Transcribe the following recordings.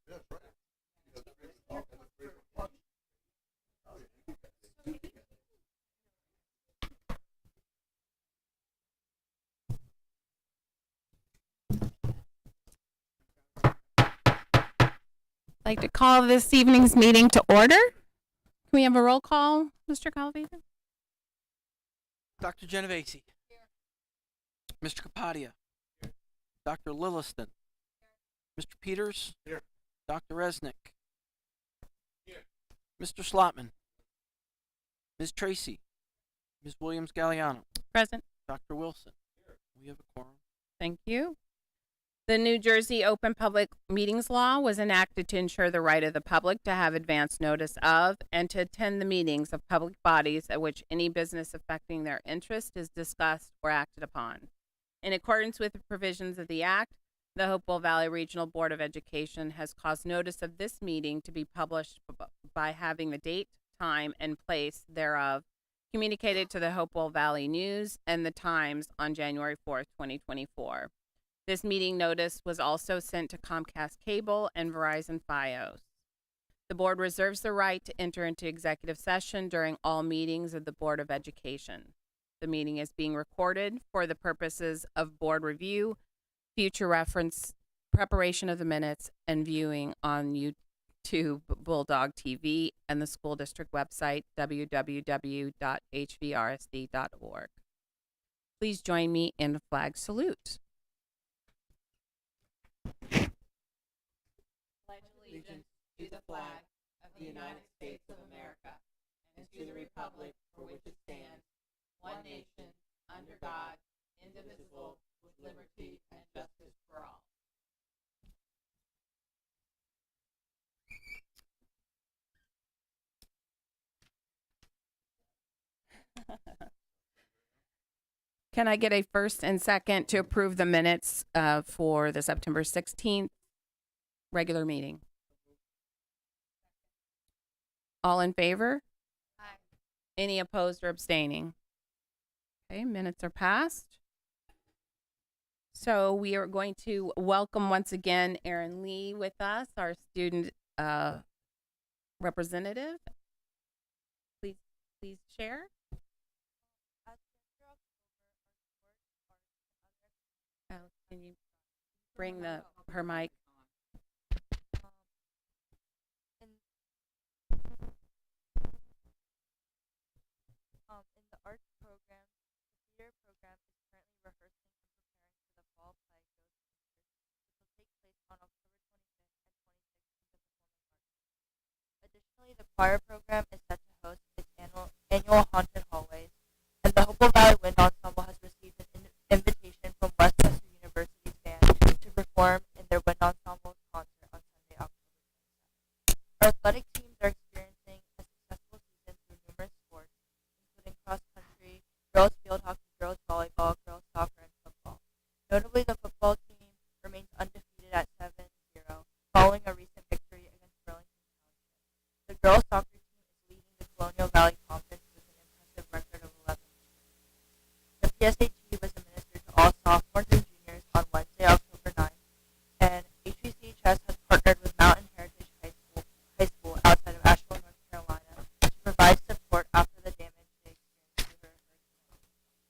I'd like to call this evening's meeting to order. Can we have a roll call, Mr. Calvino? Dr. Genovese. Mr. Capadia. Dr. Lilliston. Mr. Peters. Here. Dr. Resnick. Here. Mr. Slotman. Ms. Tracy. Ms. Williams-Galliano. Present. Dr. Wilson. Here. We have a quorum. Thank you. The New Jersey Open Public Meetings Law was enacted to ensure the right of the public to have advance notice of and to attend the meetings of public bodies at which any business affecting their interest is discussed or acted upon. In accordance with the provisions of the Act, the Hopewell Valley Regional Board of Education has caused notice of this meeting to be published by having the date, time, and place thereof communicated to the Hopewell Valley News and the Times on January 4th, 2024. This meeting notice was also sent to Comcast Cable and Verizon Fios. The board reserves the right to enter into executive session during all meetings of the Board of Education. The meeting is being recorded for the purposes of board review, future reference, preparation of the minutes, and viewing on YouTube, Bulldog TV, and the school district website, www.hvrsd.org. Please join me in the flag salute. Pledge allegiance to the flag of the United States of America and to the republic for which it stands, one nation, under God, indivisible, with liberty and justice for all. Can I get a first and second to approve the minutes for the September 16th regular meeting? All in favor? Aye. Any opposed or abstaining? Okay, minutes are passed. So we are going to welcome once again Erin Lee with us, our student representative. Please share. Can you bring her mic? In the arts program, the theater program is currently rehearsing and preparing for the fall play Ghost Pictures, which will take place on October 25th and 26th in the Performing Arts. Additionally, the choir program is set to host its annual Haunted Hallways, and the Hopewell Valley Wind Ensemble has received an invitation from Westchester University's band to perform in their Wind Ensemble concert on Sunday, October 27th. Our athletic teams are experiencing a successful season through numerous sports, including cross-country, girls field hockey, girls volleyball, girls soccer, and football. Notably, the football team remains undefeated at 7-0, following a recent victory against Burlington Township. The girls soccer team is leading the Colonial Valley Conference with an impressive record of 11 wins. The PSAT was administered to all sophomores and juniors on Wednesday, October 9th, and HVCHS has partnered with Mountain Heritage High School outside of Asheville, North Carolina, to provide support after the damage they experienced due to Hurricane.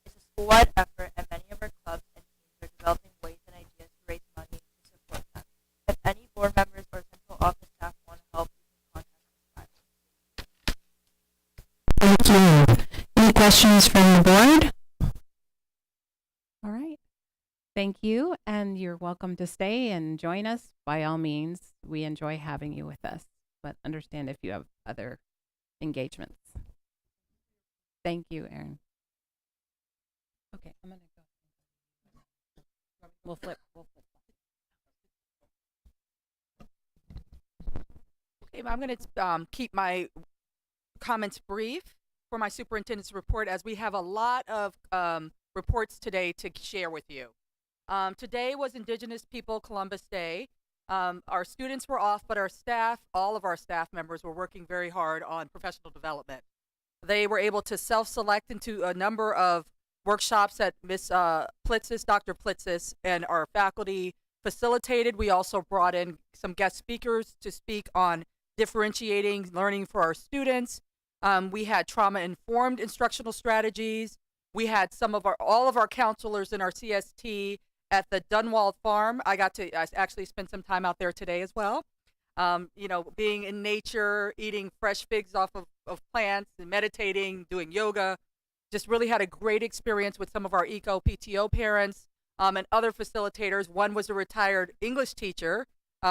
It's a school-wide effort, and many of our clubs and teams are developing ways and ideas to raise money to support them. If any board members or central office staff want to help, you can contact us. Thank you. Any questions from the board? All right. Thank you, and you're welcome to stay and join us. By all means, we enjoy having you with us, but understand if you have other engagements. Thank you, Erin. Okay, I'm gonna go. We'll flip. Okay, I'm going to keep my comments brief for my superintendent's report, as we have a lot of reports today to share with you. Today was Indigenous People Columbus Day. Our students were off, but our staff, all of our staff members, were working very hard on professional development. They were able to self-select into a number of workshops that Ms. Plitzis, Dr. Plitzis, and our faculty facilitated. We also brought in some guest speakers to speak on differentiating learning for our students. We had trauma-informed instructional strategies. We had all of our counselors in our CST at the Dunwald Farm. I got to actually spend some time out there today as well. Being in nature, eating fresh figs off of plants, and meditating, doing yoga. Just really had a great experience with some of our eco PTO parents and other facilitators. One was a retired English teacher,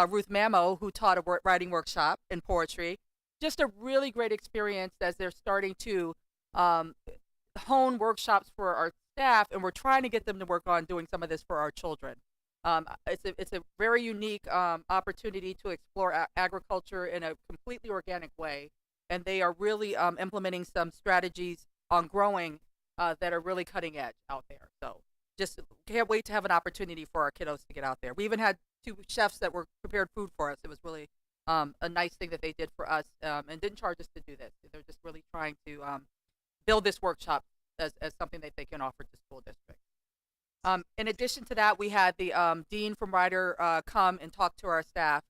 Ruth Mamo, who taught a writing workshop in poetry. Just a really great experience as they're starting to hone workshops for our staff, and we're trying to get them to work on doing some of this for our children. It's a very unique opportunity to explore agriculture in a completely organic way, and they are really implementing some strategies on growing that are really cutting edge out there. So just can't wait to have an opportunity for our kiddos to get out there. We even had 2 chefs that were prepared food for us. It was really a nice thing that they did for us and didn't charge us to do this. They're just really trying to build this workshop as something that they can offer to school districts. In addition to that, we had the dean from Ryder come and talk to our staff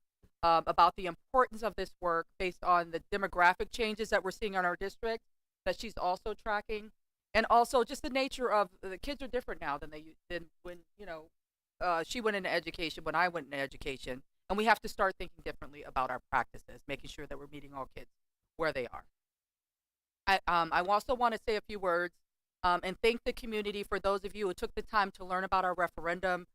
about the importance of this work based on the demographic changes that we're seeing in our district that she's also tracking, and also just the nature of the kids are different now than when she went into education, when I went into education, and we have to start thinking differently about our practices, making sure that we're meeting all kids where they are. I also want to say a few words and thank the community for those of you who took the time to learn about our referendum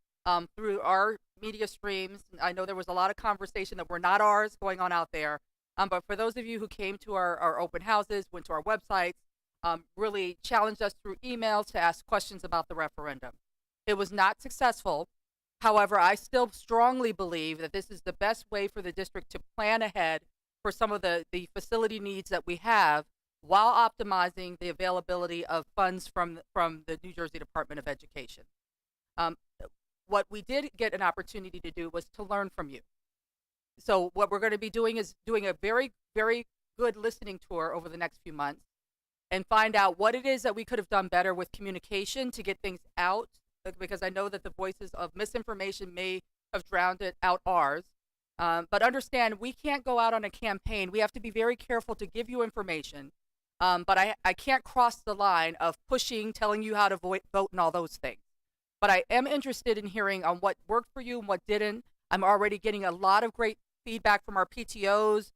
through our media streams. I know there was a lot of conversation that were not ours going on out there, but for those of you who came to our open houses, went to our websites, really challenged us through emails to ask questions about the referendum. It was not successful. However, I still strongly believe that this is the best way for the district to plan ahead for some of the facility needs that we have, while optimizing the availability of funds from the New Jersey Department of Education. What we did get an opportunity to do was to learn from you. So what we're going to be doing is doing a very, very good listening tour over the next few months and find out what it is that we could have done better with communication to get things out, because I know that the voices of misinformation may have drowned out ours. But understand, we can't go out on a campaign. We have to be very careful to give you information. But I can't cross the line of pushing, telling you how to vote and all those things. But I am interested in hearing on what worked for you and what didn't. I'm already getting a lot of great feedback from our PTOs.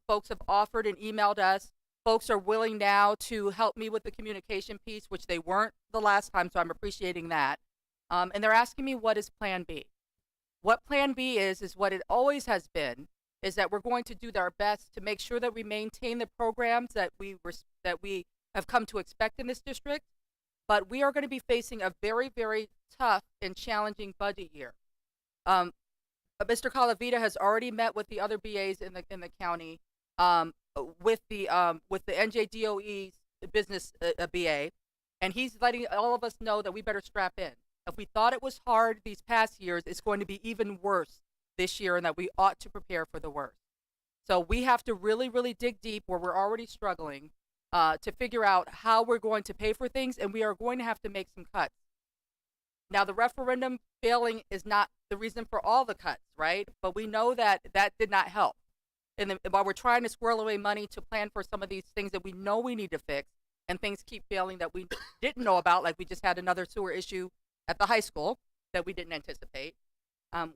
Folks have offered and emailed us. Folks are willing now to help me with the communication piece, which they weren't the last time, so I'm appreciating that. And they're asking me, what is Plan B? What Plan B is what it always has been, is that we're going to do our best to make sure that we maintain the programs that we have come to expect in this district, but we are going to be facing a very, very tough and challenging budget year. Mr. Calavita has already met with the other BAs in the county, with the NJDOE's business BA, and he's letting all of us know that we better strap in. If we thought it was hard these past years, it's going to be even worse this year, and that we ought to prepare for the worst. So we have to really, really dig deep where we're already struggling to figure out how we're going to pay for things, and we are going to have to make some cuts. Now, the referendum failing is not the reason for all the cuts, right? But we know that that did not help. And while we're trying to squirrel away money to plan for some of these things that we know we need to fix, and things keep failing that we didn't know about, like we just had another sewer issue at the high school that we didn't anticipate.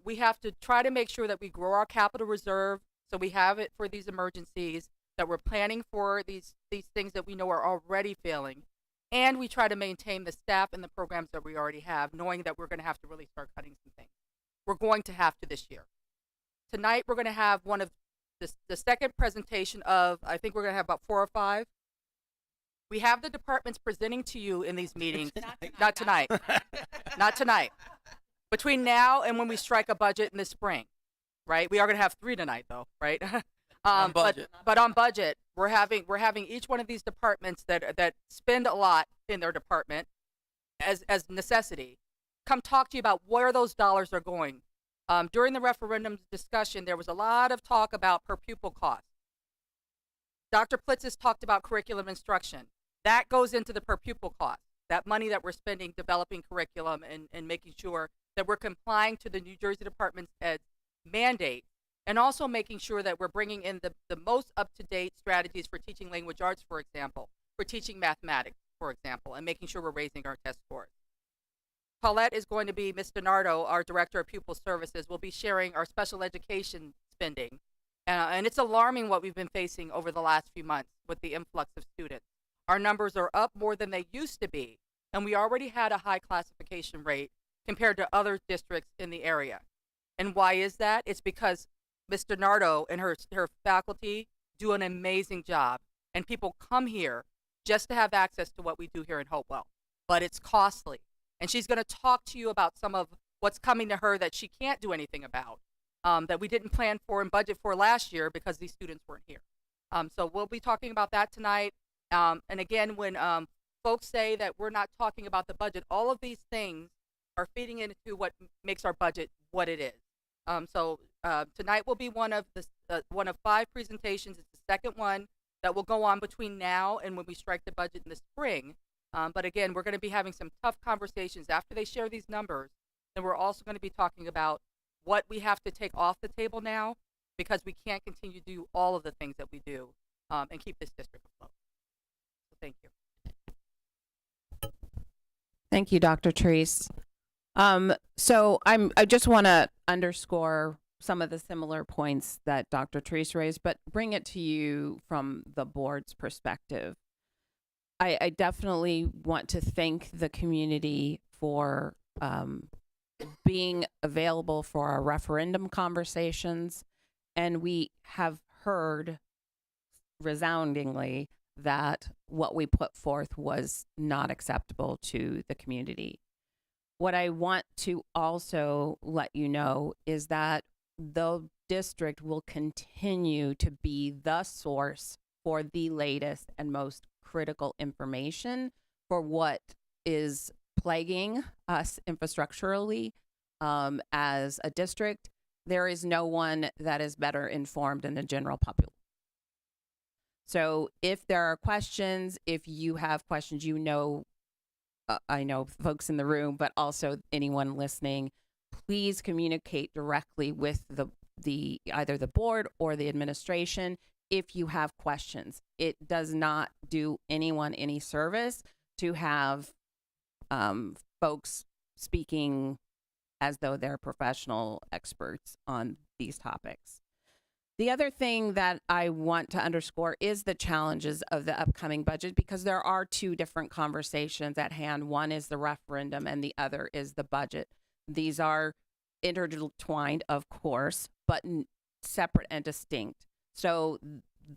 We have to try to make sure that we grow our capital reserve so we have it for these emergencies, that we're planning for these things that we know are already failing, and we try to maintain the staff and the programs that we already have, knowing that we're going to have to really start cutting some things. We're going to have to this year. Tonight, we're going to have one of the second presentation of, I think we're going to have about 4 or 5. We have the departments presenting to you in these meetings. Not tonight. Not tonight. Between now and when we strike a budget in the spring, right? We are going to have 3 tonight, though, right? On budget. But on budget, we're having each one of these departments that spend a lot in their department as necessity come talk to you about where those dollars are going. During the referendum discussion, there was a lot of talk about per pupil cost. Dr. Plitz has talked about curriculum instruction. That goes into the per pupil cost. That money that we're spending developing curriculum and making sure that we're complying to the New Jersey Department Ed's mandate, and also making sure that we're bringing in the most up-to-date strategies for teaching language arts, for example, for teaching mathematics, for example, and making sure we're raising our test scores. Paulette is going to be, Ms. Donardo, our Director of Pupil Services, will be sharing our special education spending. And it's alarming what we've been facing over the last few months with the influx of students. Our numbers are up more than they used to be, and we already had a high classification rate compared to other districts in the area. And why is that? It's because Ms. Donardo and her faculty do an amazing job, and people come here just to have access to what we do here in Hopewell. But it's costly. And she's going to talk to you about some of what's coming to her that she can't do anything about, that we didn't plan for and budget for last year because these students weren't here. So we'll be talking about that tonight. And again, when folks say that we're not talking about the budget, all of these things are feeding into what makes our budget what it is. So tonight will be one of 5 presentations. It's the second one that will go on between now and when we strike the budget in the spring. But again, we're going to be having some tough conversations after they share these numbers. Then we're also going to be talking about what we have to take off the table now, because we can't continue to do all of the things that we do and keep this district afloat. So thank you. Thank you, Dr. Treese. So I just want to underscore some of the similar points that Dr. Treese raised, but bring it to you from the board's perspective. I definitely want to thank the community for being available for our referendum conversations. And we have heard resoundingly that what we put forth was not acceptable to the community. What I want to also let you know is that the district will continue to be the source for the latest and most critical information for what is plaguing us infrastructurally as a district. There is no one that is better informed than the general public. So if there are questions, if you have questions, I know folks in the room, but also anyone listening, please communicate directly with the either the board or the administration if you have questions. It does not do anyone any service to have folks speaking as though they're professional experts on these topics. The other thing that I want to underscore is the challenges of the upcoming budget, because there are 2 different conversations at hand. One is the referendum and the other is the budget. These are intertwined, of course, but separate and distinct. So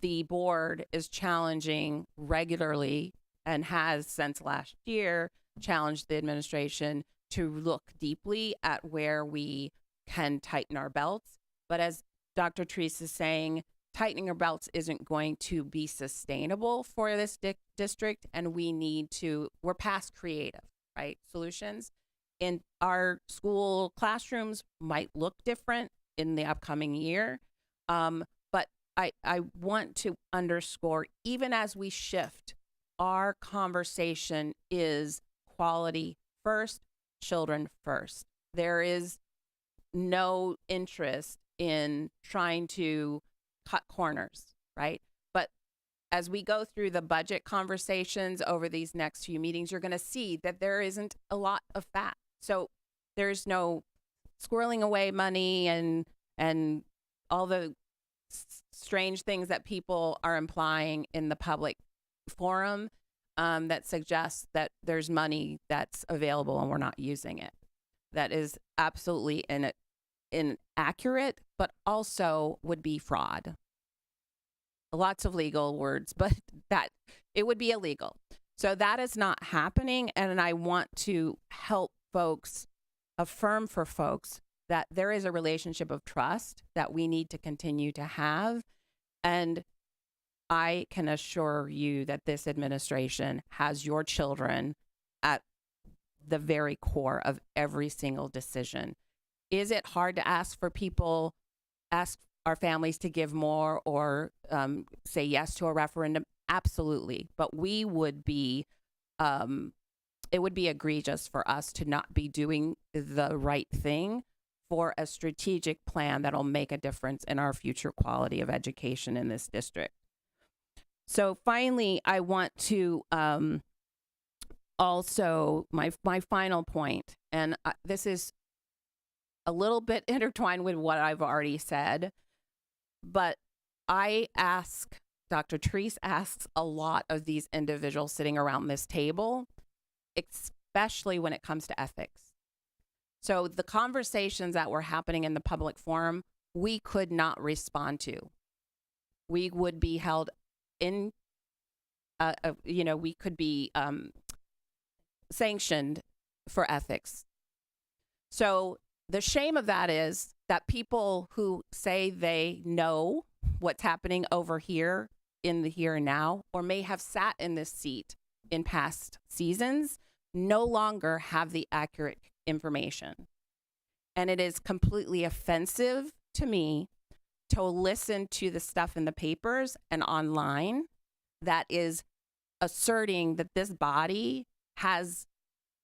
the board is challenging regularly and has since last year challenged the administration to look deeply at where we can tighten our belts. But as Dr. Treese is saying, tightening our belts isn't going to be sustainable for this district, and we're past creative, right? Solutions in our school classrooms might look different in the upcoming year. But I want to underscore, even as we shift, our conversation is quality first, children first. There is no interest in trying to cut corners, right? But as we go through the budget conversations over these next few meetings, you're going to see that there isn't a lot of fat. So there's no squirreling away money and all the strange things that people are implying in the public forum that suggests that there's money that's available and we're not using it. That is absolutely inaccurate, but also would be fraud. Lots of legal words, but that it would be illegal. So that is not happening. And I want to help folks, affirm for folks that there is a relationship of trust that we need to continue to have. And I can assure you that this administration has your children at the very core of every single decision. Is it hard to ask our families to give more or say yes to a referendum? Absolutely. But it would be egregious for us to not be doing the right thing for a strategic plan that'll make a difference in our future quality of education in this district. So finally, I want to also, my final point, and this is a little bit intertwined with what I've already said, but Dr. Treese asks a lot of these individuals sitting around this table, especially when it comes to ethics. So the conversations that were happening in the public forum, we could not respond to. We would be held in, we could be sanctioned for ethics. So the shame of that is that people who say they know what's happening over here in the here and now, or may have sat in this seat in past seasons, no longer have the accurate information. And it is completely offensive to me to listen to the stuff in the papers and online that is asserting that this body has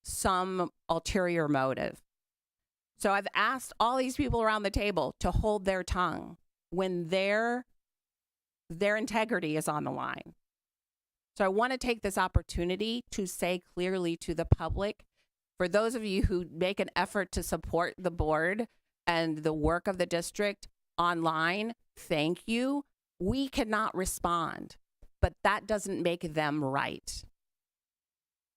some ulterior motive. So I've asked all these people around the table to hold their tongue when their integrity is on the line. So I want to take this opportunity to say clearly to the public, for those of you who make an effort to support the board and the work of the district online, thank you. We cannot respond, but that doesn't make them right.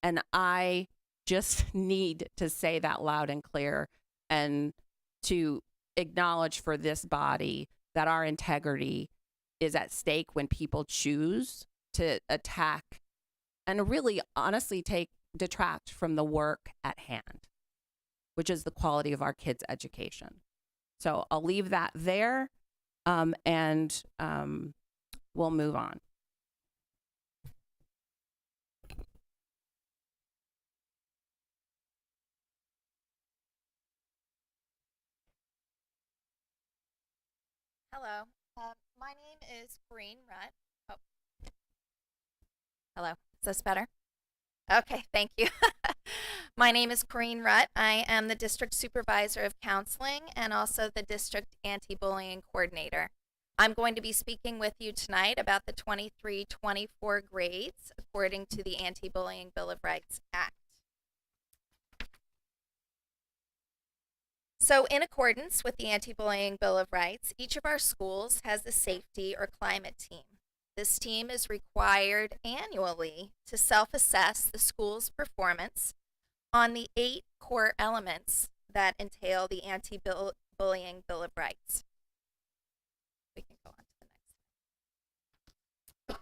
And I just need to say that loud and clear, and to acknowledge for this body that our integrity is at stake when people choose to attack and really honestly detract from the work at hand, which is the quality of our kids' education. So I'll leave that there, and we'll move on. Hello, my name is Corinne Rutt. Oh, hello, is this better? Okay, thank you. My name is Corinne Rutt. I am the District Supervisor of Counseling and also the District Anti-Bullying Coordinator. I'm going to be speaking with you tonight about the 23-24 grades according to the Anti-Bullying Bill of Rights Act. So in accordance with the Anti-Bullying Bill of Rights, each of our schools has a safety or climate team. This team is required annually to self-assess the school's performance on the 8 core elements that entail the Anti-Bullying Bill of Rights. We can go on to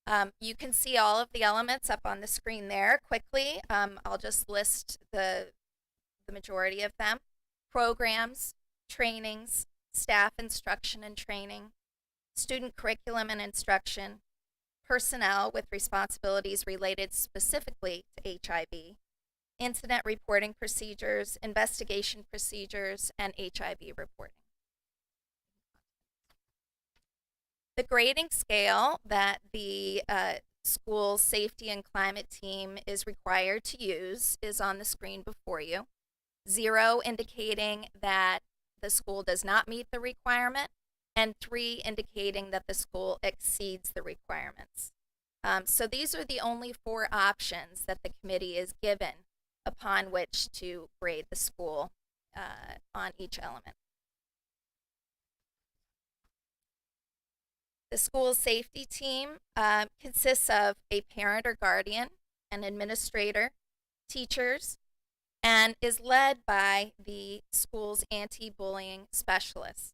the next. You can see all of the elements up on the screen there quickly. I'll just list the majority of them. Programs, trainings, staff instruction and training, student curriculum and instruction, personnel with responsibilities related specifically to HIV, incident reporting procedures, investigation procedures, and HIV reporting. The grading scale that the school safety and climate team is required to use is on the screen before you. 0 indicating that the school does not meet the requirement, and 3 indicating that the school exceeds the requirements. So these are the only 4 options that the committee is given upon which to grade the school on each element. The school safety team consists of a parent or guardian, an administrator, teachers, and is led by the school's anti-bullying specialist.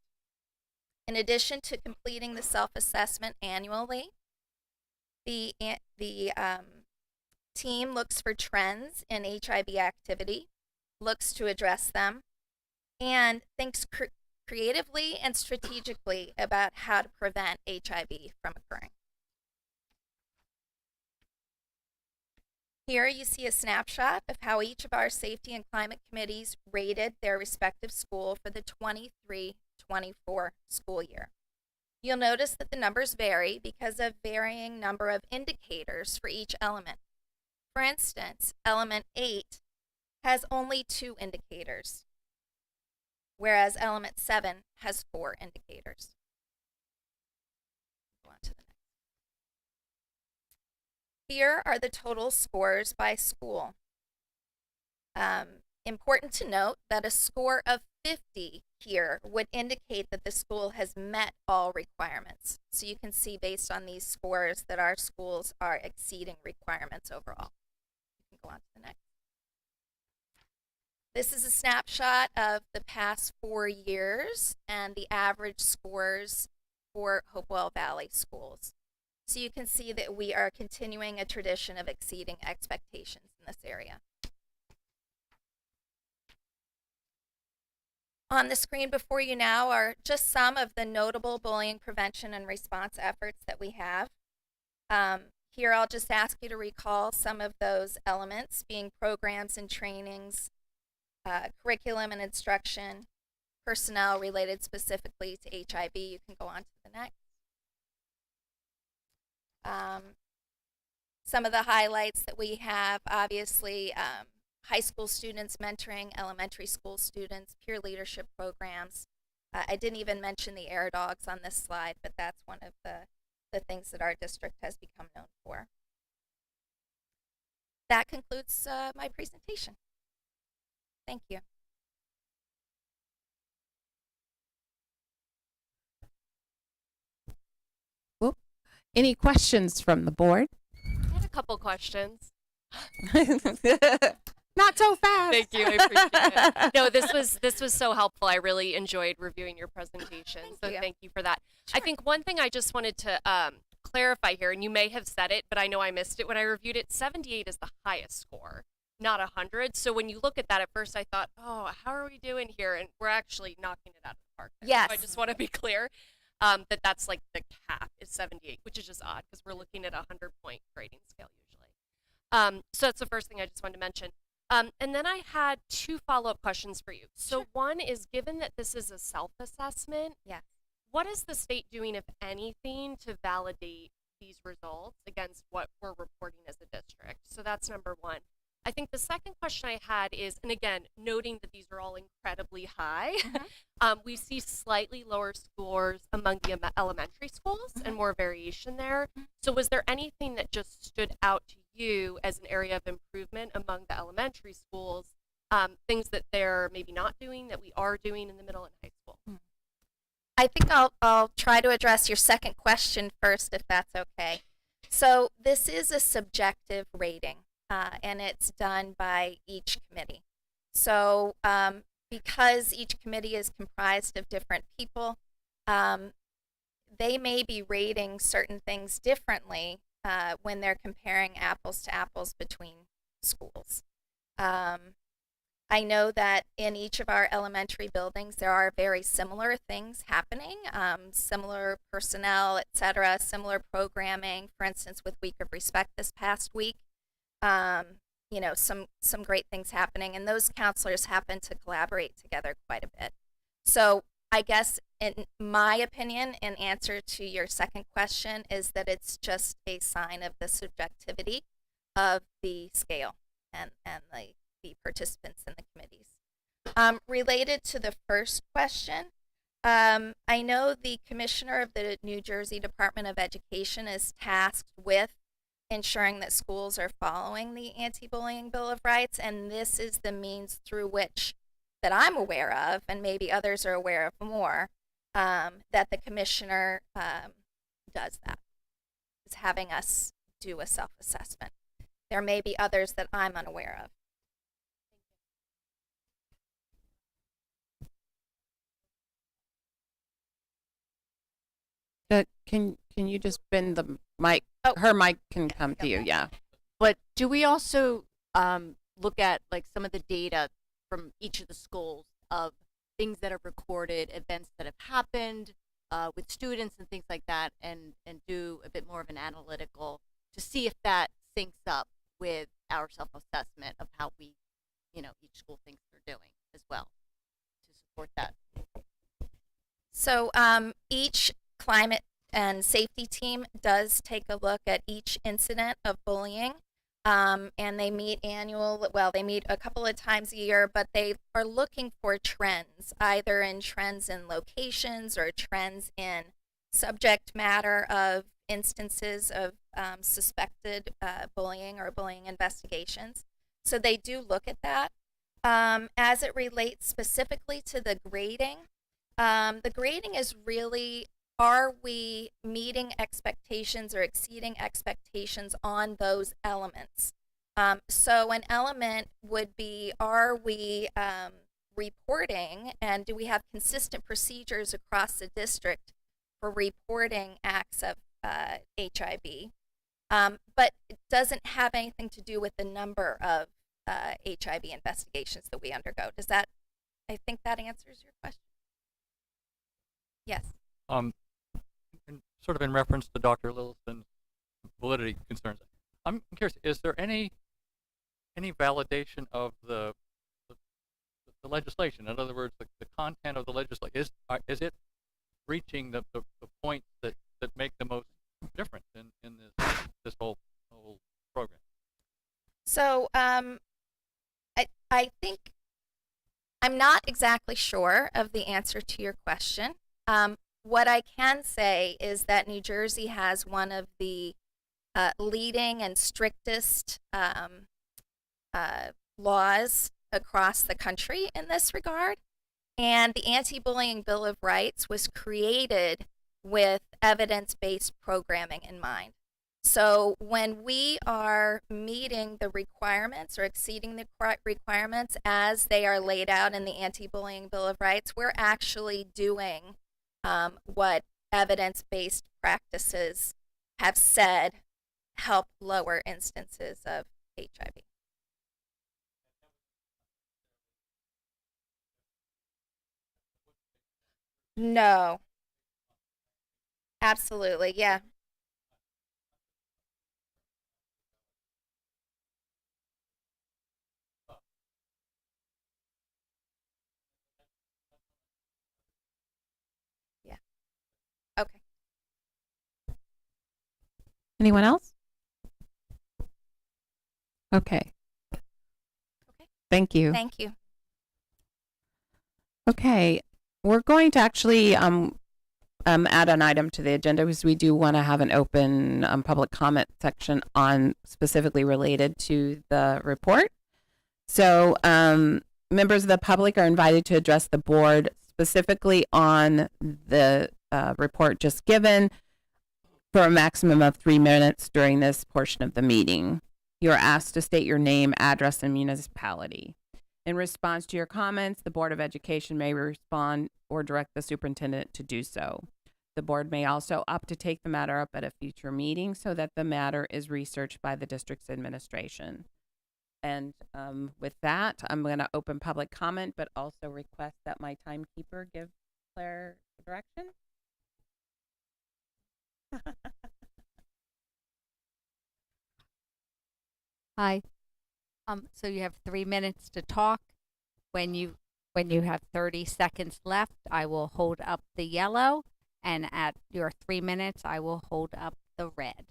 In addition to completing the self-assessment annually, the team looks for trends in HIV activity, looks to address them, and thinks creatively and strategically about how to prevent HIV from occurring. Here you see a snapshot of how each of our safety and climate committees rated their respective school for the 23-24 school year. You'll notice that the numbers vary because of varying number of indicators for each element. For instance, element 8 has only 2 indicators, whereas element 7 has 4 indicators. Go on to the next. Here are the total scores by school. Important to note that a score of 50 here would indicate that the school has met all requirements. So you can see based on these scores that our schools are exceeding requirements overall. You can go on to the next. This is a snapshot of the past 4 years and the average scores for Hopewell Valley schools. So you can see that we are continuing a tradition of exceeding expectations in this area. On the screen before you now are just some of the notable bullying prevention and response efforts that we have. Here I'll just ask you to recall some of those elements, being programs and trainings, curriculum and instruction, personnel related specifically to HIV. You can go on to the next. Some of the highlights that we have, obviously, high school students mentoring elementary school students, peer leadership programs. I didn't even mention the air dogs on this slide, but that's one of the things that our district has become known for. That concludes my presentation. Thank you. Whoop. Any questions from the board? I had a couple questions. Not so fast. Thank you. I appreciate it. No, this was so helpful. I really enjoyed reviewing your presentation. Thank you for that. Sure. I think one thing I just wanted to clarify here, and you may have said it, but I know I missed it when I reviewed it. 78 is the highest score, not 100. So when you look at that at first, I thought, oh, how are we doing here? And we're actually knocking it out of the park there. Yes. So I just want to be clear that's like the cap is 78, which is just odd because we're looking at a 100-point grading scale usually. So that's the first thing I just wanted to mention. And then I had 2 follow-up questions for you. So Sure. one is, given that this is a self-assessment, Yes. what is the state doing, if anything, to validate these results against what we're reporting as a district? So that's number one. I think the second question I had is, and again, noting that these are all incredibly high, we see slightly lower scores among the elementary schools and more variation there. So was there anything that just stood out to you as an area of improvement among the elementary schools, things that they're maybe not doing that we are doing in the middle and high school? I think I'll try to address your second question first, if that's okay. So this is a subjective rating, and it's done by each committee. So because each committee is comprised of different people, they may be rating certain things differently when they're comparing apples to apples between schools. I know that in each of our elementary buildings, there are very similar things happening, similar personnel, et cetera, similar programming. For instance, with Week of Respect this past week, you know, some great things happening, and those counselors happen to collaborate together quite a bit. So I guess, in my opinion, in answer to your second question, is that it's just a sign of the subjectivity of the scale and the participants in the committees. Related to the first question, I know the commissioner of the New Jersey Department of Education is tasked with ensuring that schools are following the Anti-Bullying Bill of Rights, and this is the means through which, that I'm aware of, and maybe others are aware of more, that the commissioner does that, is having us do a self-assessment. There may be others that I'm unaware of. Can you just bend the mic? Oh. Her mic can come to you. Yeah. But do we also look at like some of the data from each of the schools of things that are recorded, events that have happened with students and things like that, and do a bit more of an analytical to see if that syncs up with our self-assessment of how we, you know, each school thinks they're doing as well to support that? So each climate and safety team does take a look at each incident of bullying and they meet they meet a couple of times a year, but they are looking for trends, either in trends in locations or trends in subject matter of instances of suspected bullying or bullying investigations. So they do look at that. As it relates specifically to the grading is really, are we meeting expectations or exceeding expectations on those elements? So an element would be, are we reporting, and do we have consistent procedures across the district for reporting acts of HIB? But it doesn't have anything to do with the number of HIB investigations that we undergo. I think that answers your question. Yes. And sort of in reference to Dr. Lilliston's validity concerns, I'm curious, is there any validation of the legislation? In other words, the content of the legislation, is it reaching the points that make the most difference in this whole program? So I think I'm not exactly sure of the answer to your question. What I can say is that New Jersey has one of the leading and strictest laws across the country in this regard. And the Anti-Bullying Bill of Rights was created with evidence-based programming in mind. So when we are meeting the requirements or exceeding the requirements as they are laid out in the Anti-Bullying Bill of Rights, we're actually doing what evidence-based practices have said help lower instances of HIV. No. Absolutely, yeah. Yeah. Okay. Anyone else? Okay. Okay. Thank you. Thank you. Okay, we're going to actually add an item to the agenda because we do want to have an open public comment section on specifically related to the report. So members of the public are invited to address the board specifically on the report just given for a maximum of 3 minutes during this portion of the meeting. You're asked to state your name, address, and municipality. In response to your comments, the Board of Education may respond or direct the superintendent to do so. The board may also opt to take the matter up at a future meeting so that the matter is researched by the district's administration. And with that, I'm going to open public comment, but also request that my timekeeper give Claire direction. Hi. So you have 3 minutes to talk. When you have 30 seconds left, I will hold up the yellow, and at your 3 minutes, I will hold up the red.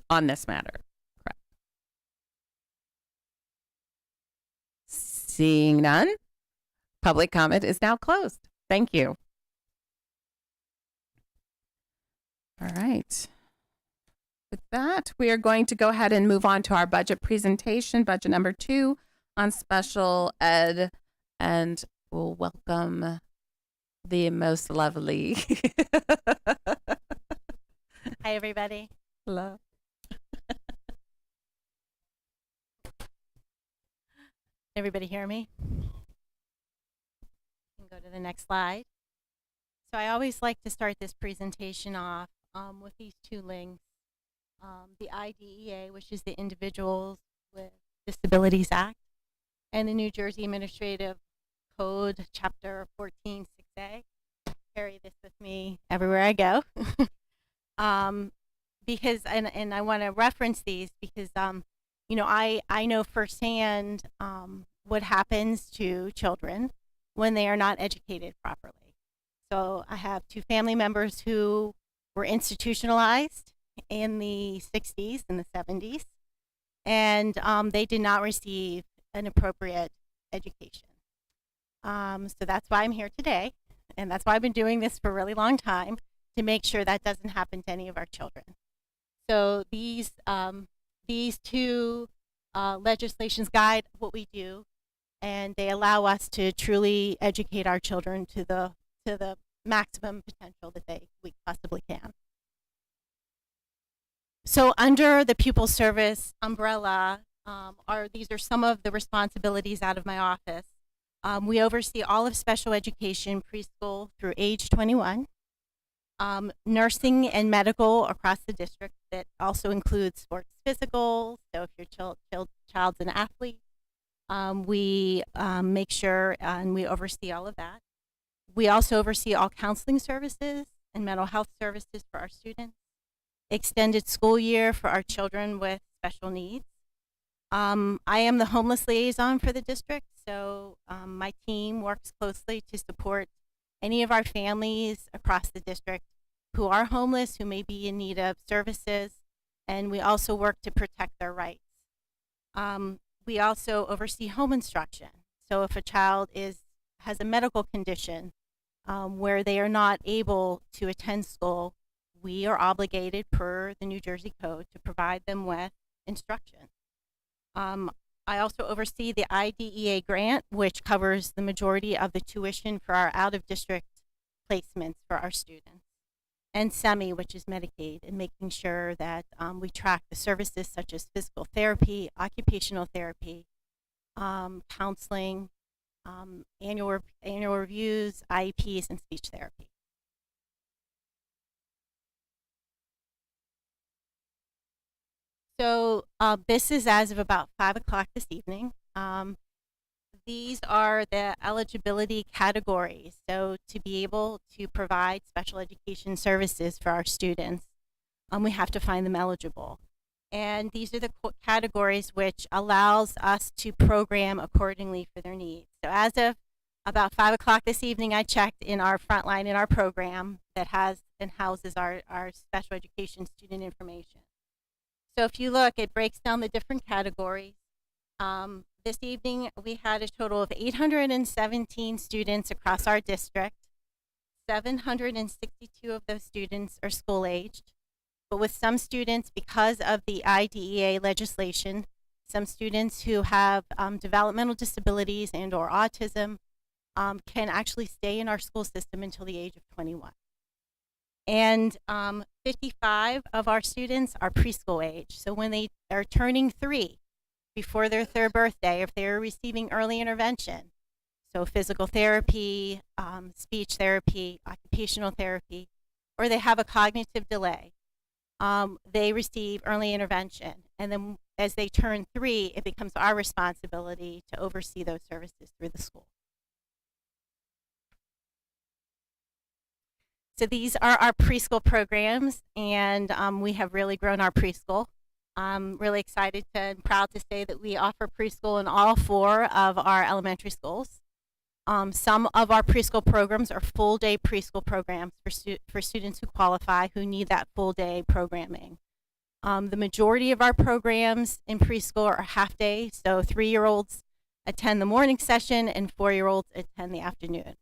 On this matter, correct. Seeing none, public comment is now closed. Thank you. All right. With that, we are going to go ahead and move on to our budget presentation, budget number 2 on special ed, and we'll welcome the most lovely. Hi, everybody. Hello. Everybody hear me? You can go to the next slide. So I always like to start this presentation off with these 2 links. The IDEA, which is the Individuals with Disabilities Act, and the New Jersey Administrative Code, Chapter 14(6)A. Carry this with me everywhere I go. Because, and I want to reference these because, you know, I know firsthand what happens to children when they are not educated properly. So I have 2 family members who were institutionalized in the 60s and the 70s, and they did not receive an appropriate education. So that's why I'm here today, and that's why I've been doing this for a really long time, to make sure that doesn't happen to any of our children. So these 2 legislations guide what we do, and they allow us to truly educate our children to the maximum potential that we possibly can. So under the pupil service umbrella, these are some of the responsibilities out of my office. We oversee all of special education preschool through age 21, nursing and medical across the district that also includes sports physical. So if your child's an athlete, we make sure and we oversee all of that. We also oversee all counseling services and mental health services for our students, extended school year for our children with special needs. I am the homeless liaison for the district, so my team works closely to support any of our families across the district who are homeless, who may be in need of services, and we also work to protect their rights. We also oversee home instruction. So if a child has a medical condition where they are not able to attend school, we are obligated per the New Jersey Code to provide them with instruction. I also oversee the IDEA grant, which covers the majority of the tuition for our out-of-district placements for our students, and SEMI, which is Medicaid, and making sure that we track the services such as physical therapy, occupational therapy, counseling, annual reviews, IEPs, and speech therapy. So this is as of about 5 o'clock this evening. These are the eligibility categories. So to be able to provide special education services for our students, we have to find them eligible. And these are the categories which allows us to program accordingly for their needs. So as of about 5 o'clock this evening, I checked in our front line in our program that has and houses our special education student information. So if you look, it breaks down the different categories. This evening, we had a total of 817 students across our district. 762 of those students are school-aged. But with some students, because of the IDEA legislation, some students who have developmental disabilities and or autism can actually stay in our school system until the age of 21. And 55 of our students are preschool age. So when they are turning 3, before their 3rd birthday, if they're receiving early intervention, so physical therapy, speech therapy, occupational therapy, or they have a cognitive delay, they receive early intervention. And then as they turn 3, it becomes our responsibility to oversee those services through the school. So these are our preschool programs, and we have really grown our preschool. I'm really excited and proud to say that we offer preschool in all 4 of our elementary schools. Some of our preschool programs are full-day preschool programs for students who qualify, who need that full-day programming. The majority of our programs in preschool are half-day, so 3-year-olds attend the morning session and 4-year-olds attend the afternoon.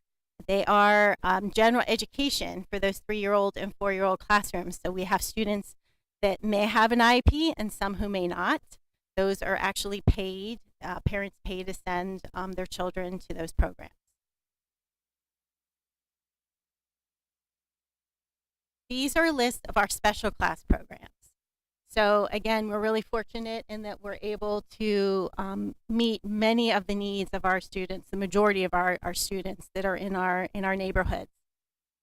They are general education for those 3-year-old and 4-year-old classrooms. So we have students that may have an IEP and some who may not. Those are actually paid, parents pay to send their children to those programs. These are a list of our special class programs. So again, we're really fortunate in that we're able to meet many of the needs of our students, the majority of our students that are in our neighborhoods.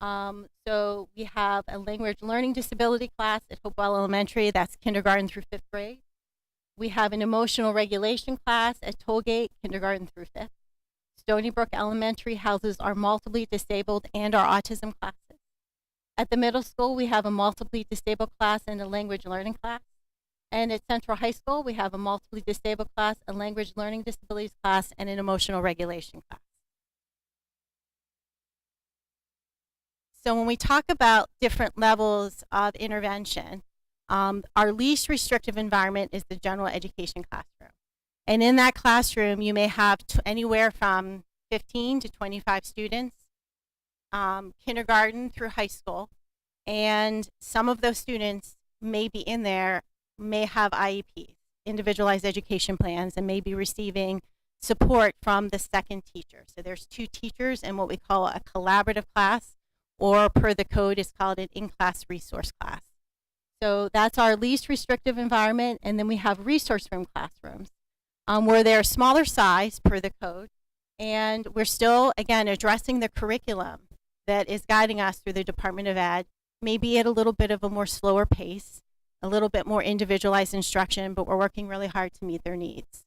So we have a language learning disability class at Hopewell Elementary, that's kindergarten through 5th grade. We have an emotional regulation class at Tollgate, kindergarten through 5th. Stony Brook Elementary houses our multiply disabled and our autism classes. At the middle school, we have a multiply disabled class and a language learning class. And at Central High School, we have a multiply disabled class, a language learning disabilities class, and an emotional regulation class. So when we talk about different levels of intervention, our least restrictive environment is the general education classroom. And in that classroom, you may have anywhere from 15 to 25 students, kindergarten through high school. And some of those students may be in there, may have IEPs, individualized education plans, and may be receiving support from the second teacher. So there's 2 teachers in what we call a collaborative class, or per the code is called an in-class resource class. So that's our least restrictive environment. And then we have resource room classrooms where they're smaller size per the code. And we're still, again, addressing the curriculum that is guiding us through the Department of Ed, maybe at a little bit of a more slower pace, a little bit more individualized instruction, but we're working really hard to meet their needs.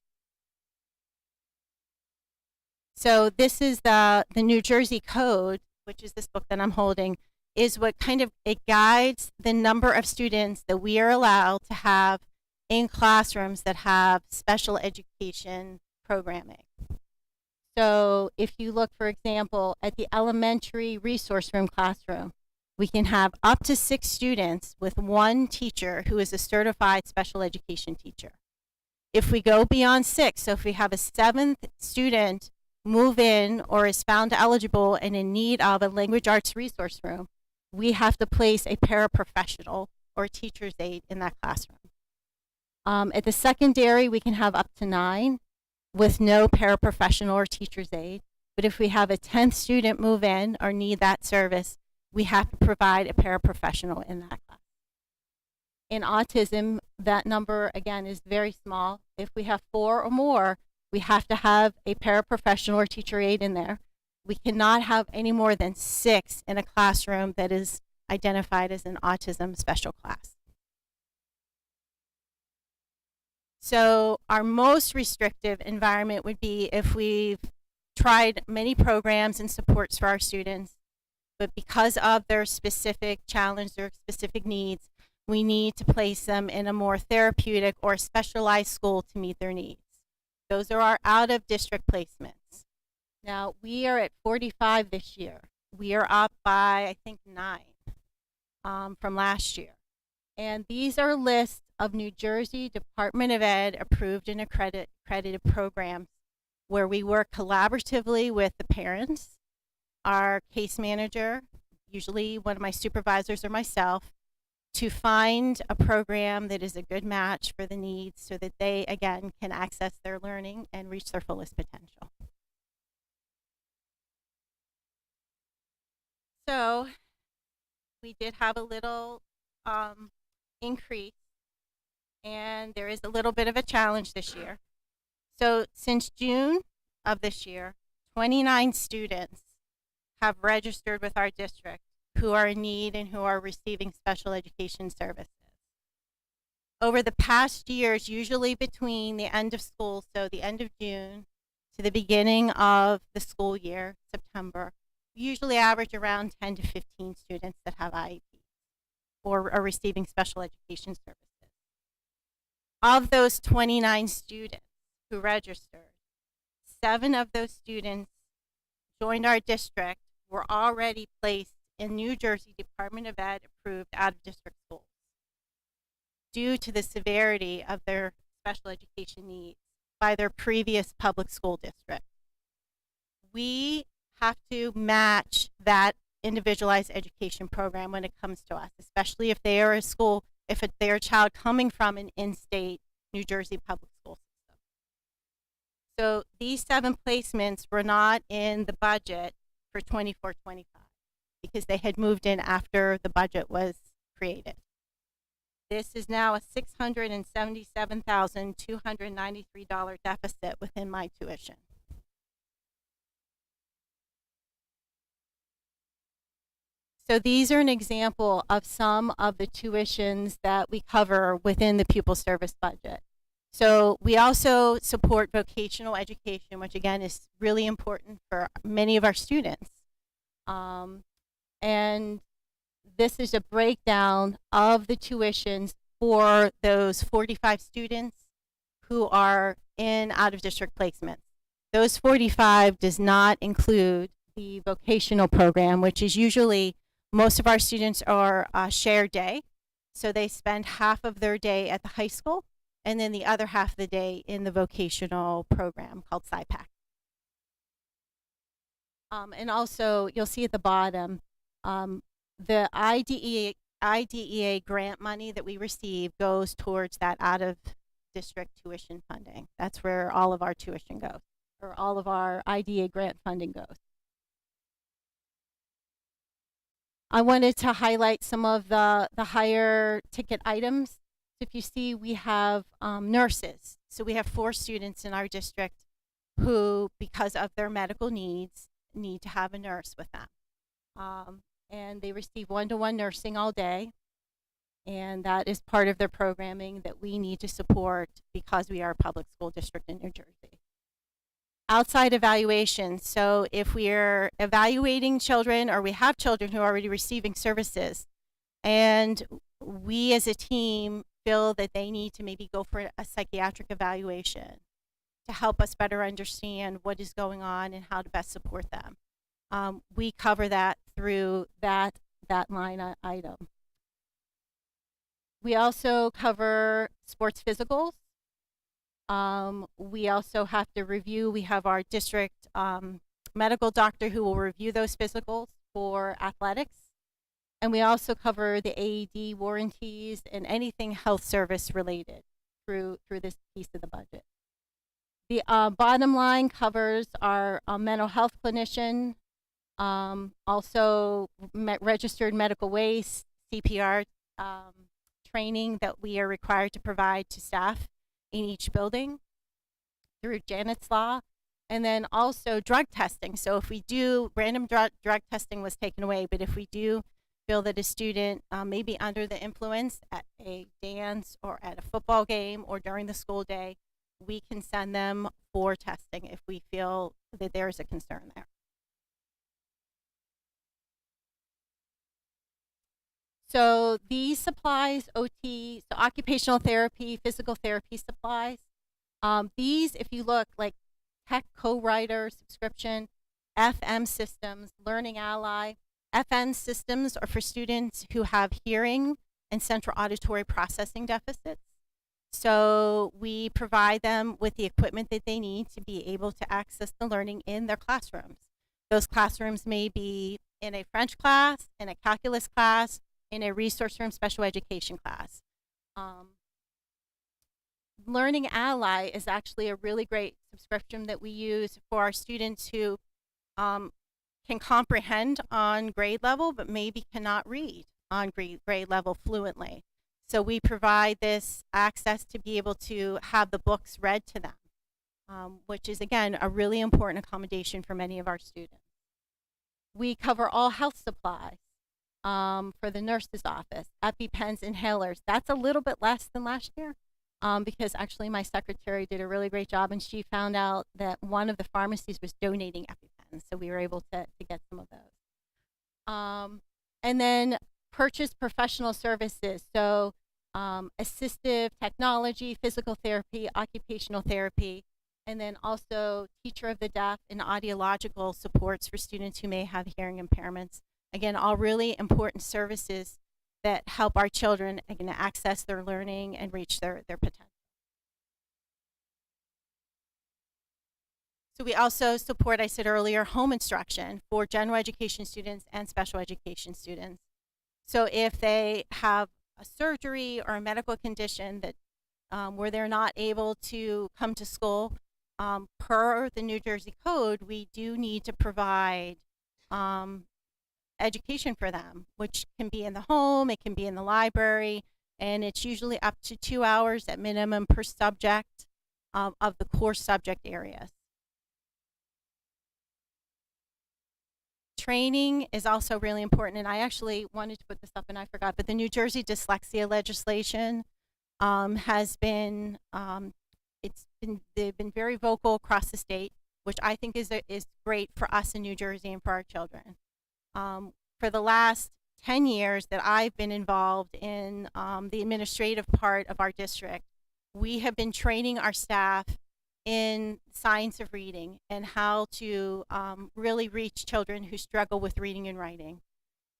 So this is the New Jersey Code, which is this book that I'm holding, is what it guides the number of students that we are allowed to have in classrooms that have special education programming. So if you look, for example, at the elementary resource room classroom, we can have up to 6 students with 1 teacher who is a certified special education teacher. If we go beyond 6, so if we have a 7th student move in or is found eligible and in need of a language arts resource room, we have to place a paraprofessional or a teacher's aide in that classroom. At the secondary, we can have up to 9 with no paraprofessional or teacher's aide. But if we have a 10th student move in or need that service, we have to provide a paraprofessional in that class. In autism, that number, again, is very small. If we have 4 or more, we have to have a paraprofessional or teacher aide in there. We cannot have any more than 6 in a classroom that is identified as an autism special class. So our most restrictive environment would be if we've tried many programs and supports for our students, but because of their specific challenge, their specific needs, we need to place them in a more therapeutic or specialized school to meet their needs. Those are our out-of-district placements. Now, we are at 45 this year. We are up by, I think, 9 from last year. And these are lists of New Jersey Department of Ed approved and accredited programs where we work collaboratively with the parents, our case manager, usually one of my supervisors or myself, to find a program that is a good match for the needs so that they, again, can access their learning and reach their fullest potential. So we did have a little increase, and there is a little bit of a challenge this year. So since June of this year, 29 students have registered with our district who are in need and who are receiving special education services. Over the past years, usually between the end of school, so the end of June, to the beginning of the school year, September, we usually average around 10 to 15 students that have IEPs or are receiving special education services. Of those 29 students who registered, 7 of those students joined our district, were already placed in New Jersey Department of Ed approved out-of-district schools due to the severity of their special education needs by their previous public school district. We have to match that individualized education program when it comes to us, especially if they are a school, if they're a child coming from an in-state New Jersey public school system. So these 7 placements were not in the budget for 24-25 because they had moved in after the budget was created. This is now a $677,293 deficit within my tuition. So these are an example of some of the tuitions that we cover within the pupil service budget. So we also support vocational education, which again is really important for many of our students. And this is a breakdown of the tuitions for those 45 students who are in out-of-district placements. Those 45 does not include the vocational program, which is usually Most of our students are shared day, so they spend half of their day at the high school and then the other half of the day in the vocational program called SciPac. And also, you'll see at the bottom, the IDEA grant money that we receive goes towards that out of district tuition funding. That's where all of our tuition goes, or all of our IDEA grant funding goes. I wanted to highlight some of the higher ticket items. If you see, we have nurses. So we have 4 students in our district who, because of their medical needs, need to have a nurse with them. And they receive one-to-one nursing all day. And that is part of their programming that we need to support because we are a public school district in New Jersey. Outside evaluation, so if we're evaluating children or we have children who are already receiving services and we as a team feel that they need to maybe go for a psychiatric evaluation to help us better understand what is going on and how to best support them. We cover that through that line item. We also cover sports physicals. We also have to review, we have our district medical doctor who will review those physicals for athletics. And we also cover the AED warranties and anything health service related through this piece of the budget. The bottom line covers our mental health clinician, also registered medical waste, CPR training that we are required to provide to staff in each building through Janet's Law, and then also drug testing. So if we do, random drug testing was taken away, but if we do feel that a student may be under the influence at a dance or at a football game or during the school day, we can send them for testing if we feel that there is a concern there. So these supplies, OT, so occupational therapy, physical therapy supplies, these, if you look, like Tech Co-Writer subscription, FM systems, Learning Ally. FN systems are for students who have hearing and central auditory processing deficits. So we provide them with the equipment that they need to be able to access the learning in their classrooms. Those classrooms may be in a French class, in a calculus class, in a resource room special education class. Learning Ally is actually a really great subscription that we use for our students who can comprehend on grade level, but maybe cannot read on grade level fluently. So we provide this access to be able to have the books read to them, which is, again, a really important accommodation for many of our students. We cover all health supplies for the nurse's office, EpiPens, inhalers. That's a little bit less than last year because actually my secretary did a really great job and she found out that one of the pharmacies was donating EpiPens, so we were able to get some of those. And then purchase professional services, so assistive technology, physical therapy, occupational therapy, and then also teacher of the deaf and audiological supports for students who may have hearing impairments. Again, all really important services that help our children, again, access their learning and reach their potential. So we also support, I said earlier, home instruction for general education students and special education students. So if they have a surgery or a medical condition that where they're not able to come to school, per the New Jersey Code, we do need to provide education for them, which can be in the home, it can be in the library, and it's usually up to 2 hours at minimum per subject of the core subject areas. Training is also really important, and I actually wanted to put this up and I forgot, but the New Jersey dyslexia legislation has been, they've been very vocal across the state, which I think is great for us in New Jersey and for our children. For the last 10 years that I've been involved in the administrative part of our district, we have been training our staff in science of reading and how to really reach children who struggle with reading and writing.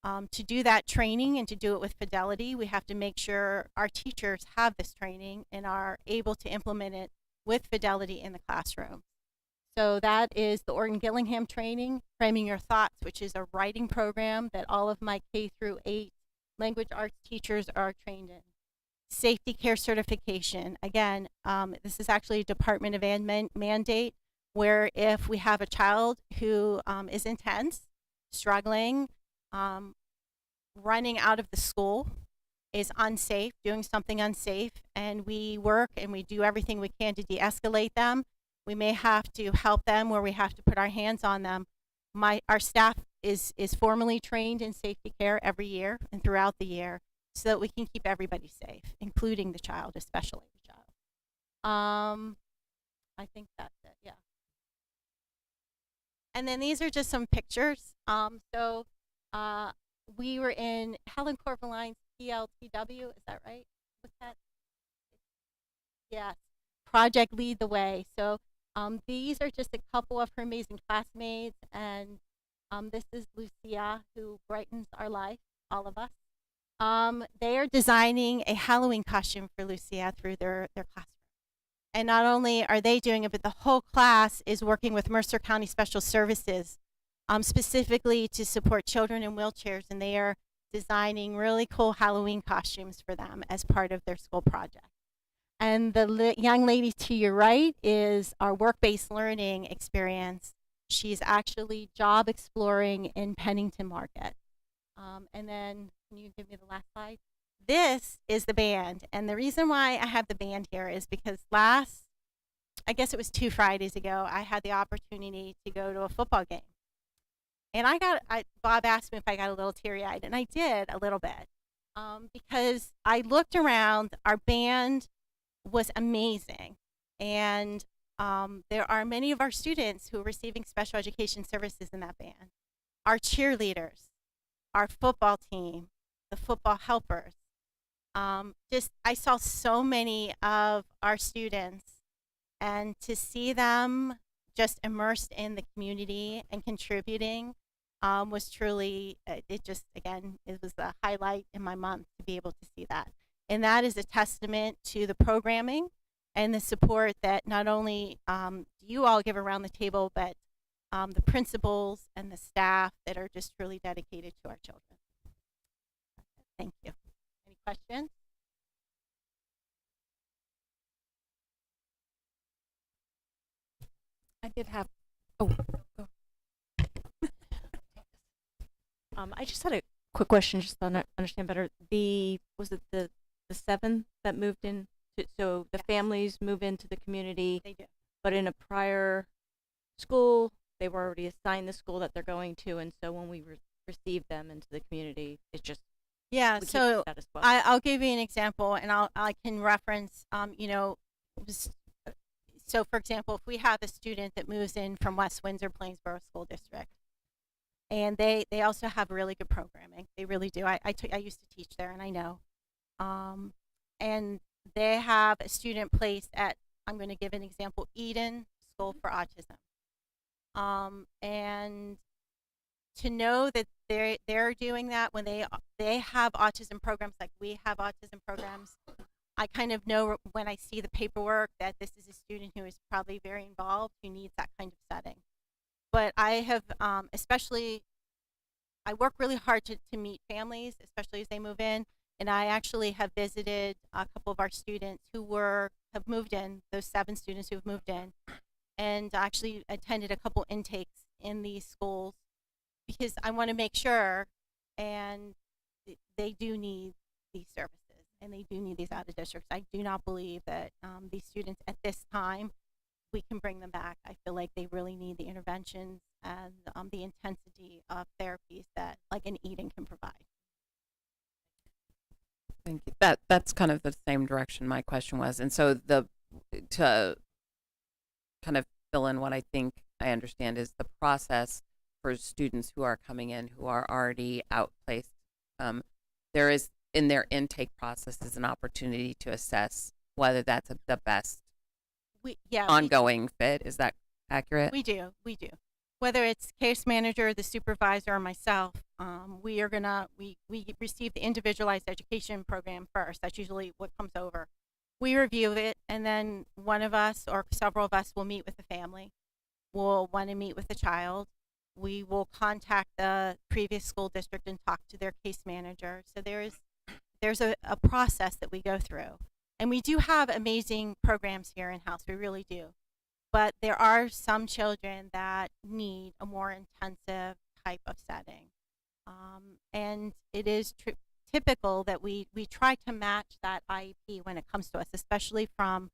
To do that training and to do it with fidelity, we have to make sure our teachers have this training and are able to implement it with fidelity in the classroom. So that is the Orton Gillingham training, Framing Your Thoughts, which is a writing program that all of my K through 8 language arts teachers are trained in. Safety care certification. Again, this is actually a Department of Ed mandate where if we have a child who is intense, struggling, running out of the school, is unsafe, doing something unsafe, and we work and we do everything we can to de-escalate them. We may have to help them where we have to put our hands on them. Our staff is formally trained in safety care every year and throughout the year so that we can keep everybody safe, including the child, especially the child. I think that's it, yeah. And then these are just some pictures. We were in Helen Corvaline's PLTW, is that right? What's that? Yes, Project Lead the Way. So these are just a couple of her amazing classmates, and this is Lucia, who brightens our life, all of us. They are designing a Halloween costume for Lucia through their classroom. And not only are they doing it, but the whole class is working with Mercer County Special Services, specifically to support children in wheelchairs, and they are designing really cool Halloween costumes for them as part of their school project. And the young lady to your right is our work-based learning experience. She's actually job exploring in Pennington Market. And then, can you give me the last slide? This is the band. And the reason why I have the band here is because I guess it was 2 Fridays ago, I had the opportunity to go to a football game. And Bob asked me if I got a little teary-eyed, and I did a little bit, because I looked around. Our band was amazing, and there are many of our students who are receiving special education services in that band. Our cheerleaders, our football team, the football helpers. I saw so many of our students, and to see them just immersed in the community and contributing was truly, it was a highlight in my month to be able to see that. And that is a testament to the programming and the support that not only you all give around the table, but the principals and the staff that are just truly dedicated to our children. Thank you. Any questions? I did have. I just had a quick question, just to understand better. Was it the 7 that moved in? So the families move into the community. They do. But in a prior school, they were already assigned the school that they're going to, and so when we receive them into the community, it's just Yeah. we keep So the status quo. I'll give you an example, and I can reference so for example, if we have a student that moves in from West Windsor Plainsboro School District, and they also have really good programming. They really do. I used to teach there, and I know. And they have a student placed at, I'm going to give an example, Eden School for Autism. And to know that they're doing that when they have autism programs like we have autism programs, I kind of know when I see the paperwork that this is a student who is probably very involved, who needs that kind of setting. But I have, I work really hard to meet families, especially as they move in. And I actually have visited a couple of our students who have moved in, those 7 students who have moved in, and actually attended a couple intakes in these schools because I want to make sure, and they do need these services and they do need these out of districts. I do not believe that these students at this time, we can bring them back. I feel like they really need the interventions and the intensity of therapies that like an Eden can provide. Thank you. That's kind of the same direction my question was. And so to kind of fill in what I think I understand is the process for students who are coming in who are already outplaced. There is in their intake process is an opportunity to assess whether that's the best ongoing fit. Is that accurate? We do. whether it's case manager, the supervisor, or myself, we receive the individualized education program first. That's usually what comes over. We review it, and then one of us or several of us will meet with the family. We'll want to meet with the child. We will contact the previous school district and talk to their case manager. So there's a process that we go through. And we do have amazing programs here in-house. We really do. But there are some children that need a more intensive type of setting. And it is typical that we try to match that IEP when it comes to us, especially from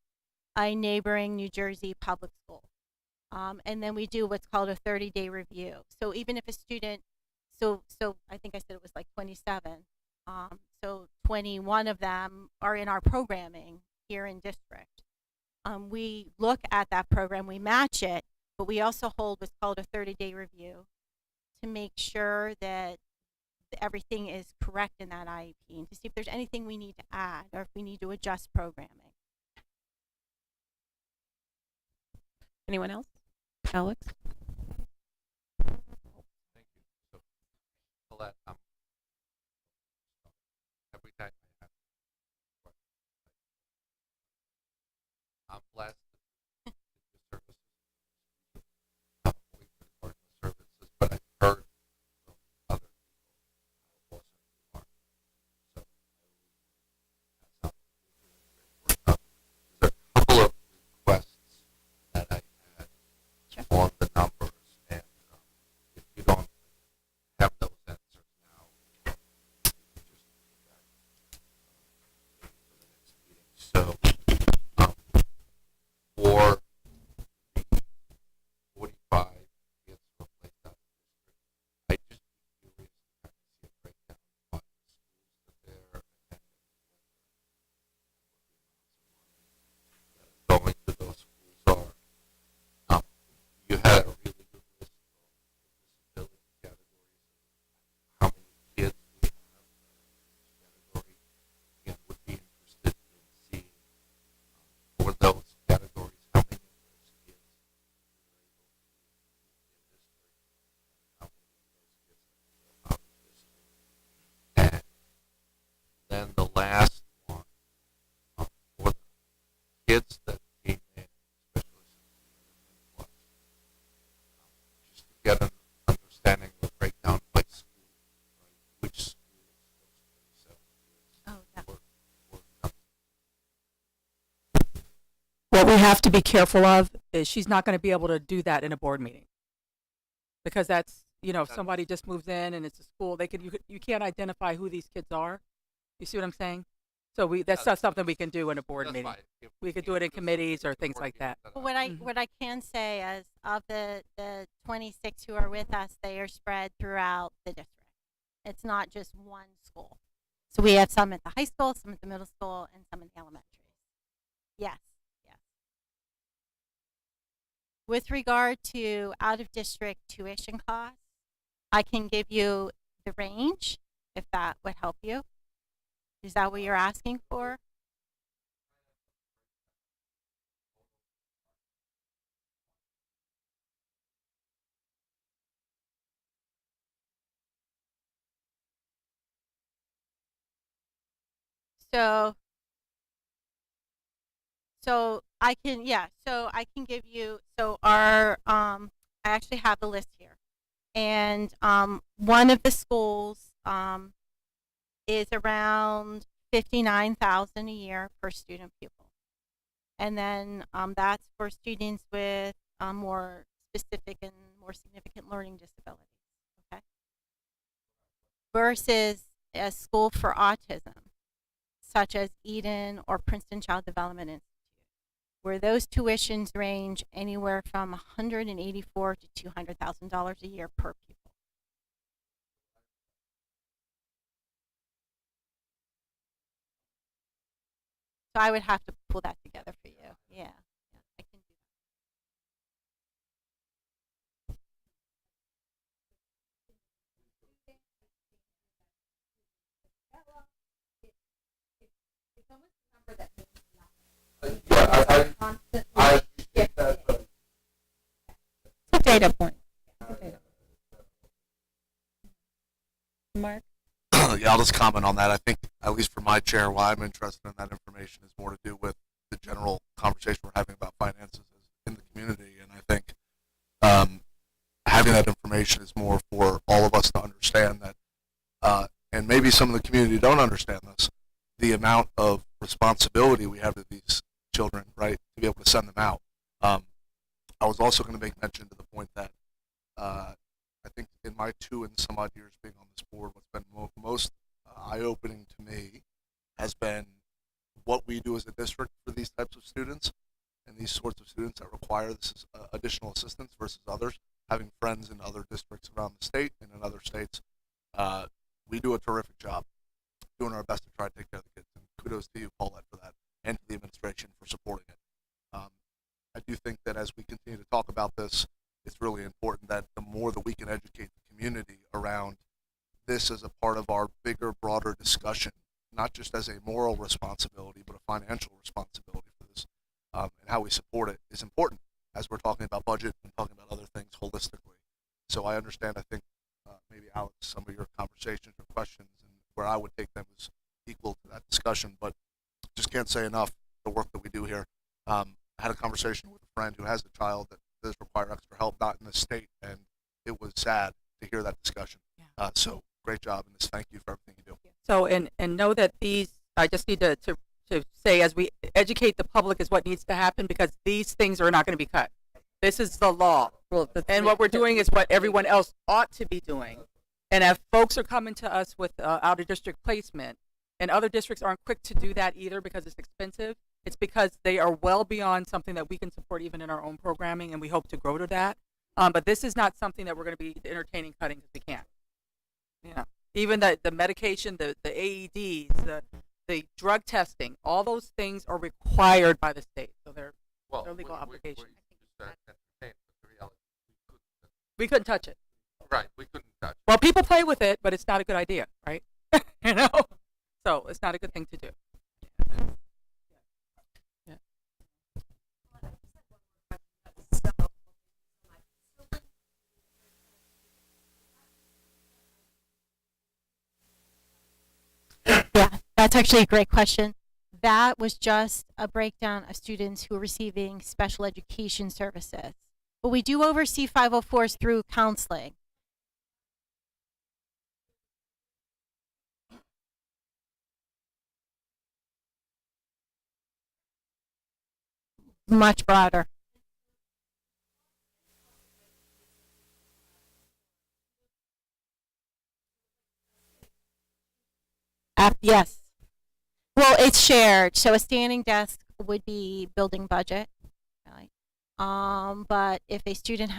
a neighboring New Jersey public school. And then we do what's called a 30-day review. So even if a student, so I think I said it was like 27, so 21 of them are in our programming here in district. We look at that program, we match it, but we also hold what's called a 30-day review to make sure that everything is correct in that IEP and to see if there's anything we need to add or if we need to adjust programming. Anyone else? Alex? Thank you. So, Colette, every time I have a question, I'm blessed that the services, not only for department services, but I've heard from other people how awesome you are. So, that's something you're doing great work. There's a couple of requests that I had on the numbers, and if you don't have those answers now, you can just do that for the next meeting. So, for the 45 kids who are placed out of district, I just be curious to kind of see a breakdown by the schools that they're attending, what the amounts of money that is going to those schools are. You had a really good list of disability categories, how many kids we have in each category, and would be interested in seeing for those categories, how many of those kids were able to be in district, and how many of those kids are out of district. And then the last one, for the kids that came in, especially since we had an influx, just to get an understanding of the breakdown by school, right? Which schools those 27 kids were coming. What we have to be careful of is she's not going to be able to do that in a board meeting. Because that's, if somebody just moves in and it's a school, you can't identify who these kids are. You see what I'm saying? So that's not something we can do in a board meeting. We could do it in committees or things like that. But what I can say is of the 26 who are with us, they are spread throughout the district. It's not just one school. So we have some at the high school, some at the middle school, and some in the elementary. Yes. With regard to out-of-district tuition costs, I can give you the range if that would help you. Is that what you're asking for? So I can give you, I actually have the list here. And one of the schools is around $59,000 a year per student pupil. And then that's for students with more specific and more significant learning disabilities, okay? Versus a school for autism, such as Eden or Princeton Child Development Institute, where those tuitions range anywhere from $184,000 to $200,000 a year per pupil. So I would have to pull that together for you. Yeah, I can do It's a data point. I'll just comment on that. I think, at least for my chair, why I'm interested in that information is more to do with the general conversation we're having about finances in the community. And I think having that information is more for all of us to understand that, and maybe some of the community don't understand this, the amount of responsibility we have to these children, right, to be able to send them out. I was also going to make mention to the point that I think in my 2 and some odd years being on this board, what's been most eye-opening to me has been what we do as a district for these types of students and these sorts of students that require this additional assistance versus others. Having friends in other districts around the state and in other states, we do a terrific job doing our best to try to take care of the kids. And kudos to you, Paulette, for that, and to the administration for supporting it. I do think that as we continue to talk about this, it's really important that the more that we can educate the community around this as a part of our bigger, broader discussion, not just as a moral responsibility, but a financial responsibility for this, and how we support it is important as we're talking about budget and talking about other things holistically. So I understand, I think, maybe Alex, some of your conversations or questions and where I would take them is equal to that discussion, but just can't say enough the work that we do here. I had a conversation with a friend who has a child that does require extra help, not in this state, and it was sad to hear that discussion. Yeah. So great job, and just thank you for everything you do. So, and know that these, I just need to say, as we educate the public is what needs to happen, because these things are not going to be cut. This is the law. And what we're doing is what everyone else ought to be doing. And if folks are coming to us with out of district placement, and other districts aren't quick to do that either because it's expensive, it's because they are well beyond something that we can support even in our own programming, and we hope to grow to that. But this is not something that we're going to be entertaining cutting because we can't. Yeah. Even the medication, the AEDs, the drug testing, all those things are required by the state. So they're legal obligations. We couldn't touch it. Right, we couldn't touch it. Well, people play with it, but it's not a good idea, right? You know? So it's not a good thing to do. Yeah, that's actually a great question. That was just a breakdown of students who are receiving special education services. But we do oversee 504s through counseling. Much broader. Yes. Well, it's shared. So a standing desk would be building budget. Right? But if a student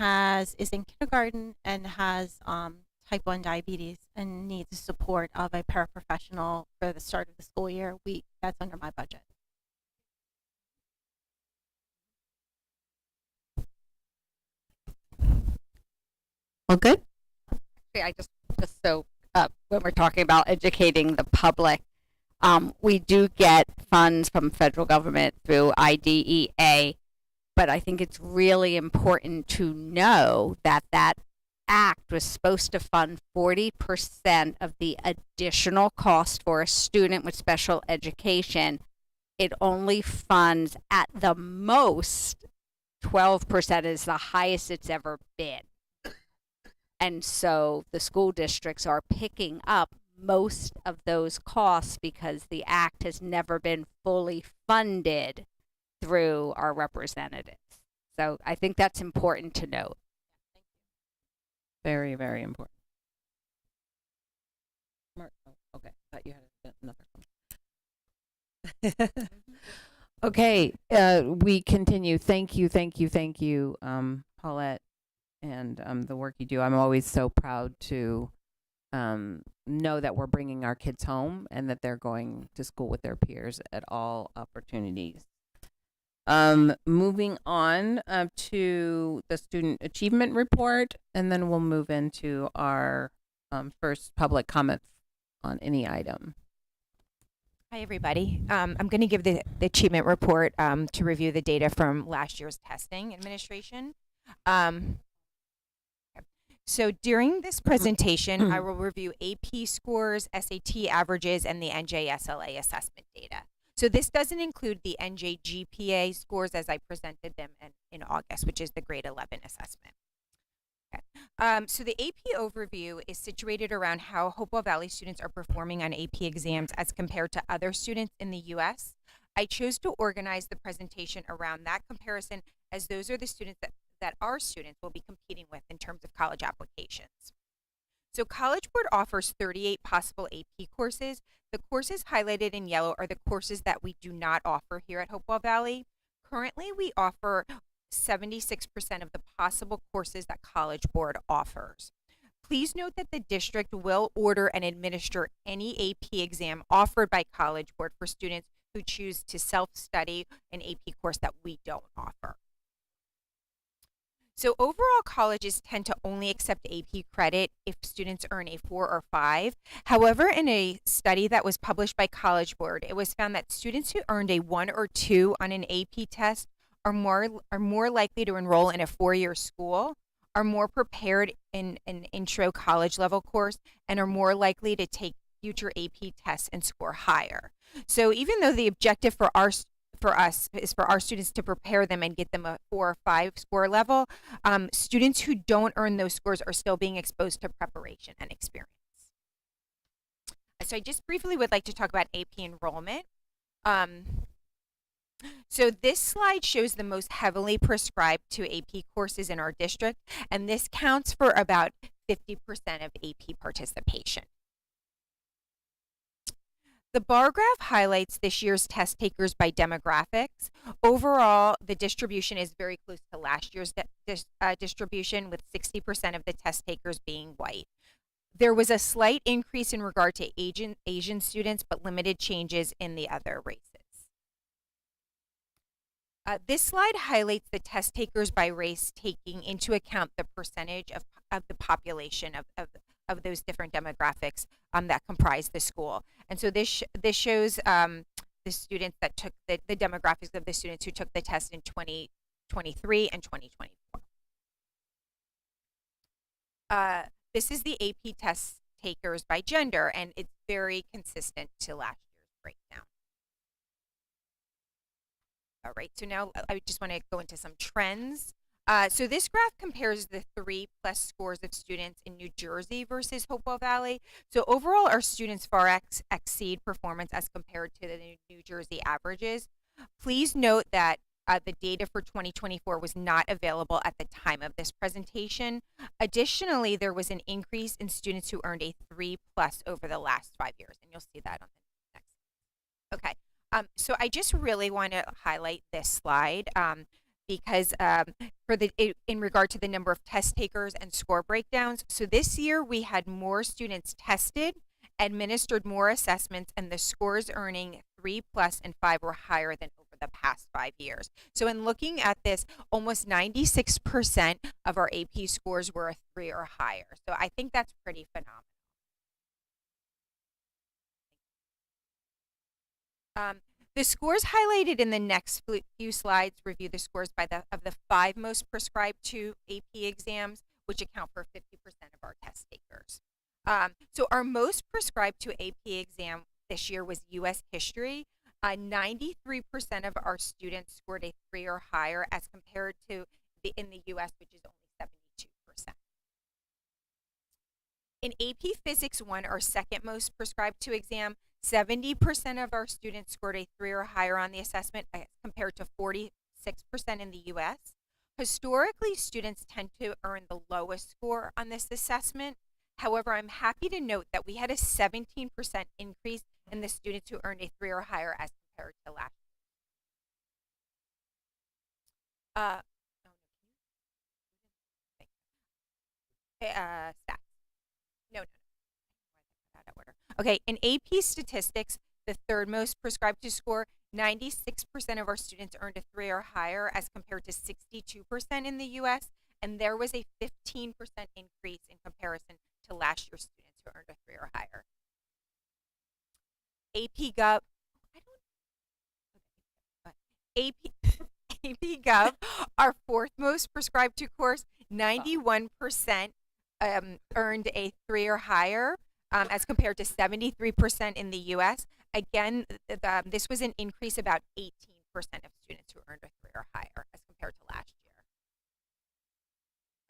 is in kindergarten and has type 1 diabetes and needs the support of a paraprofessional for the start of the school year, that's under my budget. Well, good. I just so when we're talking about educating the public, we do get funds from federal government through IDEA, but I think it's really important to know that that act was supposed to fund 40% of the additional cost for a student with special education. It only funds at the most 12% is the highest it's ever been. And so the school districts are picking up most of those costs because the act has never been fully funded through our representatives. So I think that's important to note. Very, very important. Okay, thought you had another one. Okay, we continue. Thank you, Paulette, and the work you do. I'm always so proud to know that we're bringing our kids home and that they're going to school with their peers at all opportunities. Moving on to the student achievement report, and then we'll move into our first public comment on any item. Hi, everybody. I'm going to give the achievement report to review the data from last year's testing administration. So during this presentation, I will review AP scores, SAT averages, and the NJSLA assessment data. So this doesn't include the NJ GPA scores as I presented them in August, which is the grade 11 assessment. Okay. So the AP overview is situated around how Hopewell Valley students are performing on AP exams as compared to other students in the U.S. I chose to organize the presentation around that comparison as those are the students that our students will be competing with in terms of college applications. So College Board offers 38 possible AP courses. The courses highlighted in yellow are the courses that we do not offer here at Hopewell Valley. Currently, we offer 76% of the possible courses that College Board offers. Please note that the district will order and administer any AP exam offered by College Board for students who choose to self-study an AP course that we don't offer. So overall, colleges tend to only accept AP credit if students earn a 4 or 5. However, in a study that was published by College Board, it was found that students who earned a 1 or 2 on an AP test are more likely to enroll in a 4-year school, are more prepared in an intro college level course, and are more likely to take future AP tests and score higher. So even though the objective for us is for our students to prepare them and get them a 4 or 5 score level, students who don't earn those scores are still being exposed to preparation and experience. So I just briefly would like to talk about AP enrollment. So this slide shows the most heavily prescribed to AP courses in our district, and this counts for about 50% of AP participation. The bar graph highlights this year's test takers by demographics. Overall, the distribution is very close to last year's distribution, with 60% of the test takers being white. There was a slight increase in regard to Asian students, but limited changes in the other races. This slide highlights the test takers by race, taking into account the percentage of the population of those different demographics that comprise the school. And so this shows the students that took the demographics of the students who took the test in 2023 and 2024. This is the AP test takers by gender, and it's very consistent to last year's breakdown. All right, so now I just want to go into some trends. So this graph compares the 3+ scores of students in New Jersey versus Hopewell Valley. So overall, our students far exceed performance as compared to the New Jersey averages. Please note that the data for 2024 was not available at the time of this presentation. Additionally, there was an increase in students who earned a 3+ over the last 5 years, and you'll see that on the next. Okay. So I just really want to highlight this slide because in regard to the number of test takers and score breakdowns. So this year we had more students tested, administered more assessments, and the scores earning 3+ and 5 were higher than over the past 5 years. So in looking at this, almost 96% of our AP scores were a 3 or higher. So I think that's pretty phenomenal. The scores highlighted in the next few slides review the scores of the 5 most prescribed to AP exams, which account for 50% of our test takers. So our most prescribed to AP exam this year was U.S. history. 93% of our students scored a 3 or higher as compared to in the U.S., which is only 72%. In AP Physics 1, our second most prescribed to exam, 70% of our students scored a 3 or higher on the assessment compared to 46% in the U.S. Historically, students tend to earn the lowest score on this assessment. However, I'm happy to note that we had a 17% increase in the students who earned a 3 or higher as compared to last year. Stats. No. Out of order. Okay, in AP Statistics, the third most prescribed to score, 96% of our students earned a 3 or higher as compared to 62% in the U.S., and there was a 15% increase in comparison to last year's students who earned a 3 or higher. AP Gov, AP Gov, our fourth most prescribed to course, 91% earned a 3 or higher, as compared to 73% in the U.S. Again, this was an increase about 18% of students who earned a 3 or higher as compared to last year.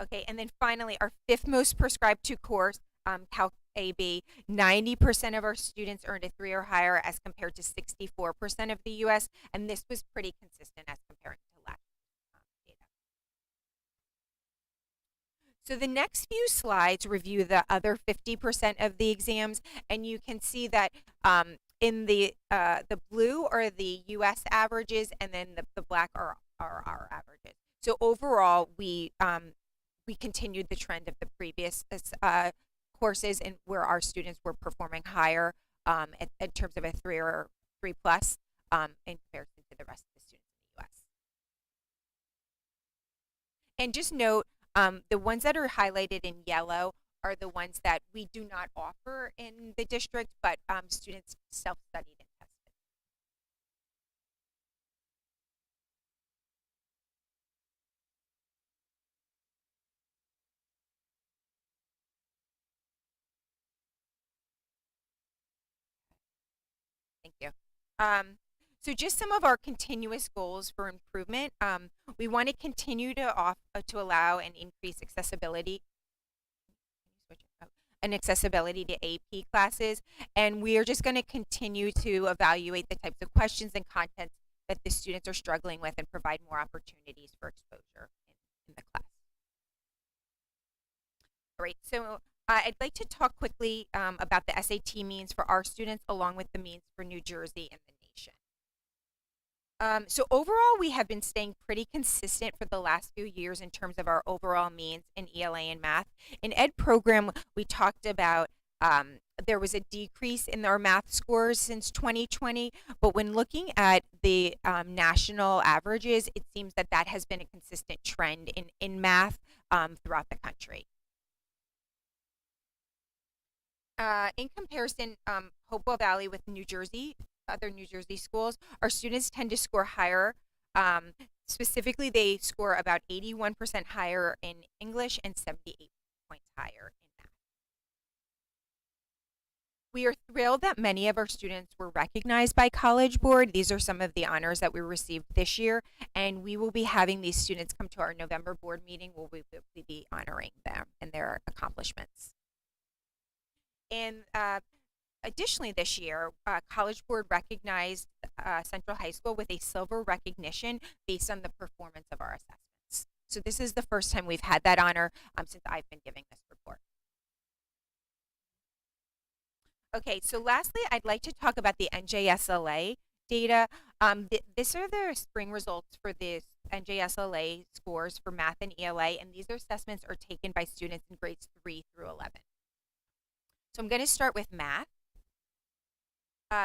Okay, and then finally, our fifth most prescribed to course, Calc AB, 90% of our students earned a 3 or higher as compared to 64% of the U.S., and this was pretty consistent as compared to last year's data. So the next few slides review the other 50% of the exams, and you can see that in the blue are the U.S. averages, and then the black are our averages. So overall, we continued the trend of the previous courses, and where our students were performing higher in terms of a 3 or 3 plus in comparison to the rest of the students in the U.S. And just note, the ones that are highlighted in yellow are the ones that we do not offer in the district, but students self-studied and tested. Thank you. So just some of our continuous goals for improvement. We want to continue to allow and increase accessibility to AP classes, and we are just going to continue to evaluate the types of questions and content that the students are struggling with and provide more opportunities for exposure in the class. All right, so I'd like to talk quickly about the SAT means for our students along with the means for New Jersey and the nation. So overall, we have been staying pretty consistent for the last few years in terms of our overall means in ELA and math. In Ed program, we talked about there was a decrease in our math scores since 2020, but when looking at the national averages, it seems that that has been a consistent trend in math throughout the country. In comparison, Hopewell Valley with New Jersey, other New Jersey schools, our students tend to score higher. Specifically, they score about 81% higher in English and 78 points higher in math. We are thrilled that many of our students were recognized by College Board. These are some of the honors that we received this year, and we will be having these students come to our November board meeting where we will be honoring them and their accomplishments. And additionally, this year, College Board recognized Central High School with a silver recognition based on the performance of our assessments. So this is the first time we've had that honor since I've been giving this report. Okay, so lastly, I'd like to talk about the NJSLA data. These are the spring results for the NJSLA scores for math and ELA, and these assessments are taken by students in grades 3 through 11. So I'm going to start with math.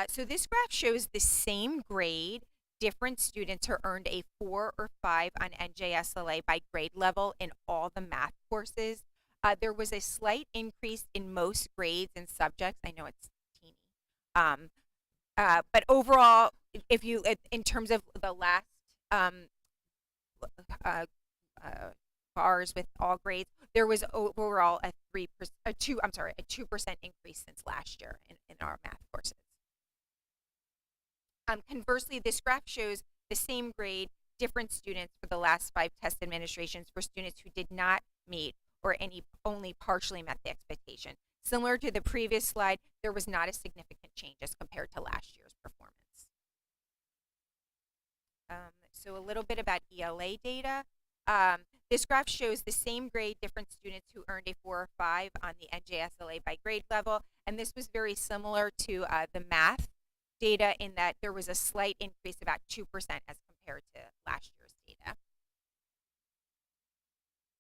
So this graph shows the same grade, different students who earned a 4 or 5 on NJSLA by grade level in all the math courses. There was a slight increase in most grades and subjects. I know it's teeny. But overall, if you, in terms of the last bars with all grades, there was overall a 2% increase since last year in our math courses. Conversely, this graph shows the same grade, different students for the last 5 test administrations for students who did not meet or only partially met the expectation. Similar to the previous slide, there was not a significant change as compared to last year's performance. So a little bit about ELA data. This graph shows the same grade, different students who earned a 4 or 5 on the NJSLA by grade level, and this was very similar to the math data in that there was a slight increase, about 2% as compared to last year's data.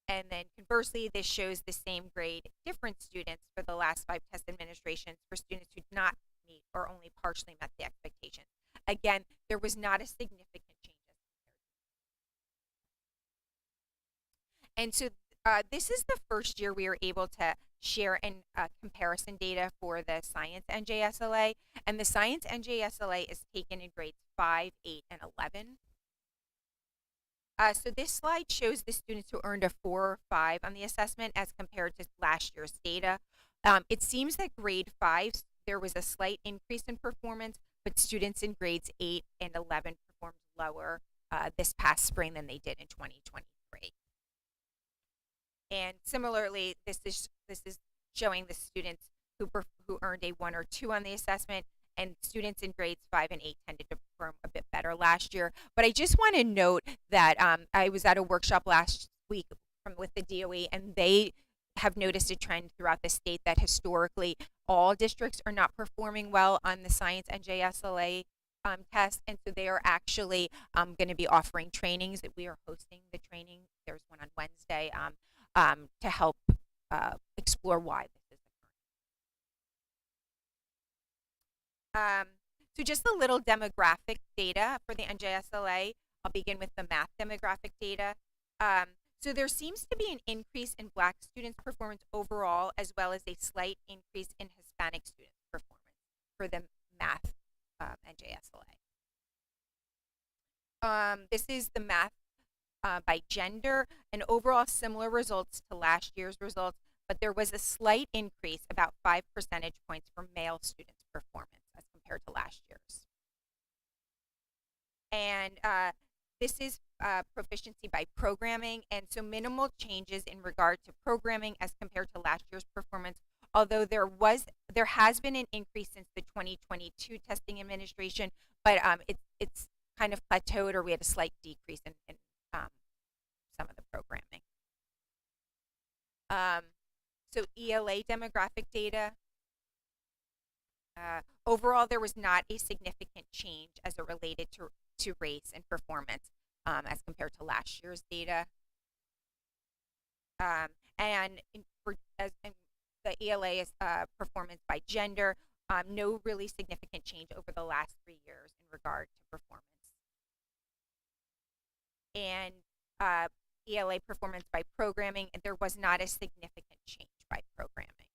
And then conversely, this shows the same grade, different students for the last 5 test administrations for students who did not meet or only partially met the expectations. Again, there was not a significant change as compared. And so this is the first year we were able to share in comparison data for the Science NJSLA, and the Science NJSLA is taken in grades 5, 8, and 11. So this slide shows the students who earned a 4 or 5 on the assessment as compared to last year's data. It seems that grade 5, there was a slight increase in performance, but students in grades 8 and 11 performed lower this past spring than they did in 2023. And similarly, this is showing the students who earned a 1 or 2 on the assessment, and students in grades 5 and 8 tended to perform a bit better last year. But I just want to note that I was at a workshop last week with the DOE, and they have noticed a trend throughout the state that historically all districts are not performing well on the Science NJSLA test, and so they are actually going to be offering trainings. That we are hosting the training. There's one on Wednesday to help explore why this is occurring. So just a little demographic data for the NJSLA. I'll begin with the math demographic data. So there seems to be an increase in Black students' performance overall, as well as a slight increase in Hispanic students' performance for the math NJSLA. This is the math by gender, and overall similar results to last year's results, but there was a slight increase, about 5 percentage points, for male students' performance as compared to last year's. And this is proficiency by programming, and so minimal changes in regard to programming as compared to last year's performance, although there has been an increase since the 2022 testing administration, but it's kind of plateaued, or we had a slight decrease in some of the programming. So ELA demographic data. Overall, there was not a significant change as it related to race and performance as compared to last year's data. And in the ELA is performance by gender, no really significant change over the last 3 years in regard to performance. And ELA performance by programming, there was not a significant change by programming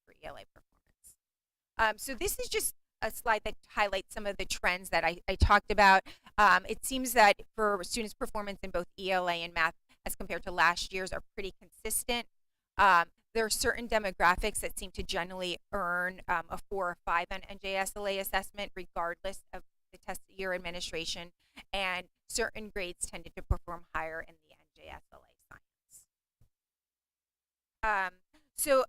for ELA performance. So this is just a slide that highlights some of the trends that I talked about. It seems that for students' performance in both ELA and math as compared to last year's are pretty consistent. There are certain demographics that seem to generally earn a 4 or 5 on NJSLA assessment regardless of the test year administration, and certain grades tended to perform higher in the NJSLA science. So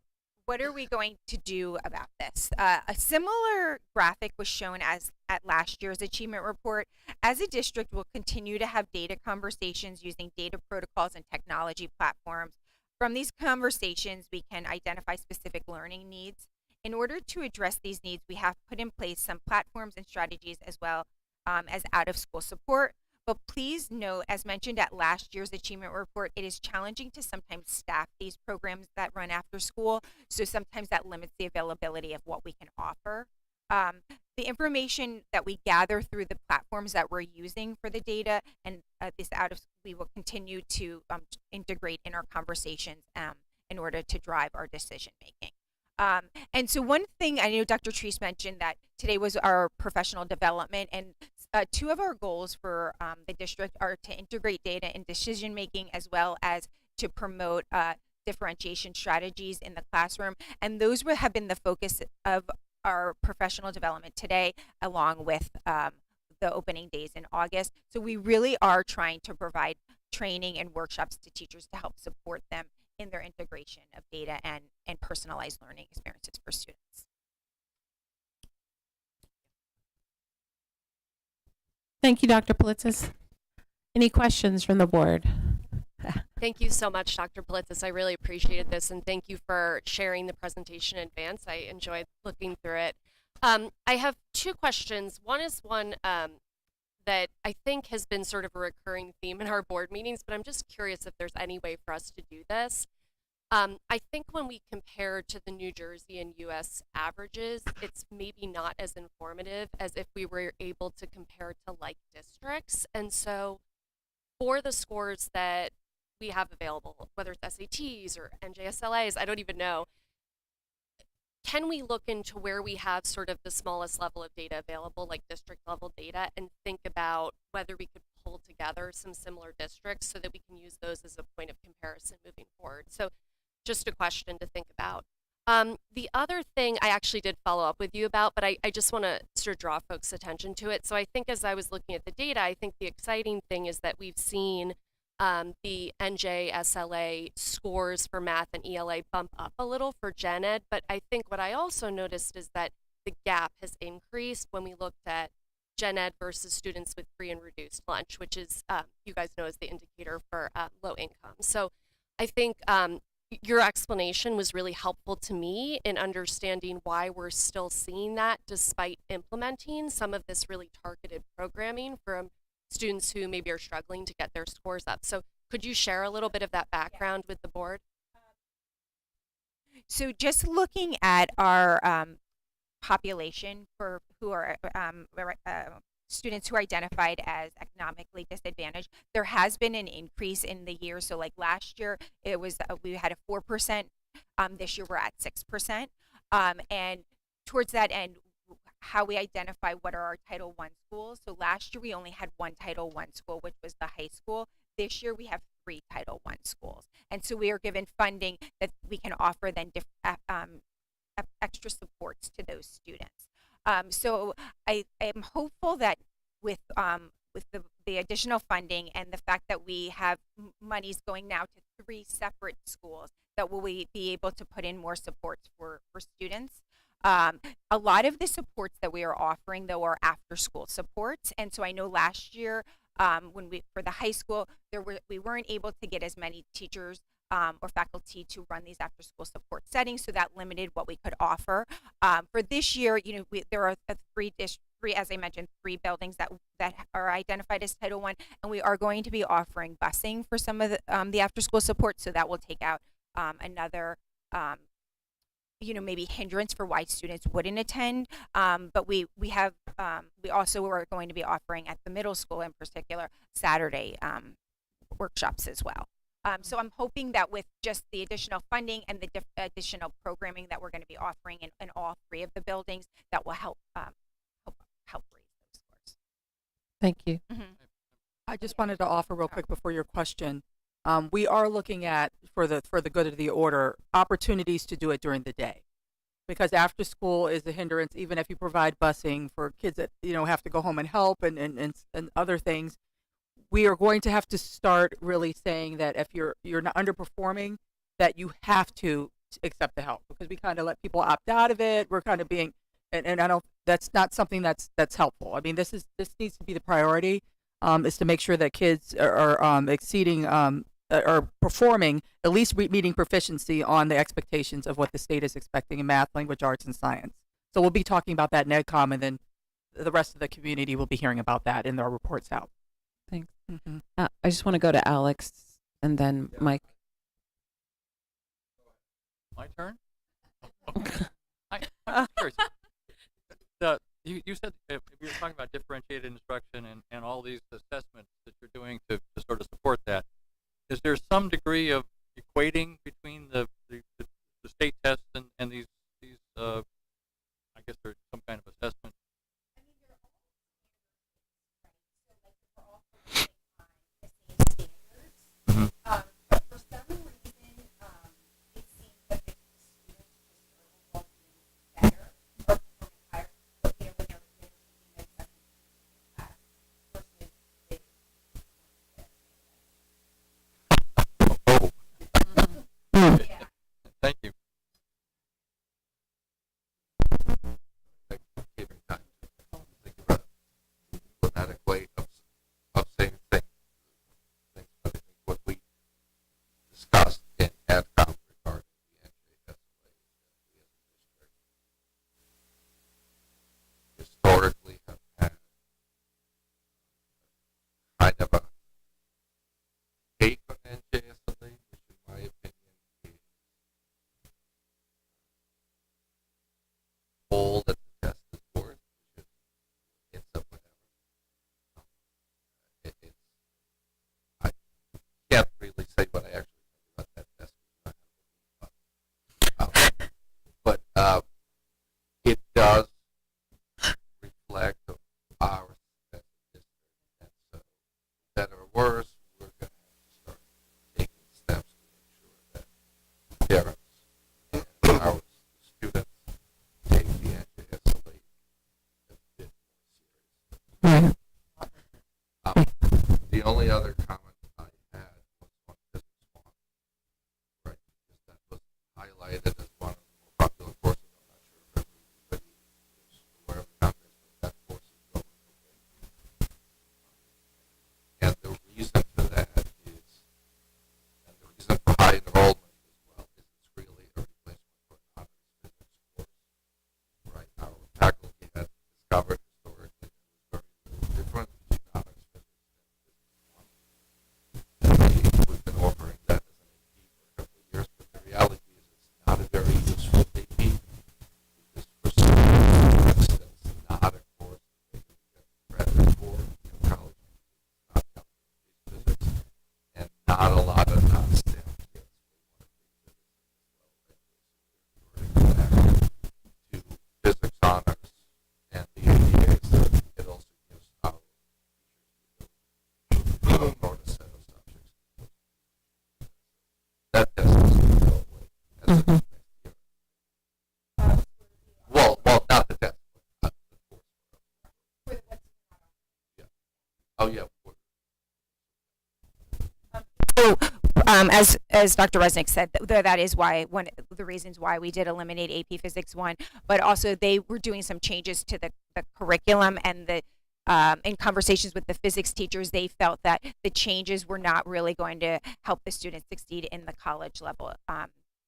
what are we going to do about this? A similar graphic was shown at last year's achievement report. As a district, we'll continue to have data conversations using data protocols and technology platforms. From these conversations, we can identify specific learning needs. In order to address these needs, we have put in place some platforms and strategies as well as out-of-school support. But please note, as mentioned at last year's achievement report, it is challenging to sometimes staff these programs that run after school. So sometimes that limits the availability of what we can offer. The information that we gather through the platforms that we're using for the data and we will continue to integrate in our conversations in order to drive our decision making. And so one thing, I know Dr. Treese mentioned that today was our professional development, and 2 of our goals for the district are to integrate data in decision making as well as to promote differentiation strategies in the classroom. And those have been the focus of our professional development today, along with the opening days in August. So we really are trying to provide training and workshops to teachers to help support them in their integration of data and personalized learning experiences for students. Thank you, Dr. Politzis. Any questions from the board? Thank you so much, Dr. Politzis. I really appreciated this, and thank you for sharing the presentation in advance. I enjoyed looking through it. I have 2 questions. One is one that I think has been sort of a recurring theme in our board meetings, but I'm just curious if there's any way for us to do this. I think when we compare to the New Jersey and US averages, it's maybe not as informative as if we were able to compare to like districts. And so for the scores that we have available, whether it's SATs or NJSLAs, I don't even know, can we look into where we have sort of the smallest level of data available, like district level data, and think about whether we could pull together some similar districts so that we can use those as a point of comparison moving forward. So just a question to think about. The other thing I actually did follow up with you about, but I just want to sort of draw folks' attention to it. So I think as I was looking at the data, I think the exciting thing is that we've seen the NJ SLA scores for math and ELA bump up a little for Gen Ed, but I think what I also noticed is that the gap has increased when we looked at Gen Ed versus students with free and reduced lunch, which is, you guys know, is the indicator for low income. So I think your explanation was really helpful to me in understanding why we're still seeing that despite implementing some of this really targeted programming for students who maybe are struggling to get their scores up. So could you share a little bit of that background with the board? So just looking at our population for who are students who are identified as economically disadvantaged, there has been an increase in the year. So like last year, it was we had a 4%. This year we're at 6%. And towards that end, how we identify what are our Title I schools. So last year we only had one Title I school, which was the high school. This year we have 3 Title I schools. And so we are given funding that we can offer then extra supports to those students. So I am hopeful that with the additional funding and the fact that we have monies going now to 3 separate schools, that will we be able to put in more supports for students. A lot of the supports that we are offering, though, are after school supports. And so I know last year for the high school, we weren't able to get as many teachers or faculty to run these after school support settings, so that limited what we could offer. For this year, there are 3, as I mentioned, 3 buildings that are identified as Title I, and we are going to be offering busing for some of the after school support, so that will take out another maybe hindrance for why students wouldn't attend. But we also are going to be offering at the middle school in particular Saturday workshops as well. So I'm hoping that with just the additional funding and the additional programming that we're going to be offering in all 3 of the buildings, that will help raise those scores. Thank you. Mm-hmm. I just wanted to offer real quick before your question. We are looking at, for the good of the order, opportunities to do it during the day, because after school is a hindrance. Even if you provide busing for kids that have to go home and help and other things, we are going to have to start really saying that if you're not underperforming, that you have to accept the help, because we kind of let people opt out of it. We're kind of being, and I don't. That's not something that's helpful. I mean, this needs to be the priority. Is to make sure that kids are exceeding or performing, at least meeting proficiency on the expectations of what the state is expecting in math, language arts, and science. So we'll be talking about that in EdCom, and then the rest of the community will be hearing about that in our reports out. Thanks. Mm-hmm. I just want to go to Alex and then Mike. My turn? I'm curious. You said if you were talking about differentiated instruction and all these assessments that you're doing to sort of support that, is there some degree of equating between the state tests and these I guess there's some kind of assessment? Mm-hmm. But for some reason, it seems that the students just are better or performing higher when they're taking the assessment class versus Oh. yeah. Thank you. the only other comment I had was on physics one, right? Because that was highlighted as one of the more popular courses. I'm not sure if everybody is aware of the context, but that course is going away. And the reason for that is, and the reason for high enrollment as well, is it's really a replacement for an honors physics course, right? Our faculty had discovered historically that there was very little difference between honors physics and physics one. We've been offering that as an AP for a couple of years, but the reality is it's not a very useful AP because for some students, it's not a course that they can get credit for in college. It's not calculus physics, and not a lot of non-STEM kids will want to take physics as well. To physics honors and the ABAs, it also gives our teachers the ability to promote a set of subjects. That test is going to go away as of next year. Well, not the test, but the course. Yeah. Oh, yeah. So, as Dr. Resnick said, that is why one of the reasons why we did eliminate AP Physics 1, but also they were doing some changes to the curriculum and the in conversations with the physics teachers, they felt that the changes were not really going to help the students succeed in the college level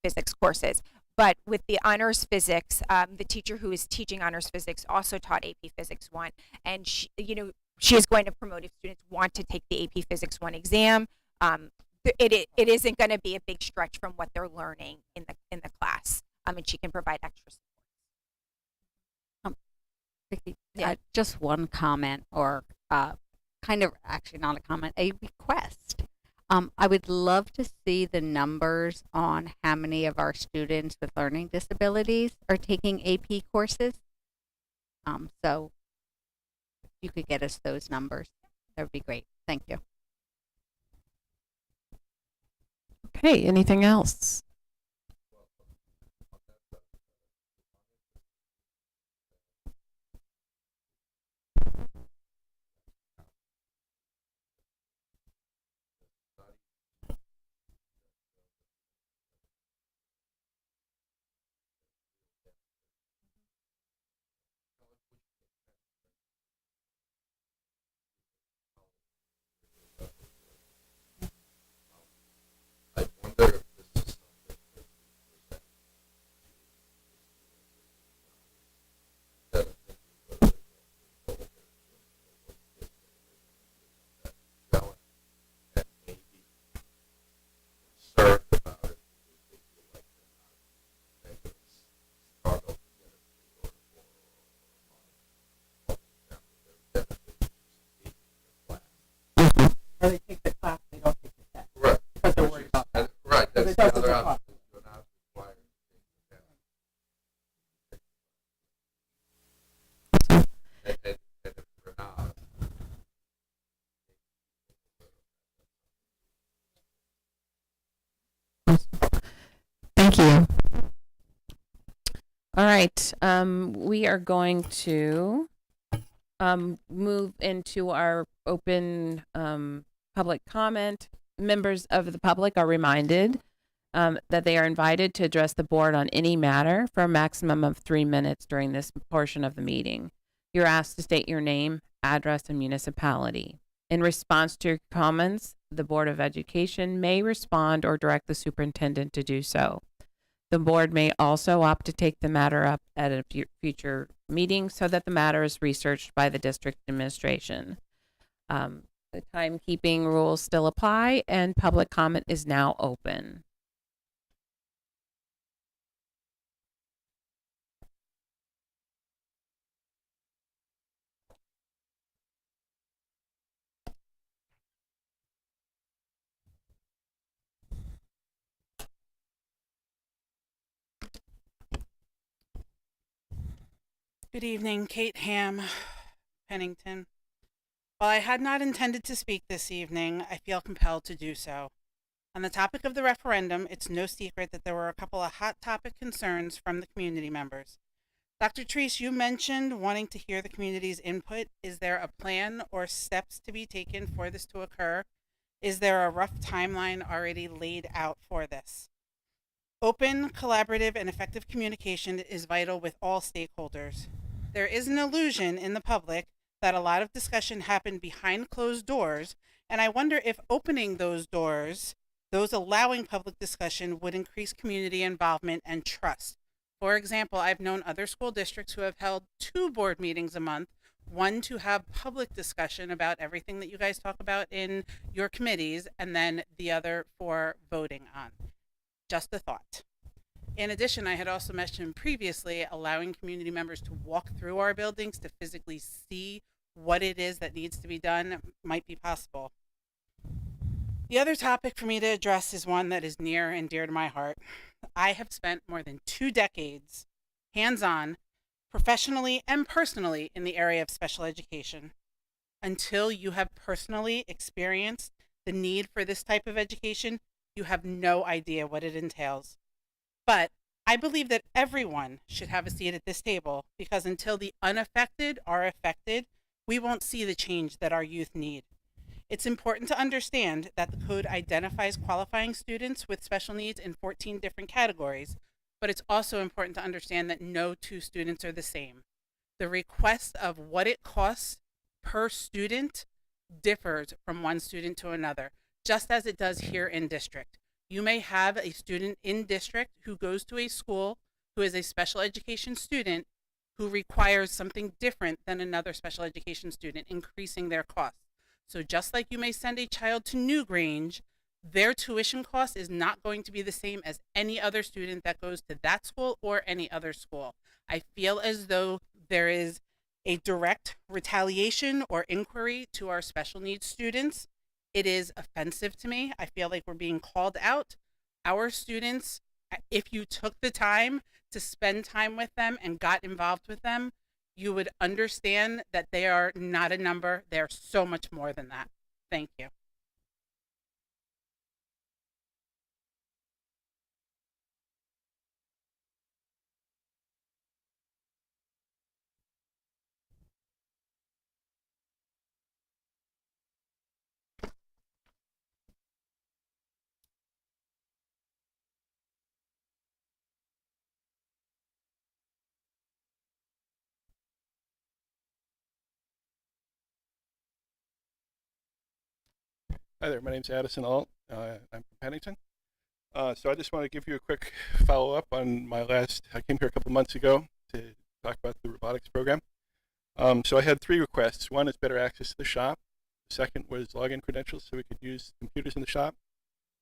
physics courses. But with the honors physics, the teacher who is teaching honors physics also taught AP Physics 1, and she is going to promote if students want to take the AP Physics 1 exam. It isn't going to be a big stretch from what they're learning in the class, and she can provide extra support. Vicky, Yeah. just one comment, or kind of actually not a comment, a request. I would love to see the numbers on how many of our students with learning disabilities are taking AP courses. So if you could get us those numbers, that would be great. Thank you. Okay, anything else? I wonder if this is something that we present to the students instead of thinking whether they're going to go over that and maybe concerned about it because they feel like they're not going to struggle to get a 3 or 4 or 5 exam for their benefit, which is taking the class. Or they take the class, they don't take the test. Right. Because they're worried about And, right, that's it the doesn't other come up. option. You're not required to take the test. And if you're not, Thank you. All right, we are going to move into our open public comment. Members of the public are reminded that they are invited to address the board on any matter for a maximum of 3 minutes during this portion of the meeting. You're asked to state your name, address, and municipality. In response to your comments, the Board of Education may respond or direct the superintendent to do so. The board may also opt to take the matter up at a future meeting so that the matter is researched by the district administration. The timekeeping rules still apply, and public comment is now open. Good evening, Kate Ham, Pennington. While I had not intended to speak this evening, I feel compelled to do so. On the topic of the referendum, it's no secret that there were a couple of hot topic concerns from the community members. Dr. Treese, you mentioned wanting to hear the community's input. Is there a plan or steps to be taken for this to occur? Is there a rough timeline already laid out for this? Open, collaborative, and effective communication is vital with all stakeholders. There is an illusion in the public that a lot of discussion happened behind closed doors, and I wonder if opening those doors, those allowing public discussion, would increase community involvement and trust. For example, I've known other school districts who have held 2 board meetings a month, one to have public discussion about everything that you guys talk about in your committees, and then the other for voting on. Just a thought. In addition, I had also mentioned previously allowing community members to walk through our buildings to physically see what it is that needs to be done might be possible. The other topic for me to address is one that is near and dear to my heart. I have spent more than 2 decades hands-on, professionally and personally, in the area of special education. Until you have personally experienced the need for this type of education, you have no idea what it entails. But I believe that everyone should have a seat at this table, because until the unaffected are affected, we won't see the change that our youth need. It's important to understand that the code identifies qualifying students with special needs in 14 different categories, but it's also important to understand that no 2 students are the same. The request of what it costs per student differs from one student to another, just as it does here in district. You may have a student in district who goes to a school who is a special education student who requires something different than another special education student, increasing their costs. So just like you may send a child to New Grange, their tuition cost is not going to be the same as any other student that goes to that school or any other school. I feel as though there is a direct retaliation or inquiry to our special needs students. It is offensive to me. I feel like we're being called out. Our students, if you took the time to spend time with them and got involved with them, you would understand that they are not a number. They're so much more than that. Thank you. Hi there, my name's Addison Alt. I'm from Pennington. So I just want to give you a quick follow-up on my I came here a couple months ago to talk about the robotics program. So I had 3 requests. One is better access to the shop. The second was login credentials so we could use computers in the shop.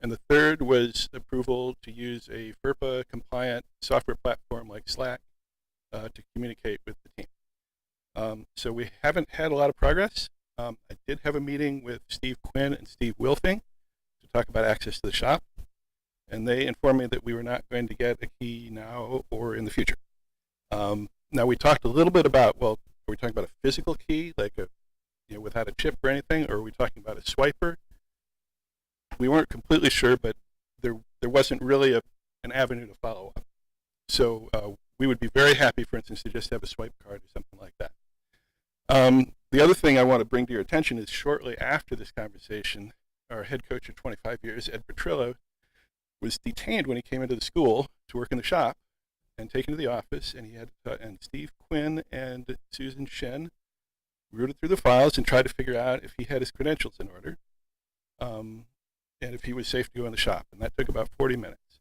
And the third was approval to use a FERPA-compliant software platform like Slack to communicate with the team. So we haven't had a lot of progress. I did have a meeting with Steve Quinn and Steve Wilfing to talk about access to the shop, and they informed me that we were not going to get a key now or in the future. Now we talked a little bit about, well, are we talking about a physical key, like without a chip or anything, or are we talking about a swiper? We weren't completely sure, but there wasn't really an avenue to follow up. So we would be very happy, for instance, to just have a swipe card or something like that. The other thing I want to bring to your attention is shortly after this conversation, our head coach of 25 years, Ed Petrillo, was detained when he came into the school to work in the shop and taken to the office, and and Steve Quinn and Susan Shen rooted through the files and tried to figure out if he had his credentials in order and if he was safe to go in the shop, and that took about 40 minutes.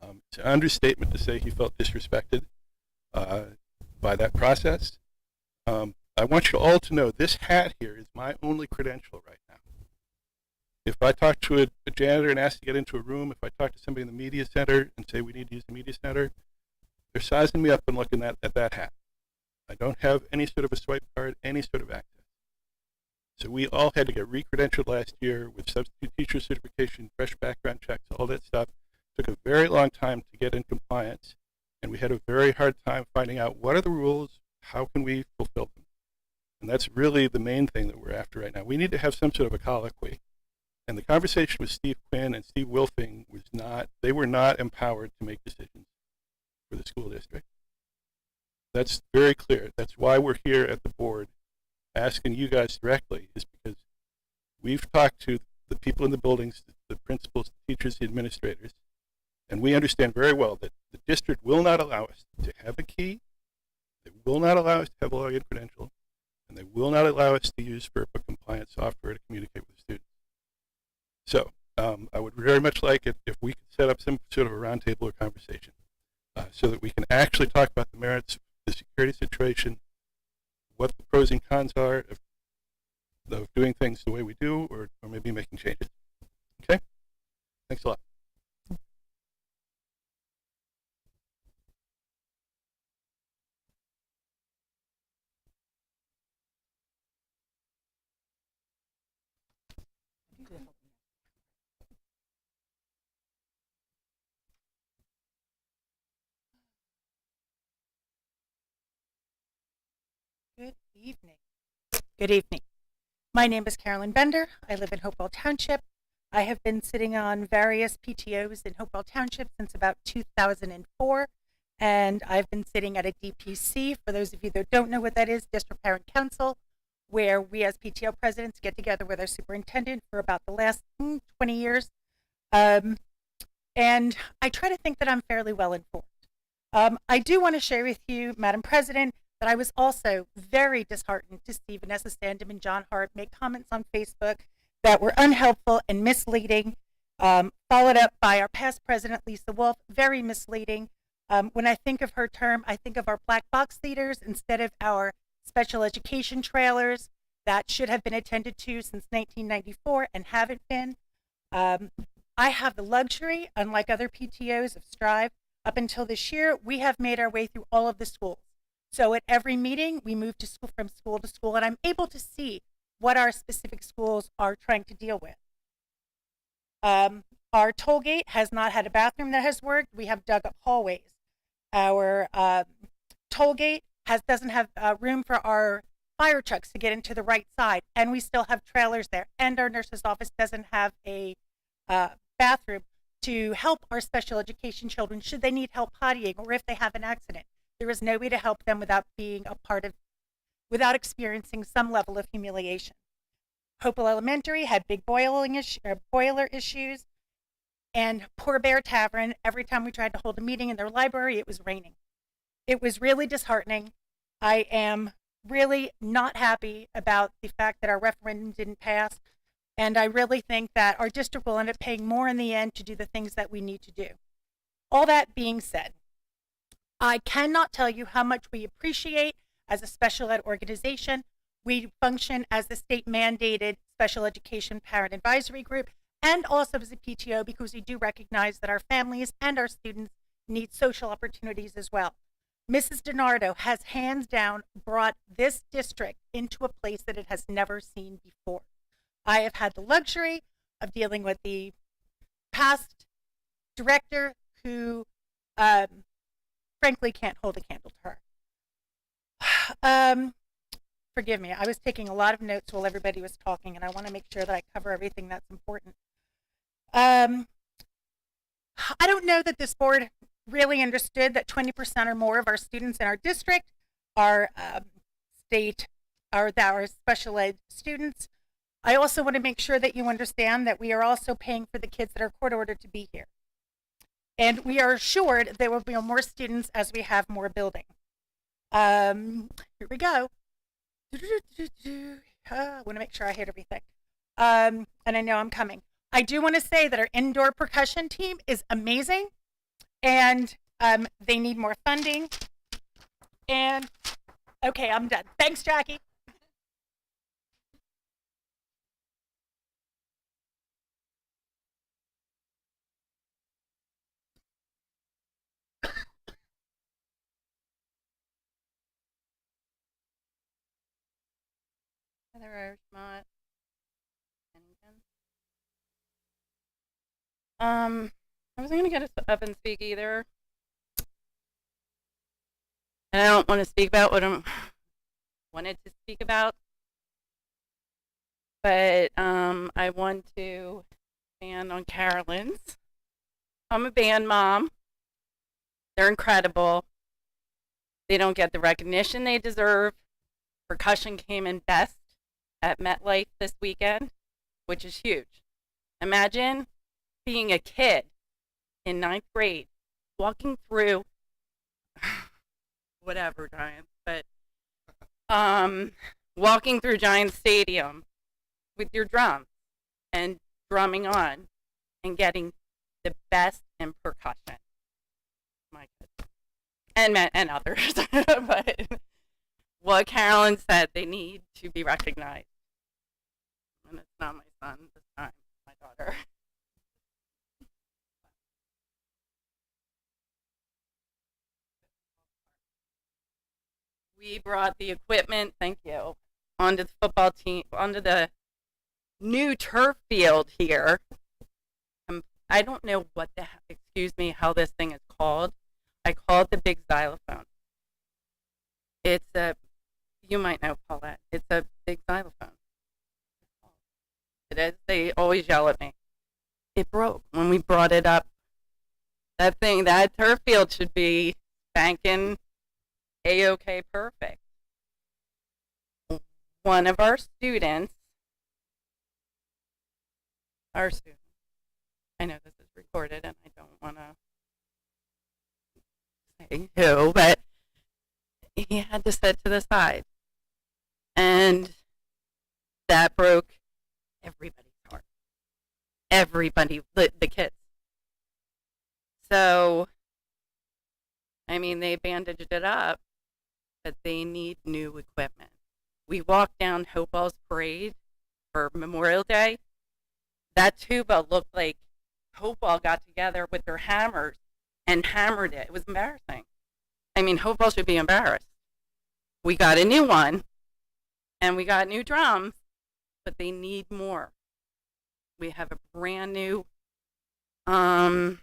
It's an understatement to say he felt disrespected by that process. I want you all to know this hat here is my only credential right now. If I talk to a janitor and ask to get into a room, if I talk to somebody in the media center and say we need to use the media center, they're sizing me up and looking at that hat. I don't have any sort of a swipe card, any sort of access. So we all had to get re-credentialed last year with substitute teacher certification, fresh background checks, all that stuff. It took a very long time to get in compliance, and we had a very hard time finding out what are the rules, how can we fulfill them. And that's really the main thing that we're after right now. We need to have some sort of a colloquy. And the conversation with Steve Quinn and Steve Wilfing they were not empowered to make decisions for the school district. That's very clear. That's why we're here at the board asking you guys directly, is because we've talked to the people in the buildings, the principals, the teachers, the administrators, and we understand very well that the district will not allow us to have a key, they will not allow us to have a login credential, and they will not allow us to use FERPA compliant software to communicate with the students. So I would very much like it if we could set up some sort of a roundtable or conversation so that we can actually talk about the merits of the security situation, what the pros and cons are of doing things the way we do, or maybe making changes. Okay? Thanks a lot. Good evening. Good evening. My name is Carolyn Bender. I live in Hopewell Township. I have been sitting on various PTOs in Hopewell Township since about 2004, and I've been sitting at a DPC. For those of you that don't know what that is, District Parent Council, where we as PTO presidents get together with our superintendent for about the last 20 years. And I try to think that I'm fairly well informed. I do want to share with you, Madam President, that I was also very disheartened to see Vanessa Sandham and John Hart make comments on Facebook that were unhelpful and misleading, followed up by our past president, Lisa Wolf, very misleading. When I think of her term, I think of our black box theaters instead of our special education trailers that should have been attended to since 1994 and haven't been. I have the luxury, unlike other PTOs of Strive, up until this year, we have made our way through all of the schools. So at every meeting, we move to school, from school to school, and I'm able to see what our specific schools are trying to deal with. Our toll gate has not had a bathroom that has worked. We have dug up hallways. Our toll gate doesn't have room for our fire trucks to get into the right side, and we still have trailers there. And our nurse's office doesn't have a bathroom to help our special education children should they need help pottying or if they have an accident. There is no way to help them without being a part of, without experiencing some level of humiliation. Hopewell Elementary had big boiler issues, and Poor Bear Tavern, every time we tried to hold a meeting in their library, it was raining. It was really disheartening. I am really not happy about the fact that our referendum didn't pass, and I really think that our district will end up paying more in the end to do the things that we need to do. All that being said, I cannot tell you how much we appreciate as a special ed organization. We function as the state mandated special education parent advisory group and also as a PTO because we do recognize that our families and our students need social opportunities as well. Mrs. DiNardo has hands down brought this district into a place that it has never seen before. I have had the luxury of dealing with the past director who frankly can't hold a candle to her. Forgive me, I was taking a lot of notes while everybody was talking, and I want to make sure that I cover everything that's important. I don't know that this board really understood that 20% or more of our students in our district are our special ed students. I also want to make sure that you understand that we are also paying for the kids that are court ordered to be here. And we are assured there will be more students as we have more building. Here we go. I want to make sure I hit everything. And I know I'm coming. I do want to say that our indoor percussion team is amazing, and they need more funding. And okay, I'm done. Thanks, Jackie. Heather Irishmont, Pennington. I wasn't gonna get up and speak either, and I don't want to speak about what I wanted to speak about, but I want to stand on Carolyn's. I'm a band mom. They're incredible. They don't get the recognition they deserve. Percussion came in best at MetLife this weekend, which is huge. Imagine being a kid in 9th grade, walking through whatever Giants, but walking through Giant Stadium with your drums and drumming on and getting the best in percussion. My goodness. And others. But what Carolyn said, they need to be recognized. And it's not my son this time, my daughter. We brought the equipment, thank you, onto the football team, onto the new turf field here. I don't know what the, excuse me, how this thing is called. I call it the big xylophone. It's a, you might know, Paulette, it's a big xylophone. It is, they always yell at me. It broke when we brought it up. That thing, that turf field should be spanking A-OK perfect. One of our students, I know this is recorded and I don't want to say who, but he had to sit to the side. And that broke everybody's heart. Everybody, the kids. So, I mean, they bandaged it up, but they need new equipment. We walked down Hopewell's parade for Memorial Day. That tuba looked like Hopewell got together with their hammers and hammered it. It was embarrassing. I mean, Hopewell should be embarrassed. We got a new one, and we got new drums, but they need more. We have a brand new, I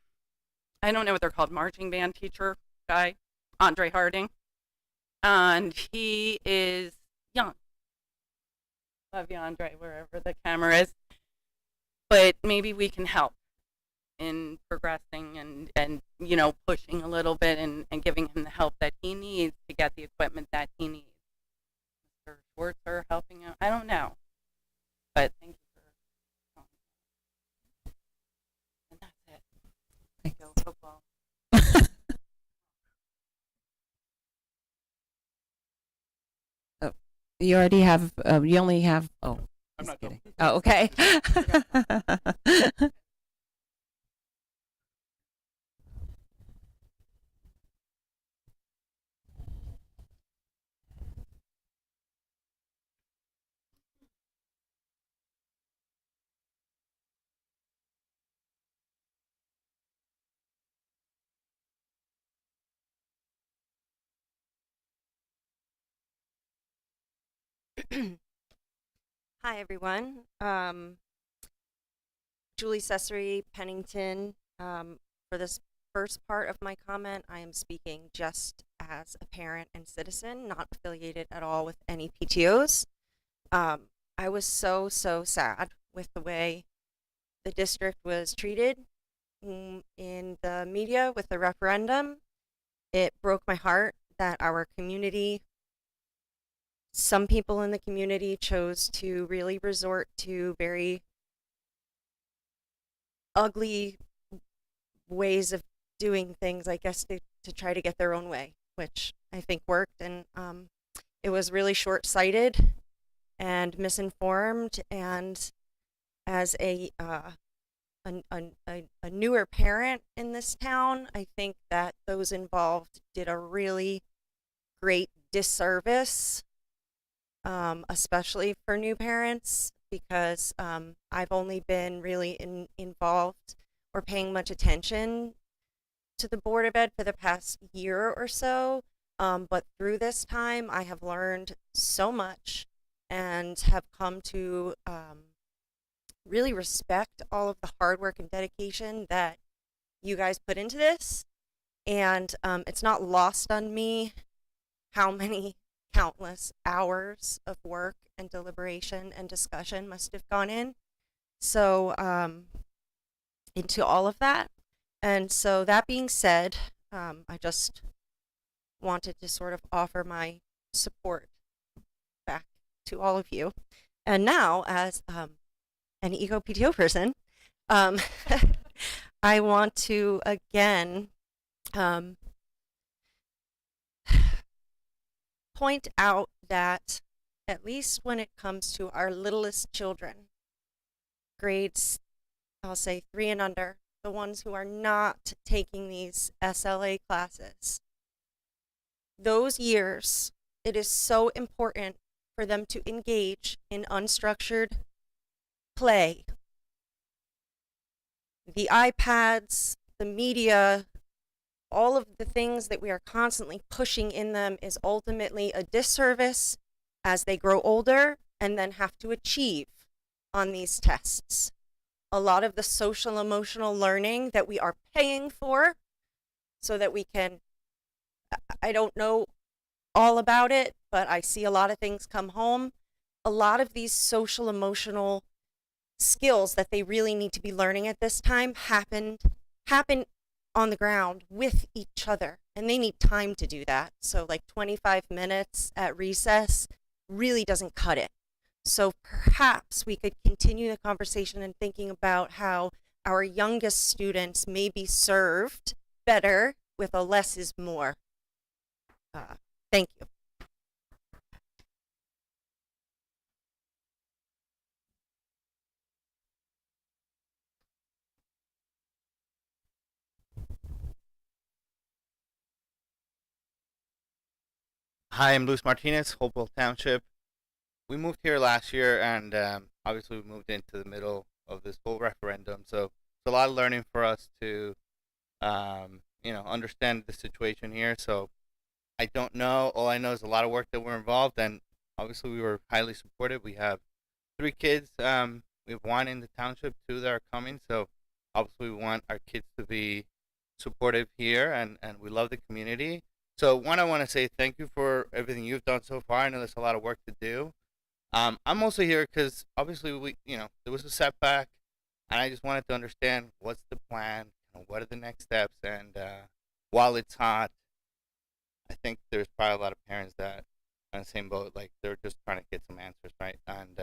don't know what they're called, marching band teacher guy, Andre Harding. And he is young. Love you, Andre, wherever the camera is. But maybe we can help in progressing and you know, pushing a little bit and giving him the help that he needs to get the equipment that he needs. Mr. Schwartzer helping out. I don't know. But thank you for calling. And that's it. Go football. Oh, you already have, you only have, oh. I'm not kidding. Oh, okay. Hi, everyone. Julie Cesary, Pennington. For this first part of my comment, I am speaking just as a parent and citizen, not affiliated at all with any PTOs. I was so sad with the way the district was treated in the media with the referendum. It broke my heart that our community, some people in the community chose to really resort to very ugly ways of doing things, I guess, to try to get their own way, which I think worked. And it was really short-sighted and misinformed. And as a newer parent in this town, I think that those involved did a really great disservice, especially for new parents, because I've only been really involved or paying much attention to the Board of Ed for the past year or so. But through this time, I have learned so much and have come to really respect all of the hard work and dedication that you guys put into this. And it's not lost on me how many countless hours of work and deliberation and discussion must have gone in. So into all of that. And so that being said, I just wanted to sort of offer my support back to all of you. And now, as an eco PTO person, I want to again point out that at least when it comes to our littlest children, grades, I'll say 3 and under, the ones who are not taking these SLA classes, those years, it is so important for them to engage in unstructured play. The iPads, the media, all of the things that we are constantly pushing in them is ultimately a disservice as they grow older and then have to achieve on these tests. A lot of the social emotional learning that we are paying for so that we can, I don't know all about it, but I see a lot of things come home. A lot of these social emotional skills that they really need to be learning at this time happen on the ground with each other, and they need time to do that. So like 25 minutes at recess really doesn't cut it. So perhaps we could continue the conversation and thinking about how our youngest students may be served better with a less is more. Thank you. Hi, I'm Luis Martinez, Hopewell Township. We moved here last year, and obviously we moved into the middle of this whole referendum. So it's a lot of learning for us to, understand the situation here. So I don't know. All I know is a lot of work that we're involved, and obviously we were highly supported. We have 3 kids. We have 1 in the township, 2 that are coming. So obviously we want our kids to be supportive here, and we love the community. So one, I want to say thank you for everything you've done so far. I know there's a lot of work to do. I'm also here because obviously there was a setback, and I just wanted to understand what's the plan, what are the next steps, and while it's hot, I think there's probably a lot of parents that are in the same boat, like they're just trying to get some answers, right? And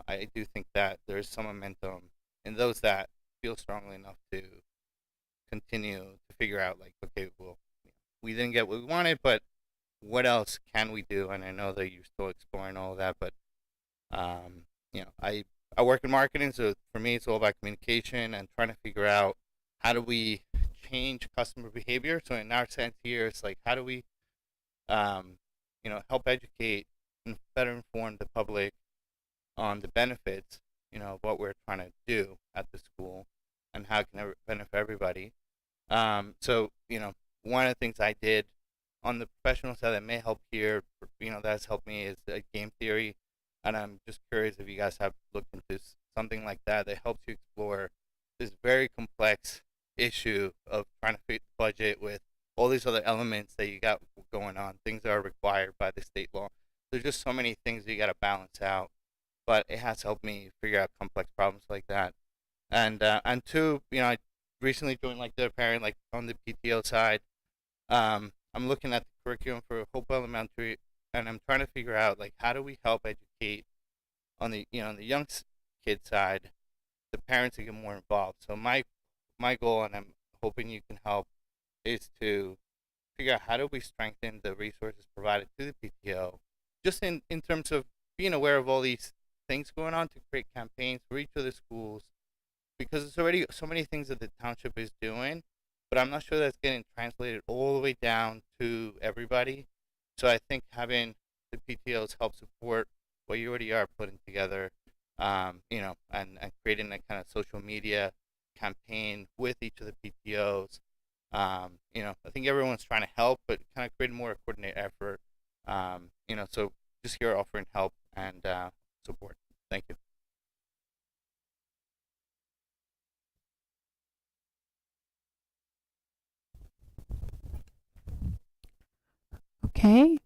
I do think that there's some momentum in those that feel strongly enough to continue to figure out, like, okay, well, we didn't get what we wanted, but what else can we do? And I know that you're still exploring all of that, but I work in marketing, so for me it's all about communication and trying to figure out how do we change customer behavior. So in our sense here, it's like, how do we help educate and better inform the public on the benefits of what we're trying to do at the school and how it can benefit everybody. So one of the things I did on the professional side that may help here, that's helped me, is game theory. And I'm just curious if you guys have looked into something like that helps you explore this very complex issue of trying to fit the budget with all these other elements that you got going on, things that are required by the state law. There's just so many things you got to balance out, but it has helped me figure out complex problems like that. And 2, I recently joined like the parent, like on the PTO side. I'm looking at the curriculum for Hope Elementary, and I'm trying to figure out, like, how do we help educate on the on the young kid side, the parents to get more involved. So my goal, and I'm hoping you can help, is to figure out how do we strengthen the resources provided to the PTO, just in terms of being aware of all these things going on, to create campaigns for each of the schools, because there's already so many things that the township is doing, but I'm not sure that's getting translated all the way down to everybody. So I think having the PTOs help support what you already are putting together, and creating a kind of social media campaign with each of the PTOs. I think everyone's trying to help, but kind of creating more a coordinated effort. So just here offering help and support. Thank you. Okay.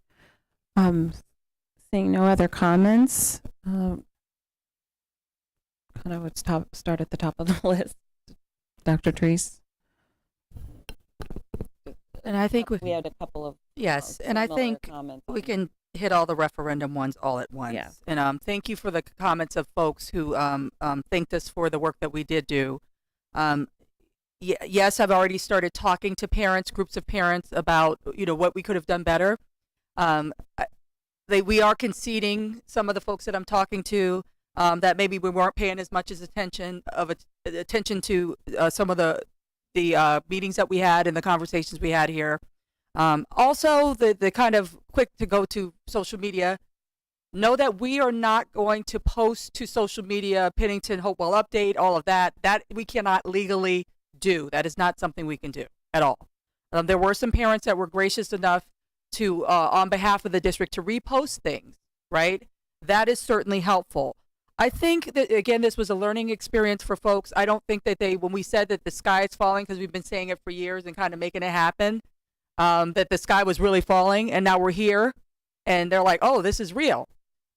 Seeing no other comments, kind of would start at the top of the list. Dr. Treese. And I think we had a couple of yes, and I similar think comments we on can hit all the referendum ones all at once. Yeah. And thank you for the comments of folks who thanked us for the work that we did do. Yes, I've already started talking to parents, groups of parents, about what we could have done better. We are conceding, some of the folks that I'm talking to, that maybe we weren't paying as much as attention to some of the meetings that we had and the conversations we had here. Also, the kind of quick to go to social media. Know that we are not going to post to social media Pennington Hopewell update, all of that. That we cannot legally do. That is not something we can do at all. There were some parents that were gracious enough to, on behalf of the district, to repost things, right? That is certainly helpful. I think that, again, this was a learning experience for folks. I don't think that when we said that the sky is falling, because we've been saying it for years and kind of making it happen, that the sky was really falling, and now we're here, and they're like, oh, this is real.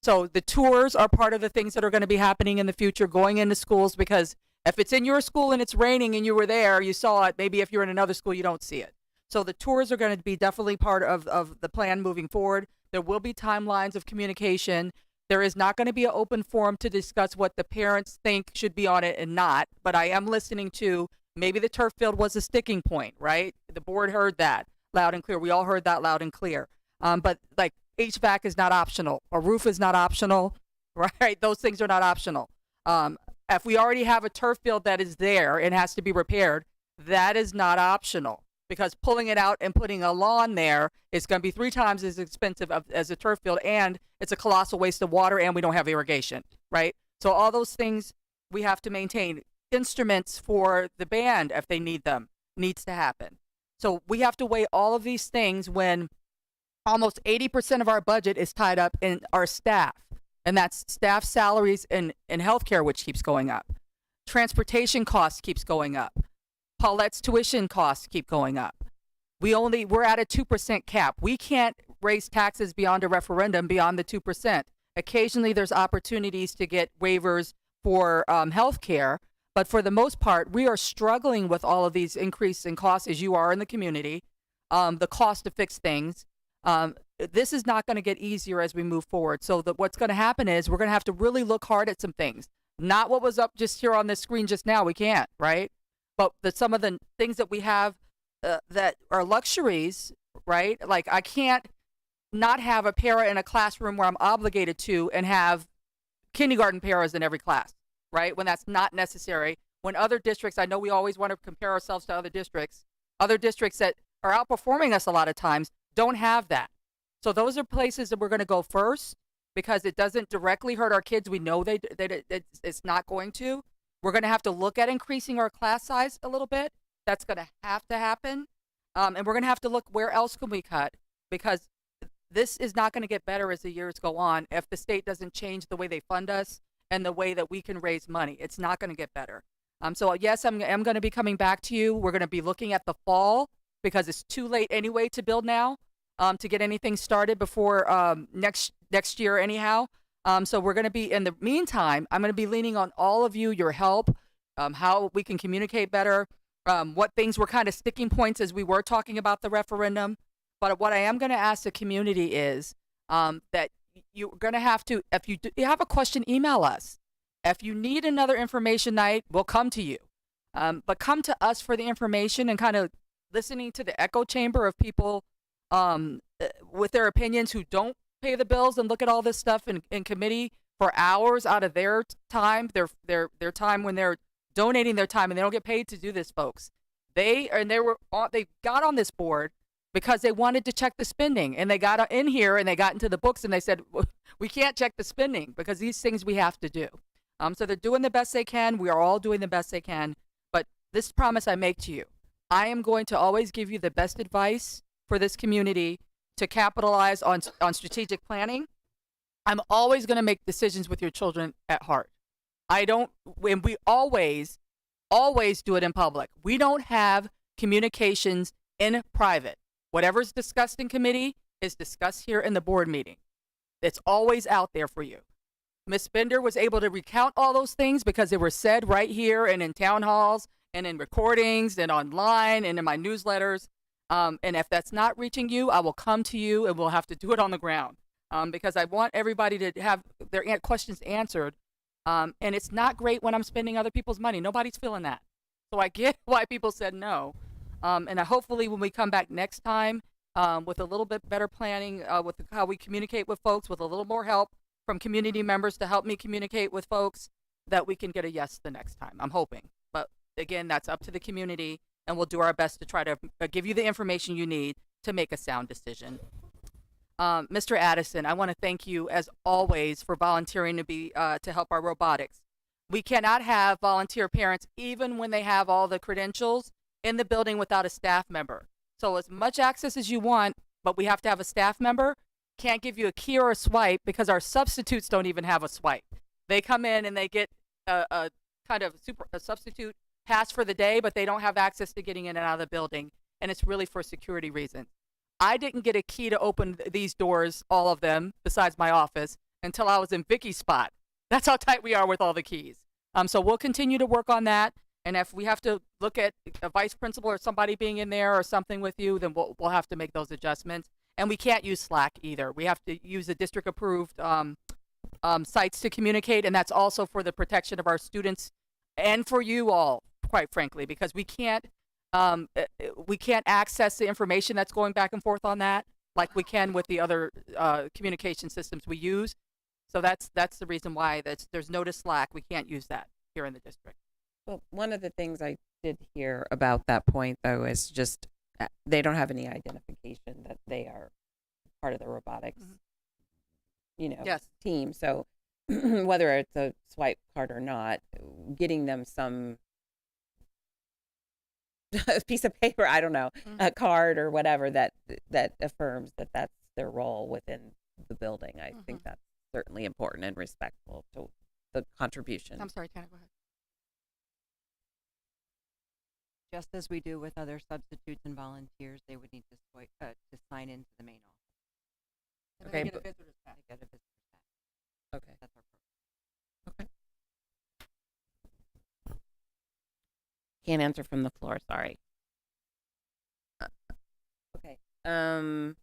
So the tours are part of the things that are going to be happening in the future, going into schools, because if it's in your school and it's raining and you were there, you saw it. Maybe if you're in another school, you don't see it. So the tours are going to be definitely part of the plan moving forward. There will be timelines of communication. There is not going to be an open forum to discuss what the parents think should be on it and not. But I am listening to maybe the turf field was a sticking point, right? The board heard that loud and clear. We all heard that loud and clear. But like HVAC is not optional. A roof is not optional, right? Those things are not optional. If we already have a turf field that is there and has to be repaired, that is not optional, because pulling it out and putting a lawn there is going to be 3 times as expensive as a turf field, and it's a colossal waste of water, and we don't have irrigation, right? So all those things we have to maintain. Instruments for the band, if they need them, needs to happen. So we have to weigh all of these things when almost 80% of our budget is tied up in our staff. And that's staff salaries and healthcare, which keeps going up. Transportation costs keeps going up. Paulette's tuition costs keep going up. We're at a 2% cap. We can't raise taxes beyond a referendum beyond the 2%. Occasionally there's opportunities to get waivers for healthcare, but for the most part, we are struggling with all of these increases in costs, as you are in the community, the cost to fix things. This is not going to get easier as we move forward. So what's going to happen is we're going to have to really look hard at some things. Not what was up just here on this screen just now. We can't, right? But some of the things that we have that are luxuries, right? Like I can't not have a para in a classroom where I'm obligated to and have kindergarten paras in every class, right? When that's not necessary. When other districts, I know we always want to compare ourselves to other districts that are outperforming us a lot of times don't have that. So those are places that we're going to go first, because it doesn't directly hurt our kids. We know that it's not going to. We're going to have to look at increasing our class size a little bit. That's going to happen. And we're going to have to look where else can we cut, because this is not going to get better as the years go on if the state doesn't change the way they fund us and the way that we can raise money. It's not going to get better. So yes, I'm going to be coming back to you. We're going to be looking at the fall, because it's too late anyway to build now. To get anything started before next year anyhow. So we're going to be, in the meantime, I'm going to be leaning on all of you, your help, how we can communicate better, what things were kind of sticking points as we were talking about the referendum. But what I am going to ask the community is that you're going to have to, if you have a question, email us. If you need another information night, we'll come to you. But come to us for the information and kind of listening to the echo chamber of people with their opinions who don't pay the bills and look at all this stuff in committee for hours out of their time, their time when they're donating their time, and they don't get paid to do this, folks. They got on this board because they wanted to check the spending, and they got in here and they got into the books and they said, we can't check the spending because these things we have to do. So they're doing the best they can. We are all doing the best they can. But this promise I make to you, I am going to always give you the best advice for this community to capitalize on strategic planning. I'm always going to make decisions with your children at heart. And we always do it in public. We don't have communications in private. Whatever's discussed in committee is discussed here in the board meeting. It's always out there for you. Ms. Bender was able to recount all those things because they were said right here and in town halls and in recordings and online and in my newsletters. And if that's not reaching you, I will come to you and we'll have to do it on the ground, because I want everybody to have their questions answered. And it's not great when I'm spending other people's money. Nobody's feeling that. So I get why people said no. And hopefully when we come back next time with a little bit better planning, with how we communicate with folks, with a little more help from community members to help me communicate with folks, that we can get a yes the next time. I'm hoping. But again, that's up to the community, and we'll do our best to try to give you the information you need to make a sound decision. Mr. Addison, I want to thank you as always for volunteering to help our robotics. We cannot have volunteer parents even when they have all the credentials in the building without a staff member. So as much access as you want, but we have to have a staff member. Can't give you a key or a swipe because our substitutes don't even have a swipe. They come in and they get a kind of a substitute pass for the day, but they don't have access to getting in and out of the building, and it's really for security reasons. I didn't get a key to open these doors, all of them, besides my office, until I was in Vicky's spot. That's how tight we are with all the keys. So we'll continue to work on that, and if we have to look at a vice principal or somebody being in there or something with you, then we'll have to make those adjustments. And we can't use Slack either. We have to use the district-approved sites to communicate, and that's also for the protection of our students and for you all, quite frankly, because we can't access the information that's going back and forth on that like we can with the other communication systems we use. So that's the reason why there's no to Slack. We can't use that here in the district. Well, one of the things I did hear about that point, though, is just they don't have any identification that they are part of the robotics, Yes. team. So whether it's a swipe card or not, getting them some piece of paper, I don't know, a card or whatever that affirms that that's their role within the building. I think that's certainly important and respectful to the contribution. I'm sorry, Tana, go ahead. Just as we do with other substitutes and volunteers, they would need to sign into the main office. Okay. Get a visitor's pass. Get a visitor's pass. Okay. That's our program. Okay. Can't answer from the floor. Sorry. Okay. And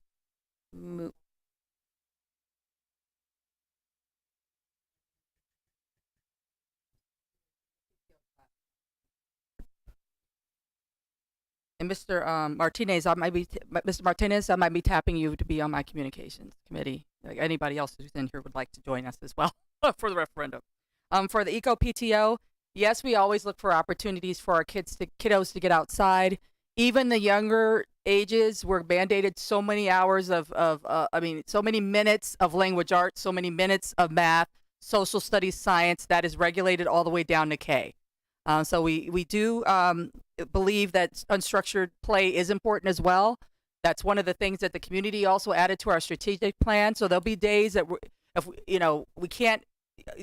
Mr. Martinez, Mr. Martinez, I might be tapping you to be on my communications committee. Like anybody else who's in here would like to join us as well for the referendum. For the Eco PTO, yes, we always look for opportunities for our kiddos to get outside. Even the younger ages, we're mandated so many hours so many minutes of language arts, so many minutes of math, social studies, science, that is regulated all the way down to K. So we do believe that unstructured play is important as well. That's one of the things that the community also added to our strategic plan. So there'll be days that we can't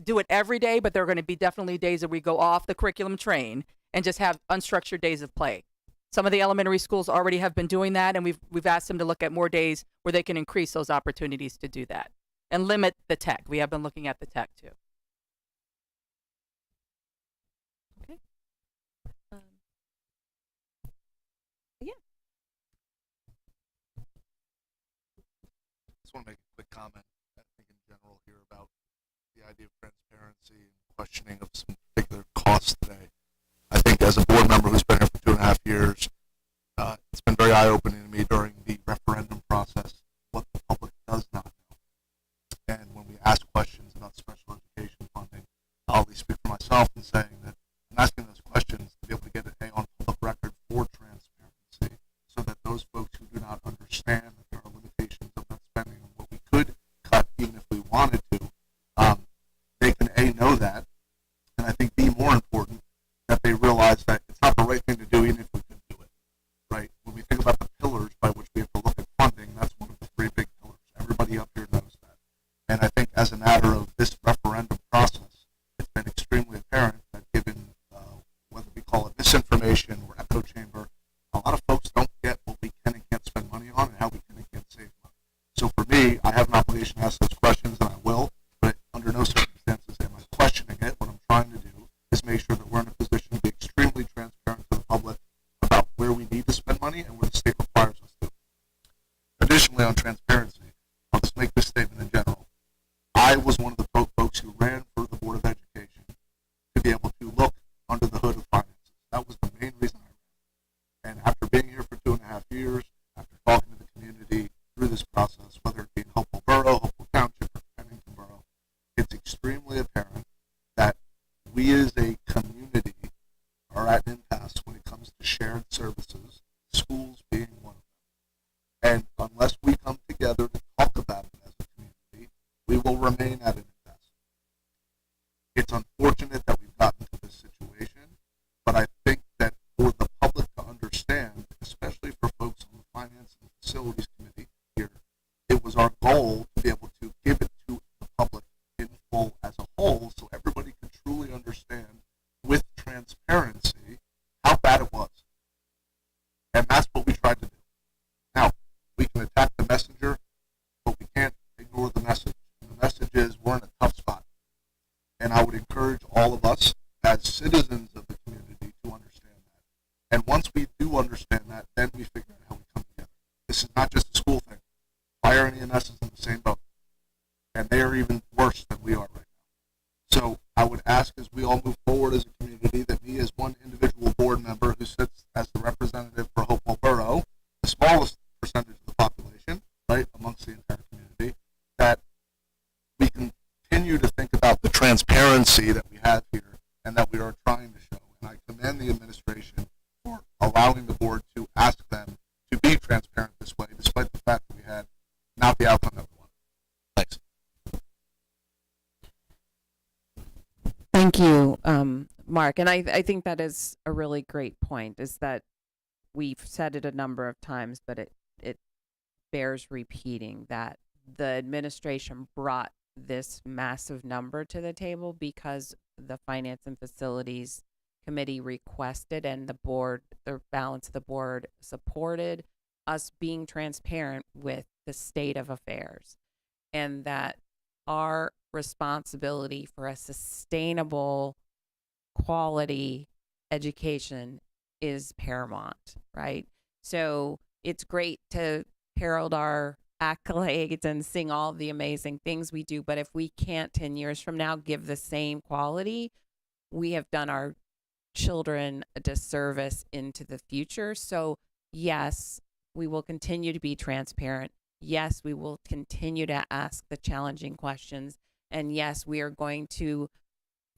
do it every day, but there are going to be definitely days that we go off the curriculum train and just have unstructured days of play. Some of the elementary schools already have been doing that, and we've asked them to look at more days where they can increase those opportunities to do that and limit the tech. We have been looking at the tech too. Just want to make a quick comment, I think in general here, about the idea of transparency and questioning of some particular costs today. I think as a board member who's been here for 2.5 years, it's been very eye-opening to me during the referendum process what the public does not know. And when we ask questions about special education funding, I'll at least speak for myself in saying that I'm asking those questions to be able to get it on public record for transparency, so that those folks who do not understand that there are limitations of that spending and what we could cut even if we wanted to, they can A, know that, and I think B, more important, that they realize that it's not the right thing to do even if we could do it, right? When we think about the pillars by which we have to look at funding, that's one of the 3 big pillars. Everybody up here knows that. And I think as a matter of this referendum process, it's been extremely apparent that given whether we call it misinformation or echo chamber, a lot of folks don't get what we can and can't spend money on and how we can and can't save money. So for me, I have an obligation to ask those questions, and I will, but under no circumstances am I questioning it. What I'm trying to do is make sure that we're in a position to be extremely transparent to the public about where we need to spend money and where the state requires us we as a community are at an impasse when it comes to shared services, schools being one of them. And unless we come together to talk about it as a community, we will remain at an impasse. It's unfortunate that we've gotten to this situation, but I think that for the public to understand, especially for folks on the Finance and Facilities Committee here, it was our goal to be able to give it to the public in full as a whole so everybody can truly understand with transparency how bad it was. And that's what we tried to do. Now, we can attack the messenger, but we can't ignore the message. And the message is we're in a tough spot. And I would encourage all of us as citizens of the community to understand that. And once we do understand that, then we figure out how we come together. This is not just a school thing. Fire and EMS is in the same boat. And they are even worse than we are right now. So I would ask as we all move forward as a community that me as one individual board member who sits as the representative for Hopewell Borough, the smallest percentage of the population, right, amongst the entire community, that we continue to think about the transparency that we have here and that we are trying to show. And I commend the administration for allowing the board to ask them to be transparent this way, despite the fact that we had not the outcome that we wanted. Thanks. Thank you, Mark. And I think that is a really great point, is that we've said it a number of times, but it bears repeating that the administration brought this massive number to the table because the Finance and Facilities Committee requested and the board, the balance of the board supported us being transparent with the state of affairs, and that our responsibility for a sustainable quality education is paramount, right? So it's great to herald our accolades and sing all the amazing things we do, but if we can't 10 years from now give the same quality, we have done our children a disservice into the future. So yes, we will continue to be transparent. Yes, we will continue to ask the challenging questions. And yes, we are going to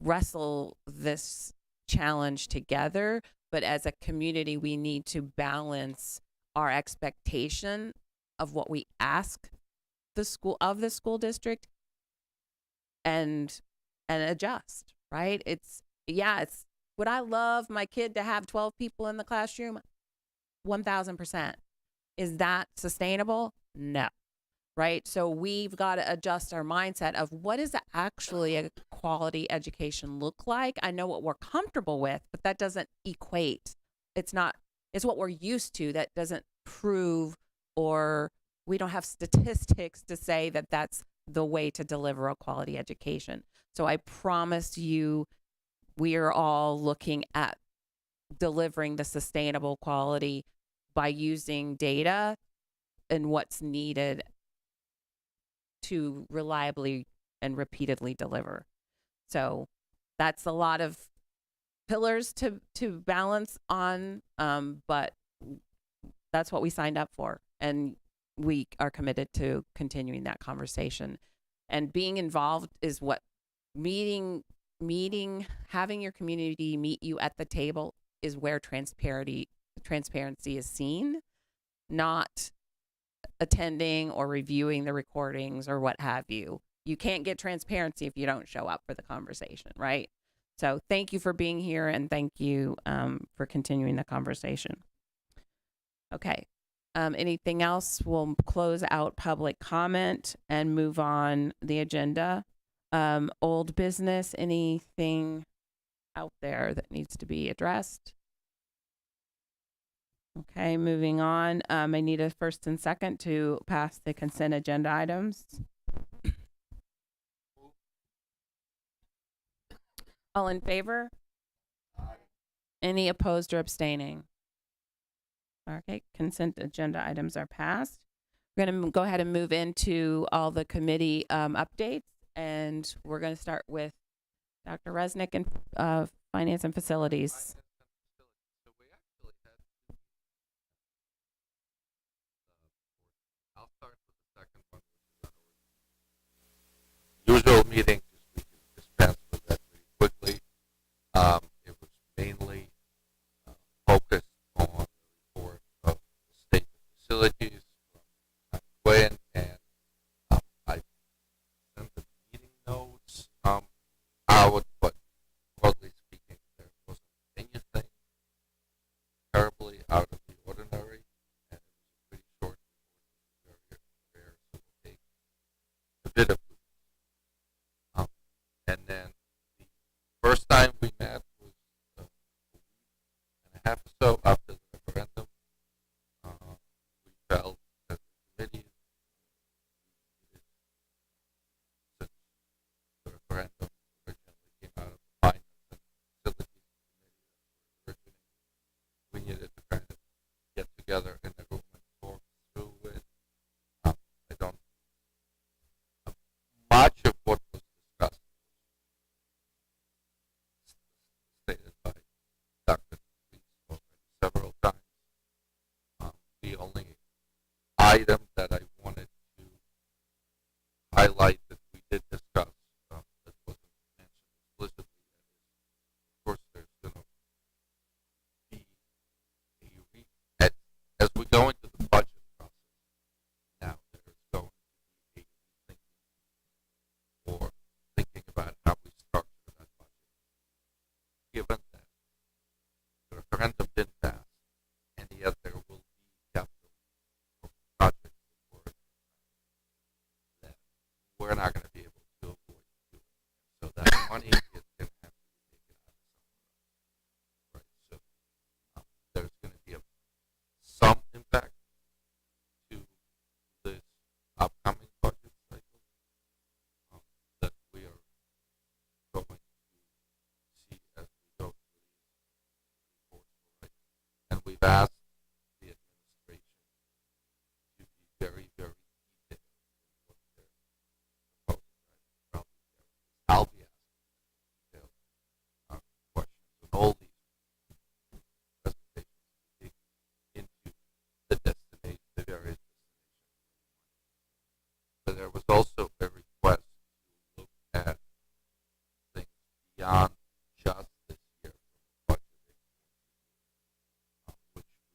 wrestle this challenge together. But as a community, we need to balance our expectation of what we ask the school district and adjust, right? It's would I love my kid to have 12 people in the classroom? 1000%. Is that sustainable? No. Right? So we've got to adjust our mindset of what is actually a quality education look like. I know what we're comfortable with, but that doesn't equate. It's what we're used to. That doesn't prove, or we don't have statistics to say that that's the way to deliver a quality education. So I promise you, we are all looking at delivering the sustainable quality by using data and what's needed to reliably and repeatedly deliver. So that's a lot of pillars to balance on, but that's what we signed up for. And we are committed to continuing that conversation. And being involved is what having your community meet you at the table is where transparency is seen, not attending or reviewing the recordings or what have you. You can't get transparency if you don't show up for the conversation, right? So thank you for being here, and thank you for continuing the conversation. Okay. Anything else? We'll close out public comment and move on the agenda. Old business, anything out there that needs to be addressed? Okay, moving on. I need a first and second to pass the consent agenda items. All in favor? Any opposed or abstaining? Okay, consent agenda items are passed. We're going to go ahead and move into all the committee updates, and we're going to start with Dr. Resnick and Finance and Facilities. I'll start with the second one, which is usual meeting, just we can dispense with that pretty quickly. out of the ordinary, and it was a pretty short report, very rare, so we'll take a bit of and then the first time we met was a week and a half or so after the referendum. We felt that the committee, since the referendum originally came out of the finance and facilities committee, we needed to kind of get together in a room and talk through it. I don't. Much of what was discussed stated by Dr. Reese already several times. The only item that I wanted to highlight that we did discuss that wasn't mentioned explicitly is, of course, there's going to be as we go into the budget process now, there's going to be a rethinking or thinking about how we structure that budget. Given that the referendum didn't pass, and yet there will be capital projects that we're not going to be able to avoid doing. So that money is going to have to be taken out of somewhere. Right? So there's going to be some impact to this upcoming budget cycle that we are going to see as we go through these reports. Right? And we've asked the administration to be very, very detailed in what they're proposing. Right? I'll be asking detailed questions on all these presentations to dig into the destination, the various destinations. But there was also a request to look at things beyond just this year from a budgeting, which we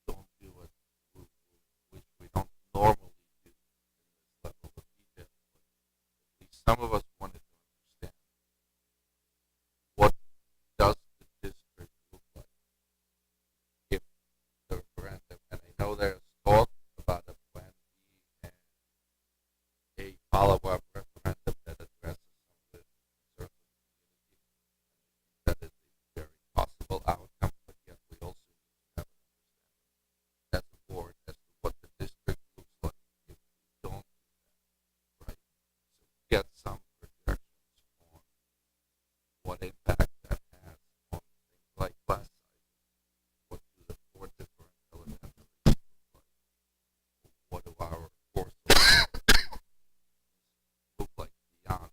don't do it, which we don't normally do in this level of detail. But at least some of us wanted to understand what does the district look like if the referendum, and I know there's talk about a plan B and a follow-up referendum that addresses some of the concerns of the community. That is a very possible outcome, but yet we also need to have an understanding as a board as to what the district looks like if we don't do that, right? So get some projections on what impact that has on things like class sizes. What do the four different elementary look like? What do our course look like beyond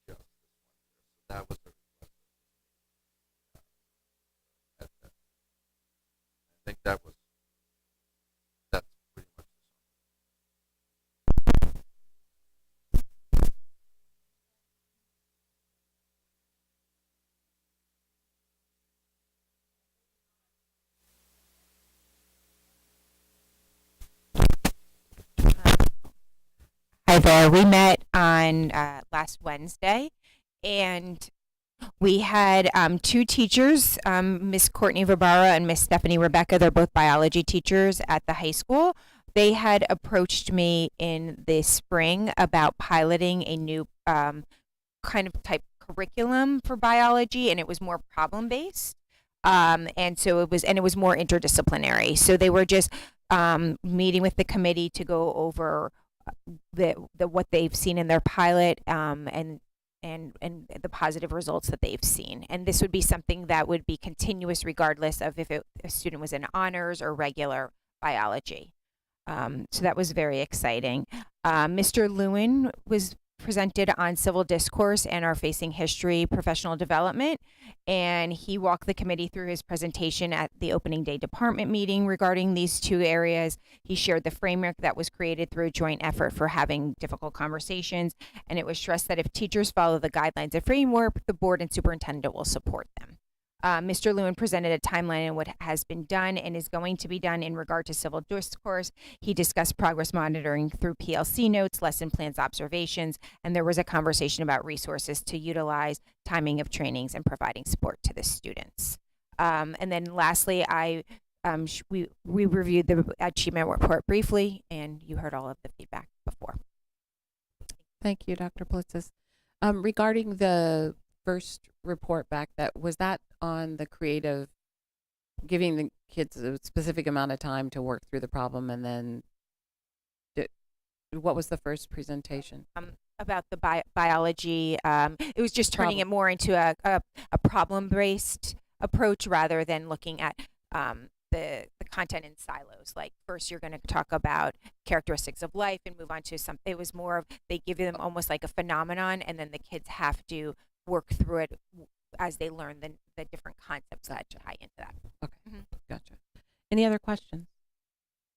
just this 1 year? So that was a request at that. I think that's pretty much Hi there. We met on last Wednesday, and we had two teachers, Miss Courtney Verbara and Miss Stephanie Rebecca. They're both biology teachers at the high school. They had approached me in the spring about piloting a new kind of type curriculum for biology, and it was more problem based. And so it was more interdisciplinary. So they were just meeting with the committee to go over the what they've seen in their pilot and the positive results that they've seen. And this would be something that would be continuous regardless of if a student was in honors or regular biology. So that was very exciting. Mr. Lewin was presented on civil discourse and our facing history professional development, and he walked the committee through his presentation at the opening day department meeting regarding these two areas. He shared the framework that was created through a joint effort for having difficult conversations, and it was stressed that if teachers follow the guidelines and framework, the board and superintendent will support them. Mr. Lewin presented a timeline on what has been done and is going to be done in regard to civil discourse. He discussed progress monitoring through PLC notes, lesson plans, observations, and there was a conversation about resources to utilize, timing of trainings, and providing support to the students. And then lastly, I we reviewed the achievement report briefly, and you heard all of the feedback before. Thank you, Dr. Blitzes. Regarding the first report back, was that on the creative, giving the kids a specific amount of time to work through the problem, and then what was the first presentation? About the biology, it was just turning it more into a problem-based approach rather than looking at the content in silos. Like first you're going to talk about characteristics of life and move on to some. It was more of they give them almost like a phenomenon, and then the kids have to work through it as they learn the different concepts that tie into that. Okay, gotcha. Any other questions?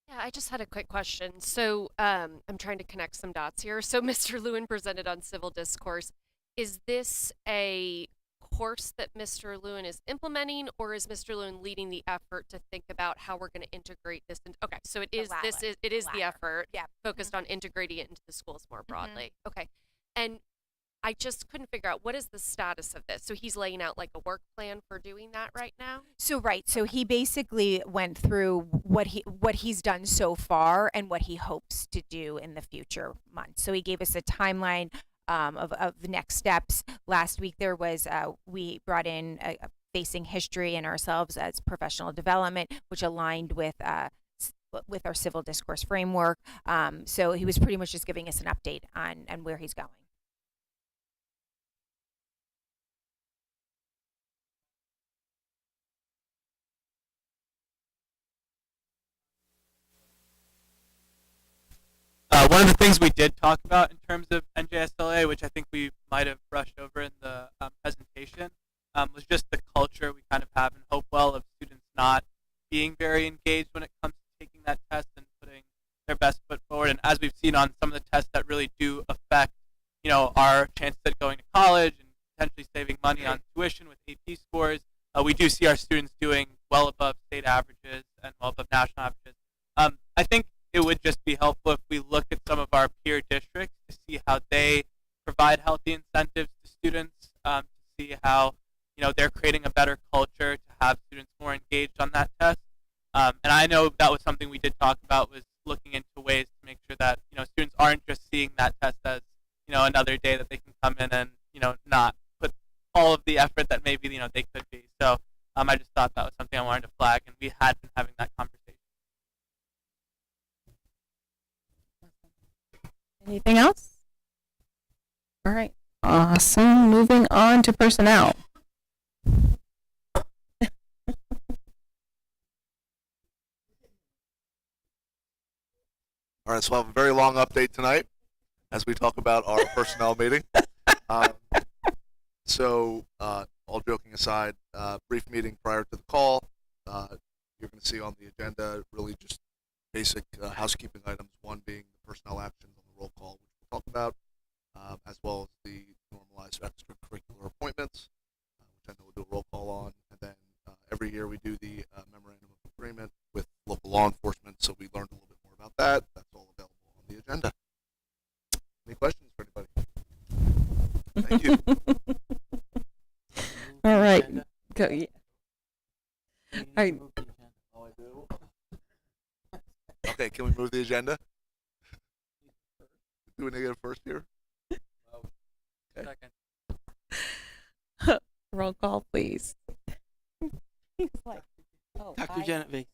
Yeah, I just had a quick question. So I'm trying to connect some dots here. So Mr. Lewin presented on civil discourse. Is this a course that Mr. Lewin is implementing, or is Mr. Lewin leading the effort to think about how we're going to integrate this? Okay, so it is the effort focused on integrating it into the schools more broadly. Okay, and I just couldn't figure out what is the status of this. So he's laying out like a work plan for doing that right now. So he basically went through what he's done so far and what he hopes to do in the future months. So he gave us a timeline of the next steps. Last week there was we brought in facing history and ourselves as professional development, which aligned with our civil discourse framework. So he was pretty much just giving us an update on where he's going. One of the things we did talk about in terms of NJSLA, which I think we might have brushed over in the presentation, was just the culture we kind of have in Hopewell of students not being very engaged when it comes to taking that test and putting their best foot forward. And as we've seen on some of the tests that really do affect, our chances at going to college and potentially saving money on tuition with AP scores, we do see our students doing well above state averages and well above national averages. I think it would just be helpful if we look at some of our peer districts to see how they provide healthy incentives to students, to see how they're creating a better culture to have students more engaged on that test. And I know that was something we did talk about, was looking into ways to make sure that students aren't just seeing that test as another day that they can come in and not put all of the effort that maybe they could be. So I just thought that was something I wanted to flag, and we had been having that conversation. Anything else? All right. Awesome. Moving on to personnel. All right, so I have a very long update tonight as we talk about our personnel meeting. All joking aside, brief meeting prior to the call. You're going to see on the agenda really just basic housekeeping items, one being the personnel actions on the roll call, which we'll talk about, as well as the normalized extracurricular appointments, which I know we'll do a roll call on. And then every year we do the memorandum of agreement with local law enforcement, so we learned a little bit more about that. That's all available on the agenda. Any questions for anybody? Thank you. All right. Go. Yeah. All right. Okay, can we move the agenda? Do we need to go first here? Okay. Second. Roll call, please. He's like, oh, Dr. Genevieve.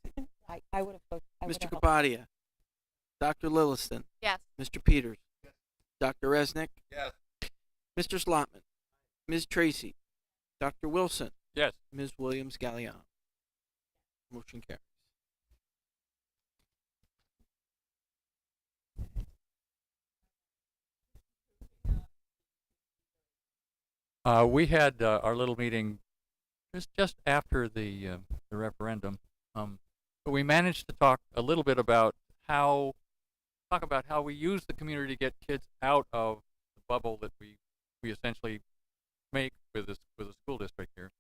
I would have. Mr. Kapadia. Dr. Lilliston. Yes. Mr. Peters. Yes. Dr. Resnick. Yes. Mr. Slotman. Ms. Tracy. Dr. Wilson. Yes. Ms. Williams-Galliano. Motion carries. We had our little meeting just after the referendum. But we managed to talk a little bit about how we use the community to get kids out of the bubble that we essentially make with the school district here,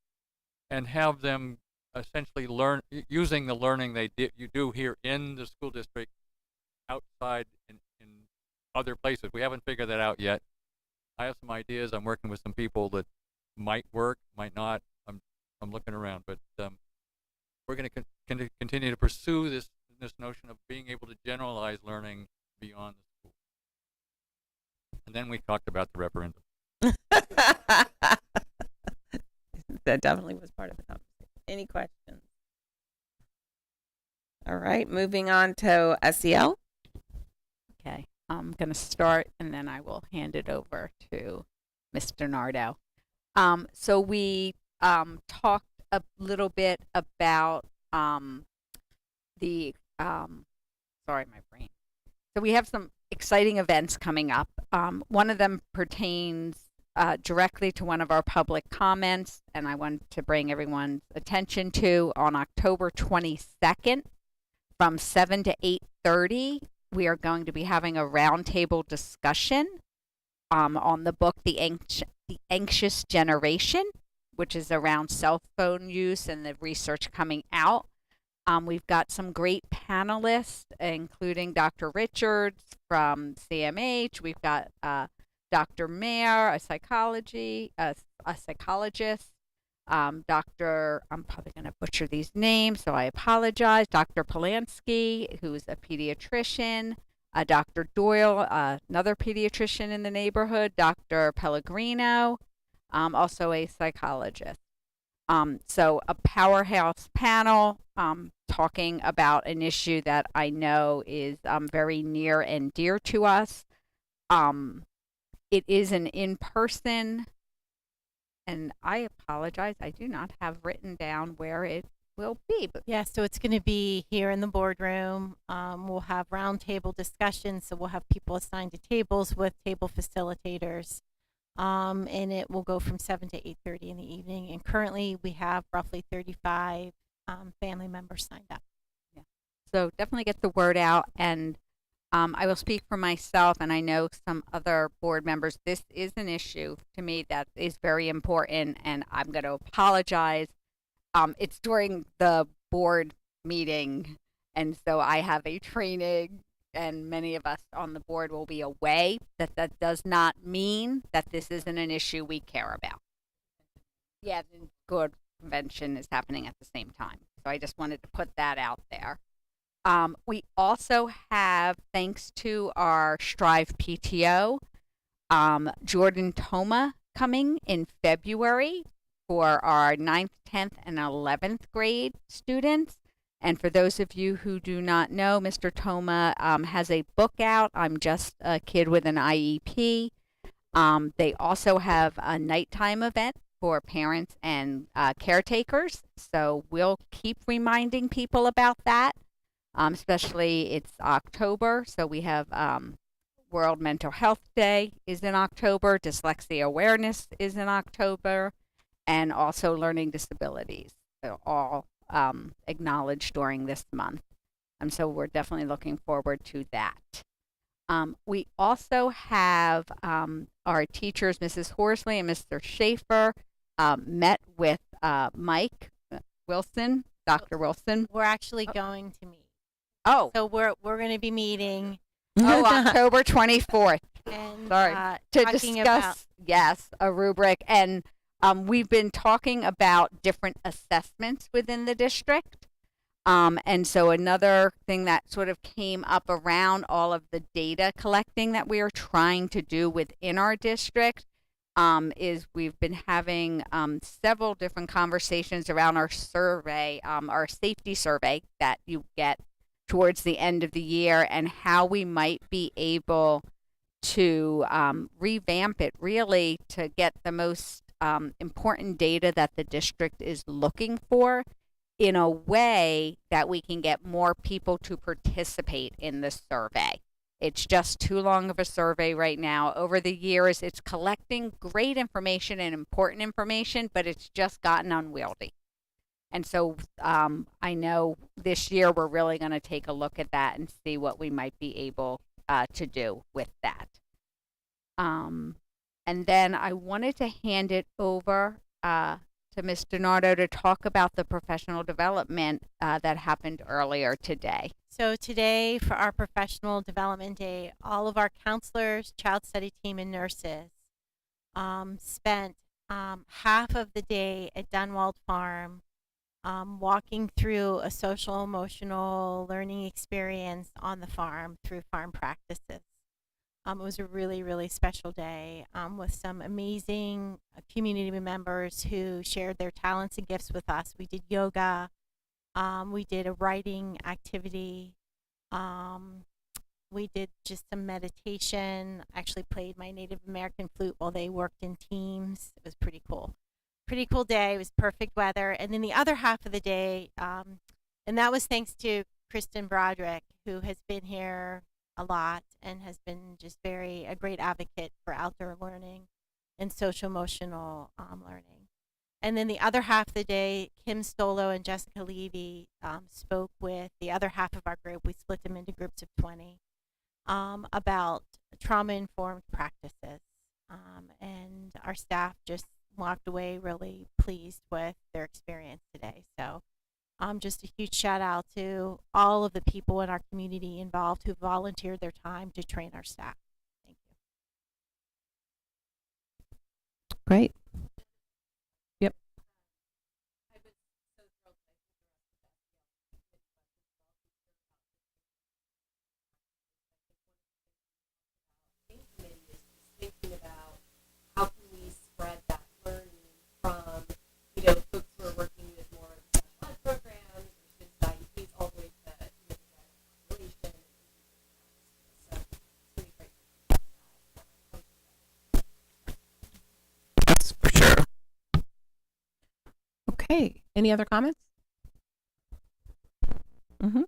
and have them essentially learn using the learning you do here in the school district outside in other places. We haven't figured that out yet. I have some ideas. I'm working with some people that might work, might not. I'm looking around, but we're going to continue to pursue this notion of being able to generalize learning beyond the school. And then we talked about the referendum. That definitely was part of the conversation. Any questions? All right, moving on to SEL. Okay, I'm going to start and then I will hand it over to Mr. Nardo. So we talked a little bit about sorry, my brain. So we have some exciting events coming up. One of them pertains directly to one of our public comments, and I want to bring everyone's attention to on October 22nd from 7 to 8:30. We are going to be having a roundtable discussion on the book The Anxious Generation, which is around cell phone use and the research coming out. We've got some great panelists, including Dr. Richards from CMH. We've got Dr. Mayer, a psychologist, Dr. I'm probably going to butcher these names, so I apologize. Dr. Polanski, who's a pediatrician, Dr. Doyle, another pediatrician in the neighborhood, Dr. Pellegrino, also a psychologist. So a powerhouse panel talking about an issue that I know is very near and dear to us. It is an in-person, and I apologize, I do not have written down where it will be. But Yeah, so it's going to be here in the boardroom. We'll have roundtable discussions, so we'll have people assigned to tables with table facilitators. And it will go from 7 to 8:30 in the evening. And currently we have roughly 35 family members signed up. Yeah. So definitely get the word out. And I will speak for myself, and I know some other board members. This is an issue to me that is very important, and I'm going to apologize. It's during the board meeting, and so I have a training, and many of us on the board will be away. That does not mean that this isn't an issue we care about. Yeah, the good convention is happening at the same time. So I just wanted to put that out there. We also have, thanks to our Strive PTO, Jordan Toma coming in February for our 9th, 10th, and 11th grade students. And for those of you who do not know, Mr. Toma has a book out, I'm Just a Kid with an IEP. They also have a nighttime event for parents and caretakers. So we'll keep reminding people about that, especially it's October. So we have World Mental Health Day is in October, Dyslexia Awareness is in October, and also learning disabilities. They're all acknowledged during this month. So we're definitely looking forward to that. We also have our teachers, Mrs. Horsley and Mr. Schaefer, met with Mike Wilson, Dr. Wilson. We're actually going to meet. Oh. So we're going to be meeting. Oh, October 24th. And, Sorry. To talking discuss, yes, a rubric. And we've been talking about different assessments within the district. And so another thing that sort of came up around all of the data collecting that we are trying to do within our district is we've been having several different conversations around our survey, our safety survey that you get towards the end of the year, and how we might be able to revamp it really to get the most important data that the district is looking for in a way that we can get more people to participate in the survey. It's just too long of a survey right now. Over the years, it's collecting great information and important information, but it's just gotten unwieldy. And so I know this year we're really going to take a look at that and see what we might be able to do with that. And then I wanted to hand it over to Mr. Nardo to talk about the professional development that happened earlier today. So today, for our professional development day, all of our counselors, child study team, and nurses spent half of the day at Dunwald Farm walking through a social emotional learning experience on the farm through farm practices. It was a really, really special day with some amazing community members who shared their talents and gifts with us. We did yoga. We did a writing activity. We did just some meditation. Actually played my Native American flute while they worked in teams. It was pretty cool. Pretty cool day. It was perfect weather. And then the other half of the day, and that was thanks to Kristen Broderick, who has been here a lot and has been just a great advocate for outdoor learning and social emotional learning. And then the other half of the day, Kim Stolo and Jessica Levy spoke with the other half of our group. We split them into groups of 20 about trauma-informed practices. And our staff just walked away really pleased with their experience today. So just a huge shout out to all of the people in our community involved who volunteered their time to train our staff. Thank you. Great. Yep. Thinking about how can we spread that learning from, folks who are working with more of the special ed programs or students with IEPs all the way to the population. So it's pretty great. That's for sure. Okay. Any other comments? Mm-hmm.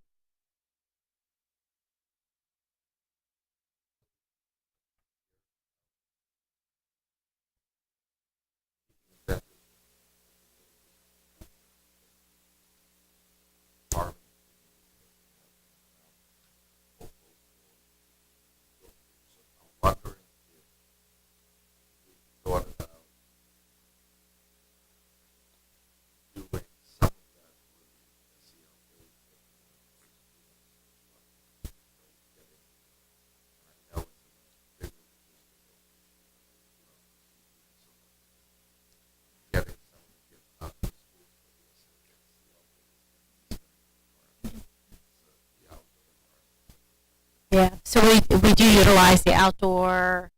Yeah, so we do utilize the outdoor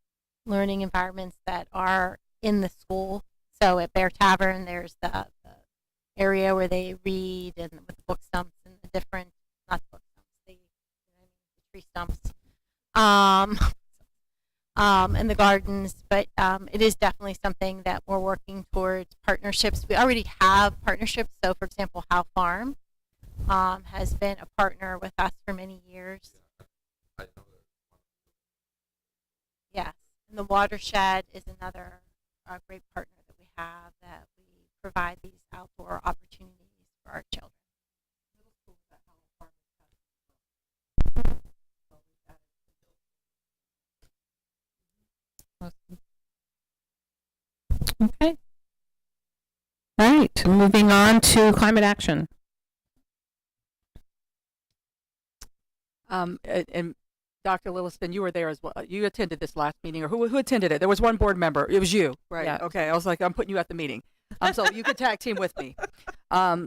learning environments that are in the school. So at Bear Tavern, there's the area where they read and with book stumps and the different, not book stumps, the tree stumps, and the gardens. But it is definitely something that we're working towards partnerships. We already have partnerships. So, for example, How Farm has been a partner with us for many years. Yes, and the watershed is another great partner that we have, that we provide these outdoor opportunities for our children. Okay. All right. Moving on to climate action. And Dr. Lilliston, you were there as well. You attended this last meeting, or who attended it? There was one board member. It was you, right? Yeah. Okay. I was like, I'm putting you at the meeting. So you could tag team with me.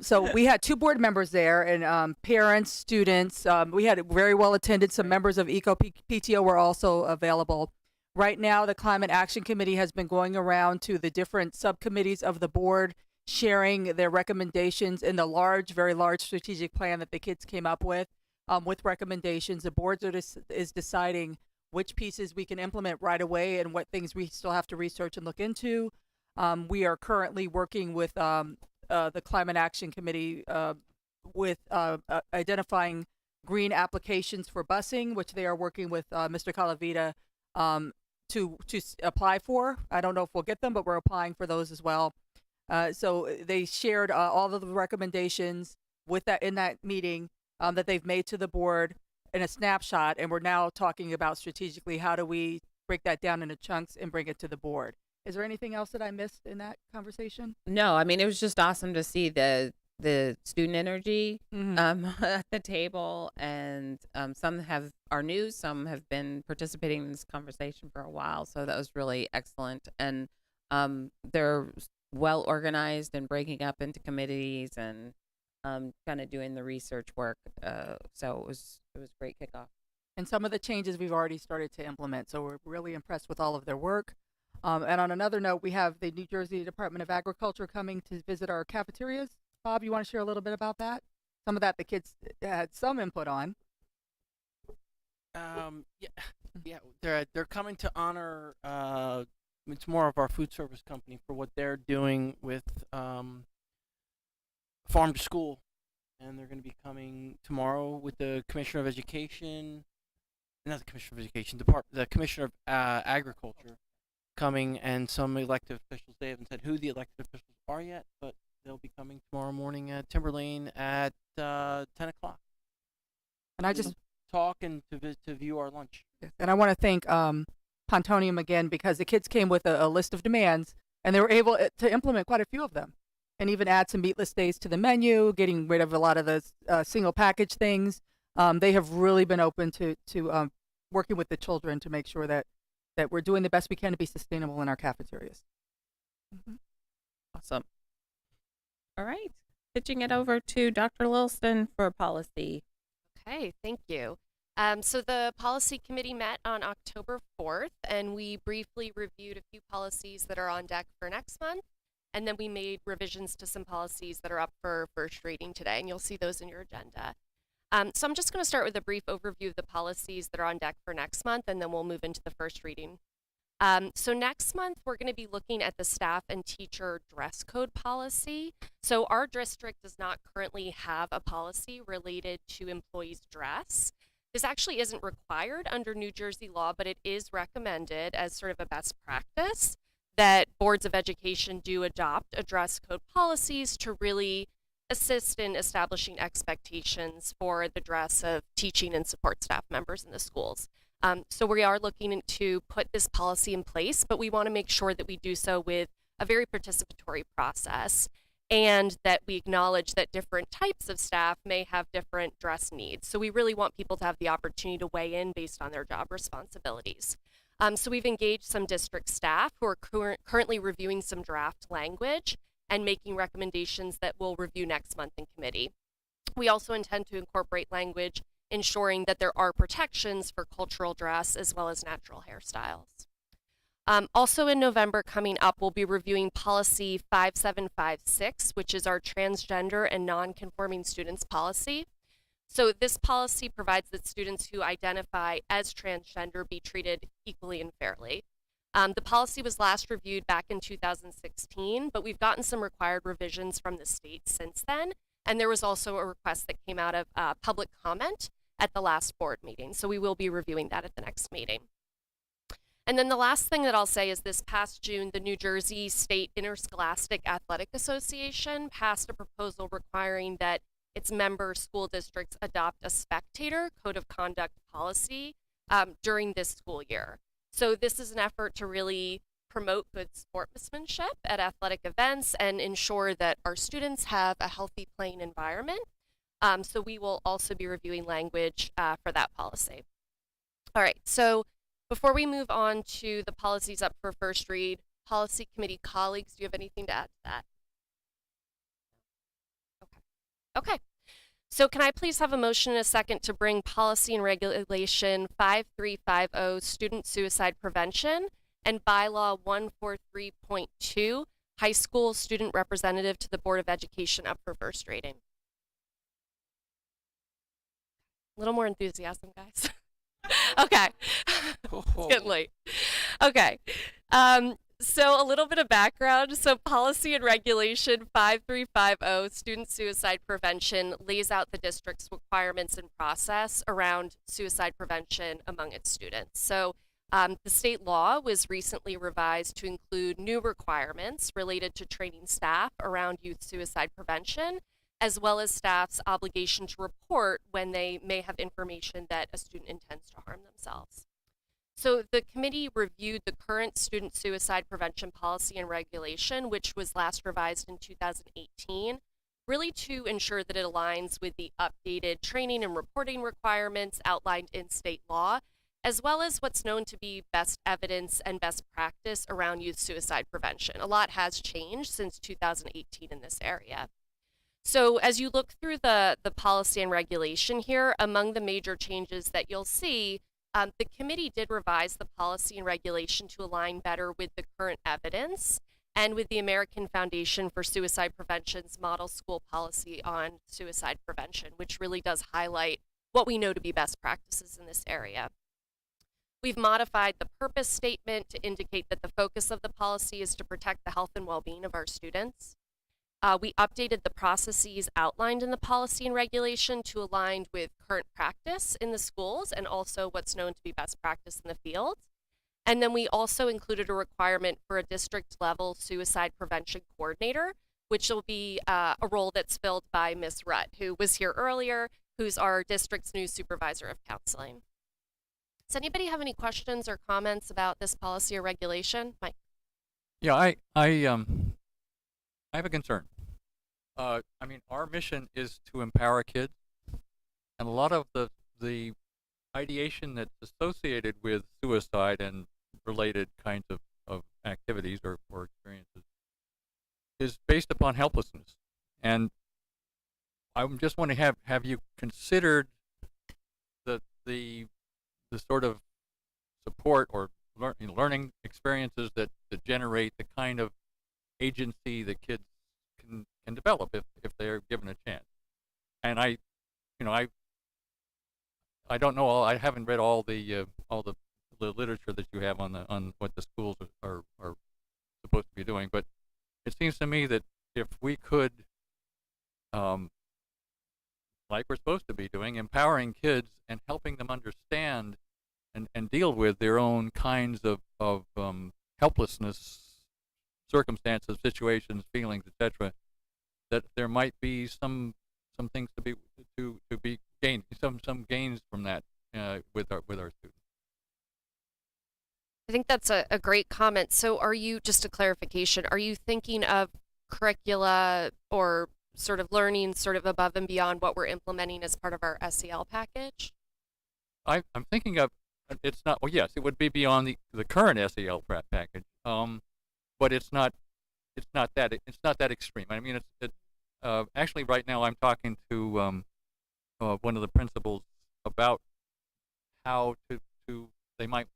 So we had two board members there, and parents, students. We had it very well attended. Some members of ECO PTO were also available. Right now, the Climate Action Committee has been going around to the different subcommittees of the board, sharing their recommendations in the large, very large strategic plan that the kids came up with recommendations. The board is deciding which pieces we can implement right away and what things we still have to research and look into. We are currently working with the Climate Action Committee with identifying green applications for busing, which they are working with Mr. Calavita to apply for. I don't know if we'll get them, but we're applying for those as well. So they shared all of the recommendations in that meeting that they've made to the board in a snapshot, and we're now talking about strategically how do we break that down into chunks and bring it to the board. Is there anything else that I missed in that conversation? No, I mean, it was just awesome to see the student energy at the table, and some are new, some have been participating in this conversation for a while, so that was really excellent. And they're well organized and breaking up into committees, and kind of doing the research work. So it was great kickoff. And some of the changes we've already started to implement. So we're really impressed with all of their work. And on another note, we have the New Jersey Department of Agriculture coming to visit our cafeterias. Bob, you want to share a little bit about that? Some of that the kids had some input on. Yeah, they're coming to honor. It's more of our food service company for what they're doing with farm to school, and they're going to be coming tomorrow with the Commissioner of Education, not the Commissioner of Education, the Commissioner of Agriculture, coming, and some elected officials. They haven't said who the elected officials are yet, but they'll be coming tomorrow morning at Timber Lane at 10 o'clock. And I just talk and to view our lunch. And I want to thank Pontonium again, because the kids came with a list of demands, and they were able to implement quite a few of them, and even add some meatless days to the menu, getting rid of a lot of the single package things. They have really been open to working with the children to make sure that we're doing the best we can to be sustainable in our cafeterias. Awesome. All right. Pitching it over to Dr. Lilston for policy. Okay, thank you. So the policy committee met on October 4th, and we briefly reviewed a few policies that are on deck for next month, and then we made revisions to some policies that are up for first reading today, and you'll see those in your agenda. So I'm just going to start with a brief overview of the policies that are on deck for next month, and then we'll move into the first reading. So next month, we're going to be looking at the staff and teacher dress code policy. So our district does not currently have a policy related to employees' dress. This actually isn't required under New Jersey law, but it is recommended as sort of a best practice that boards of education do adopt a dress code policies to really assist in establishing expectations for the dress of teaching and support staff members in the schools. So we are looking to put this policy in place, but we want to make sure that we do so with a very participatory process, and that we acknowledge that different types of staff may have different dress needs. So we really want people to have the opportunity to weigh in based on their job responsibilities. So we've engaged some district staff who are currently reviewing some draft language and making recommendations that we'll review next month in committee. We also intend to incorporate language ensuring that there are protections for cultural dress as well as natural hairstyles. Also in November coming up, we'll be reviewing policy 5756, which is our transgender and non-conforming students policy. So this policy provides that students who identify as transgender be treated equally and fairly. The policy was last reviewed back in 2016, but we've gotten some required revisions from the state since then. And there was also a request that came out of public comment at the last board meeting. So we will be reviewing that at the next meeting. And then the last thing that I'll say is this past June, the New Jersey State Interscholastic Athletic Association passed a proposal requiring that its member school districts adopt a spectator code of conduct policy during this school year. So this is an effort to really promote good sportsmanship at athletic events and ensure that our students have a healthy playing environment. So we will also be reviewing language for that policy. All right, so before we move on to the policies up for first read, policy committee colleagues, do you have anything to add to that? Okay. So can I please have a motion and a second to bring policy and regulation 5350, student suicide prevention, and bylaw 143.2, high school student representative, to the Board of Education up for first reading? A little more enthusiasm, guys. Okay. It's getting late. Okay. So a little bit of background. So policy and regulation 5350, student suicide prevention, lays out the district's requirements and process around suicide prevention among its students. So the state law was recently revised to include new requirements related to training staff around youth suicide prevention, as well as staff's obligation to report when they may have information that a student intends to harm themselves. So the committee reviewed the current student suicide prevention policy and regulation, which was last revised in 2018, really to ensure that it aligns with the updated training and reporting requirements outlined in state law, as well as what's known to be best evidence and best practice around youth suicide prevention. A lot has changed since 2018 in this area. So as you look through the policy and regulation here, among the major changes that you'll see, the committee did revise the policy and regulation to align better with the current evidence and with the American Foundation for Suicide Prevention's model school policy on suicide prevention, which really does highlight what we know to be best practices in this area. We've modified the purpose statement to indicate that the focus of the policy is to protect the health and well-being of our students. We updated the processes outlined in the policy and regulation to align with current practice in the schools and also what's known to be best practice in the field. And then we also included a requirement for a district level suicide prevention coordinator, which will be a role that's filled by Ms. Rutt, who was here earlier, who's our district's new supervisor of counseling. Does anybody have any questions or comments about this policy or regulation? Mike? Yeah, I have a concern. I mean, our mission is to empower kids, and a lot of the ideation that's associated with suicide and related kinds of activities or experiences is based upon helplessness. And I just want to have you considered the sort of support or learning experiences that generate the kind of agency that kids can develop if they're given a chance. And I don't know I haven't read all the literature that you have on what the schools are supposed to be doing, but it seems to me that if we could, like we're supposed to be doing, empowering kids and helping them understand and deal with their own kinds of helplessness, circumstances, situations, feelings, etc., that there might be some things to be gained, some gains from that with our students. I think that's a great comment. So are you, just a clarification, are you thinking of curricula or sort of learning sort of above and beyond what we're implementing as part of our SEL package? I'm thinking of, it's not, well, yes, it would be beyond the current SEL package, but it's not that extreme. I mean, actually right now I'm talking to one of the principals about how they might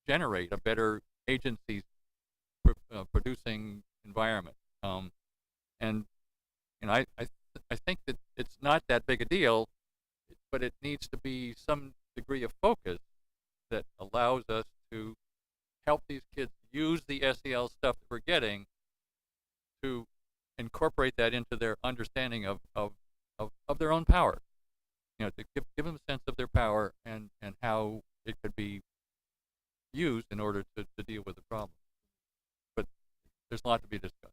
generate a better agency producing environment. And I think that it's not that big a deal, but it needs to be some degree of focus that allows us to help these kids use the SEL stuff that we're getting to incorporate that into their understanding of their own power. You know, to give them a sense of their power and how it could be used in order to deal with the problem. But there's a lot to be discussed.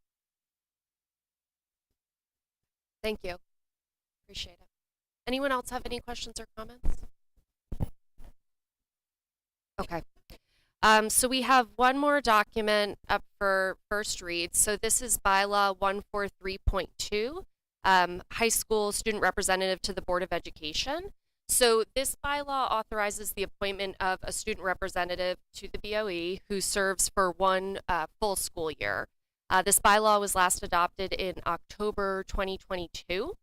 Thank you. Appreciate it. Anyone else have any questions or comments? Okay. So we have one more document up for first read. So this is bylaw 143.2, high school student representative to the Board of Education. So this bylaw authorizes the appointment of a student representative to the BOE who serves for one full school year. This bylaw was last adopted in October 2022,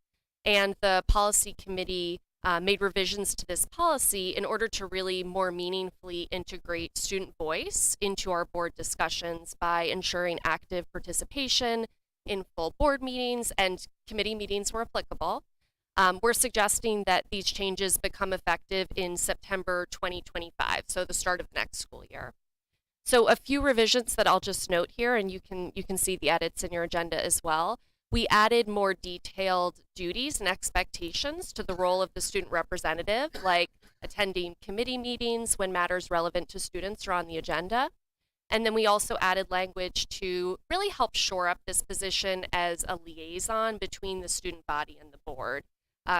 and the policy committee made revisions to this policy in order to really more meaningfully integrate student voice into our board discussions by ensuring active participation in full board meetings and committee meetings where applicable. We're suggesting that these changes become effective in September 2025, so the start of the next school year. So a few revisions that I'll just note here, and you can see the edits in your agenda as well. We added more detailed duties and expectations to the role of the student representative, like attending committee meetings when matters relevant to students are on the agenda. And then we also added language to really help shore up this position as a liaison between the student body and the board.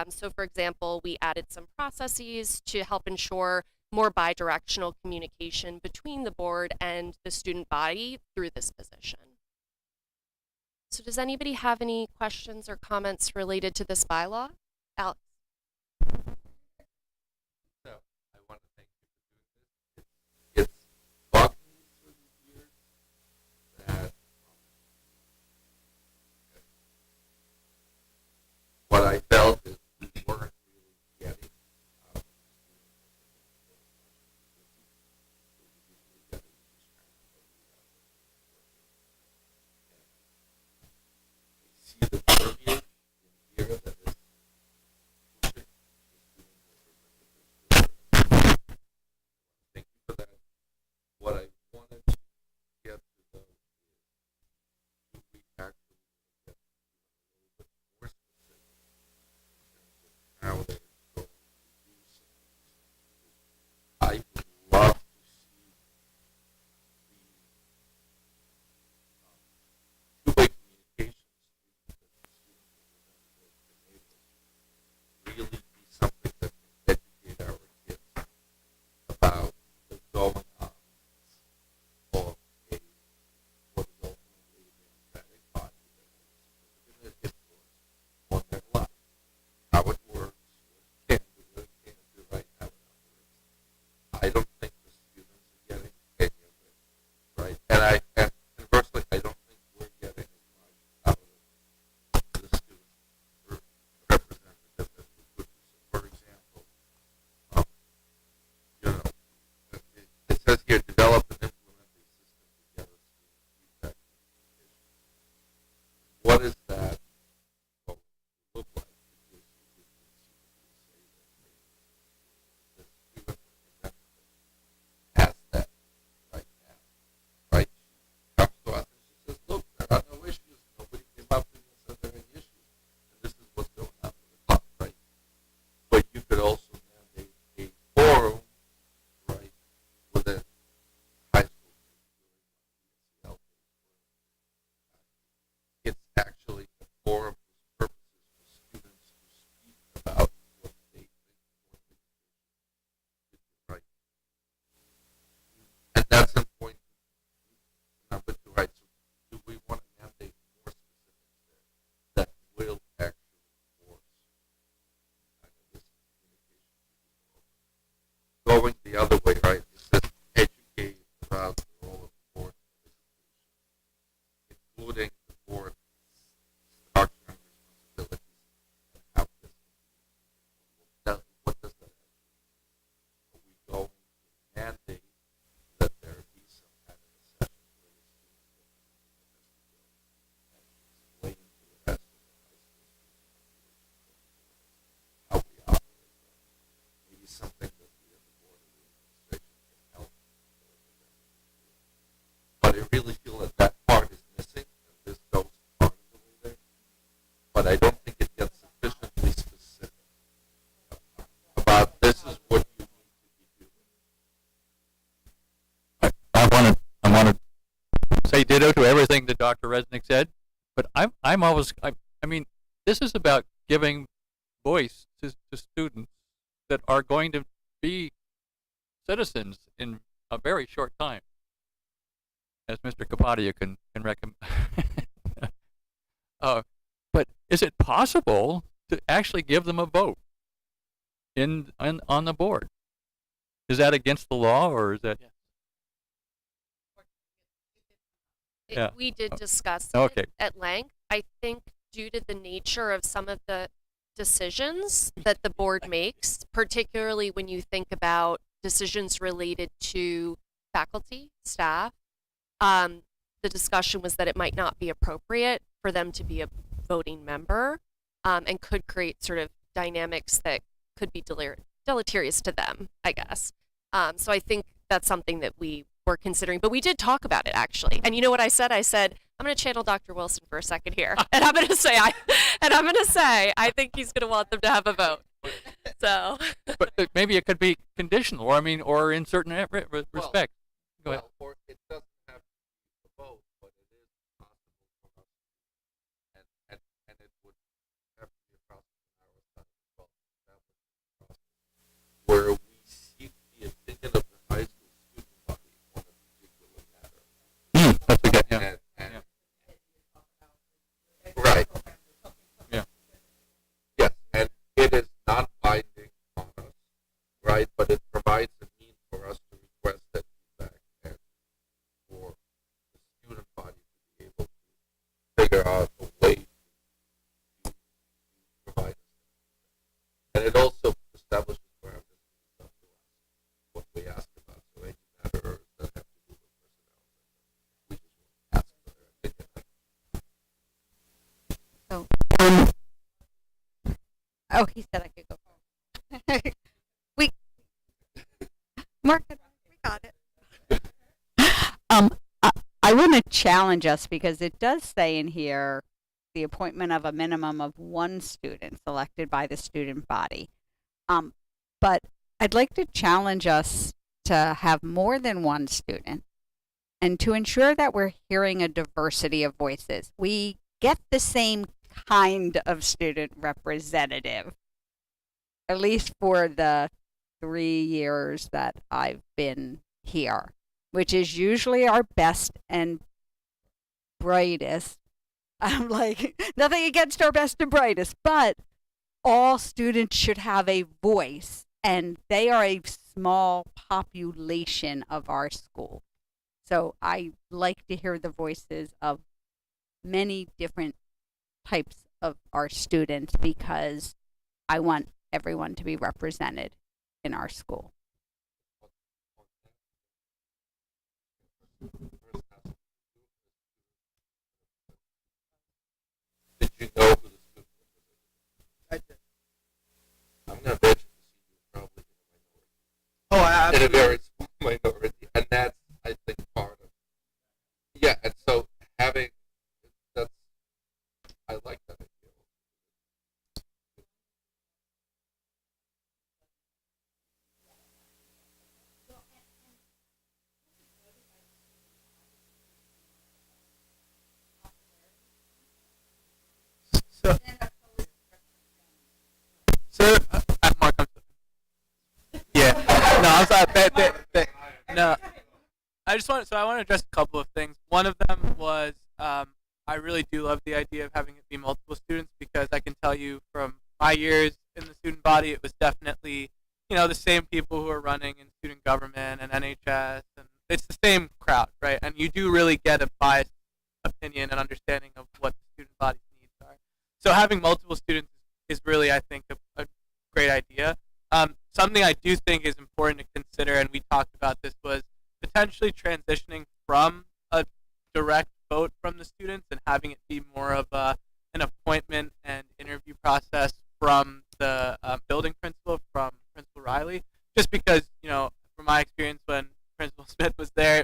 So for example, we added some processes to help ensure more bidirectional communication between the board and the student body through this position. So does anybody have any questions or comments related to this bylaw? Alex? So I want to thank you for doing this. It's walking me through the years that says here, develop and implement a system to gather student feedback and communication. What is that going to look like? Because you would conceivably say that the student representative has that right now, right? She comes to us and she says, look, there are no issues. Nobody came up to me and said there are any issues. And this is what's going on in the class, right? But you could also mandate a forum, right, within high school. It's actually a forum whose purpose is for students to speak about what they think should be right. And that's important. Number two, right? So do we want to mandate more specifics there that will actually force kind of this communication to be open? Going the other way, right? It says educate about the role of the board in this solution, including the board's structure and responsibilities and how this can be. What does that actually mean? Are we going to mandate that there be some kind of a session where the students get to explain to the rest of the high school how we operate that? Maybe something that we as a board or the administration can help but I really feel that that part is missing, and this goes part of the way there. But I don't think it gets sufficiently specific about this is what you need to be doing. I want to say ditto to everything that Dr. Resnick said, but I mean, this is about giving voice to students that are going to be citizens in a very short time, as Mr. Kapadia can recommend. But is it possible to actually give them a vote on the board? Is that against the law, or is that? Yeah. We did discuss Okay. it at length. I think due to the nature of some of the decisions that the board makes, particularly when you think about decisions related to faculty, staff, the discussion was that it might not be appropriate for them to be a voting member, and could create sort of dynamics that could be deleterious to them, I guess. So I think that's something that we were considering, but we did talk about it actually. And you know what I said? I said, I'm going to channel Dr. Wilson for a second here, and I'm going to say, I think he's going to want them to have a vote. So, But maybe it could be conditional, or in certain respects. Go ahead. Or it doesn't have to be a vote, but it is possible for us to, and it would have to be a process on our side as well. That would be a process where we seek the opinion of the high school student body on a particular matter. That's a good, yeah. Right. Yeah. Yes, and it is not binding on us, right? But it provides a means for us to request that feedback and for the student body to be able to figure out a way to provide us that feedback. And it also establishes parameters for stuff to ask, what we ask about. So any matters that have to do with personnel, we just want to ask for their opinion. So, oh, he said I could go. we, Mark, we got it. I want to challenge us because it does say in here the appointment of a minimum of one student selected by the student body. But I'd like to challenge us to have more than one student and to ensure that we're hearing a diversity of voices. We get the same kind of student representative, at least for the 3 years that I've been here, which is usually our best and brightest. I'm like, nothing against our best and brightest, but all students should have a voice, and they are a small population of our school. So I like to hear the voices of many different types of our students because I want everyone to be represented in our school. you know who the student representative I did. I'm going to venture to see you probably Oh, I in a absolutely. very small minority, and that's, I think, part of. Yeah, and so having that's, I like that idea. So, so Mark, I'm sorry. Yeah. No, I'm sorry. No, I just want. So I want to address a couple of things. One of them was I really do love the idea of having it be multiple students because I can tell you from my years in the student body, it was definitely the same people who are running in student government and NHS, and it's the same crowd, right? And you do really get a biased opinion and understanding of what the student body's needs are. So having multiple students is really, I think, a great idea. Something I do think is important to consider, and we talked about this, was potentially transitioning from a direct vote from the students and having it be more of an appointment and interview process from the building principal, from Principal Riley. Just because, from my experience when Principal Smith was there,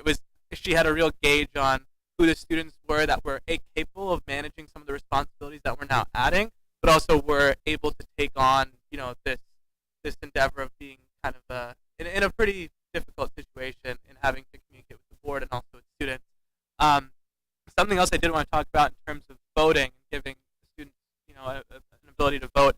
she had a real gauge on who the students were that were capable of managing some of the responsibilities that we're now adding, but also were able to take on, this endeavor of being kind of in a pretty difficult situation in having to communicate with the board and also with students. Something else I did want to talk about in terms of voting and giving students, an ability to vote.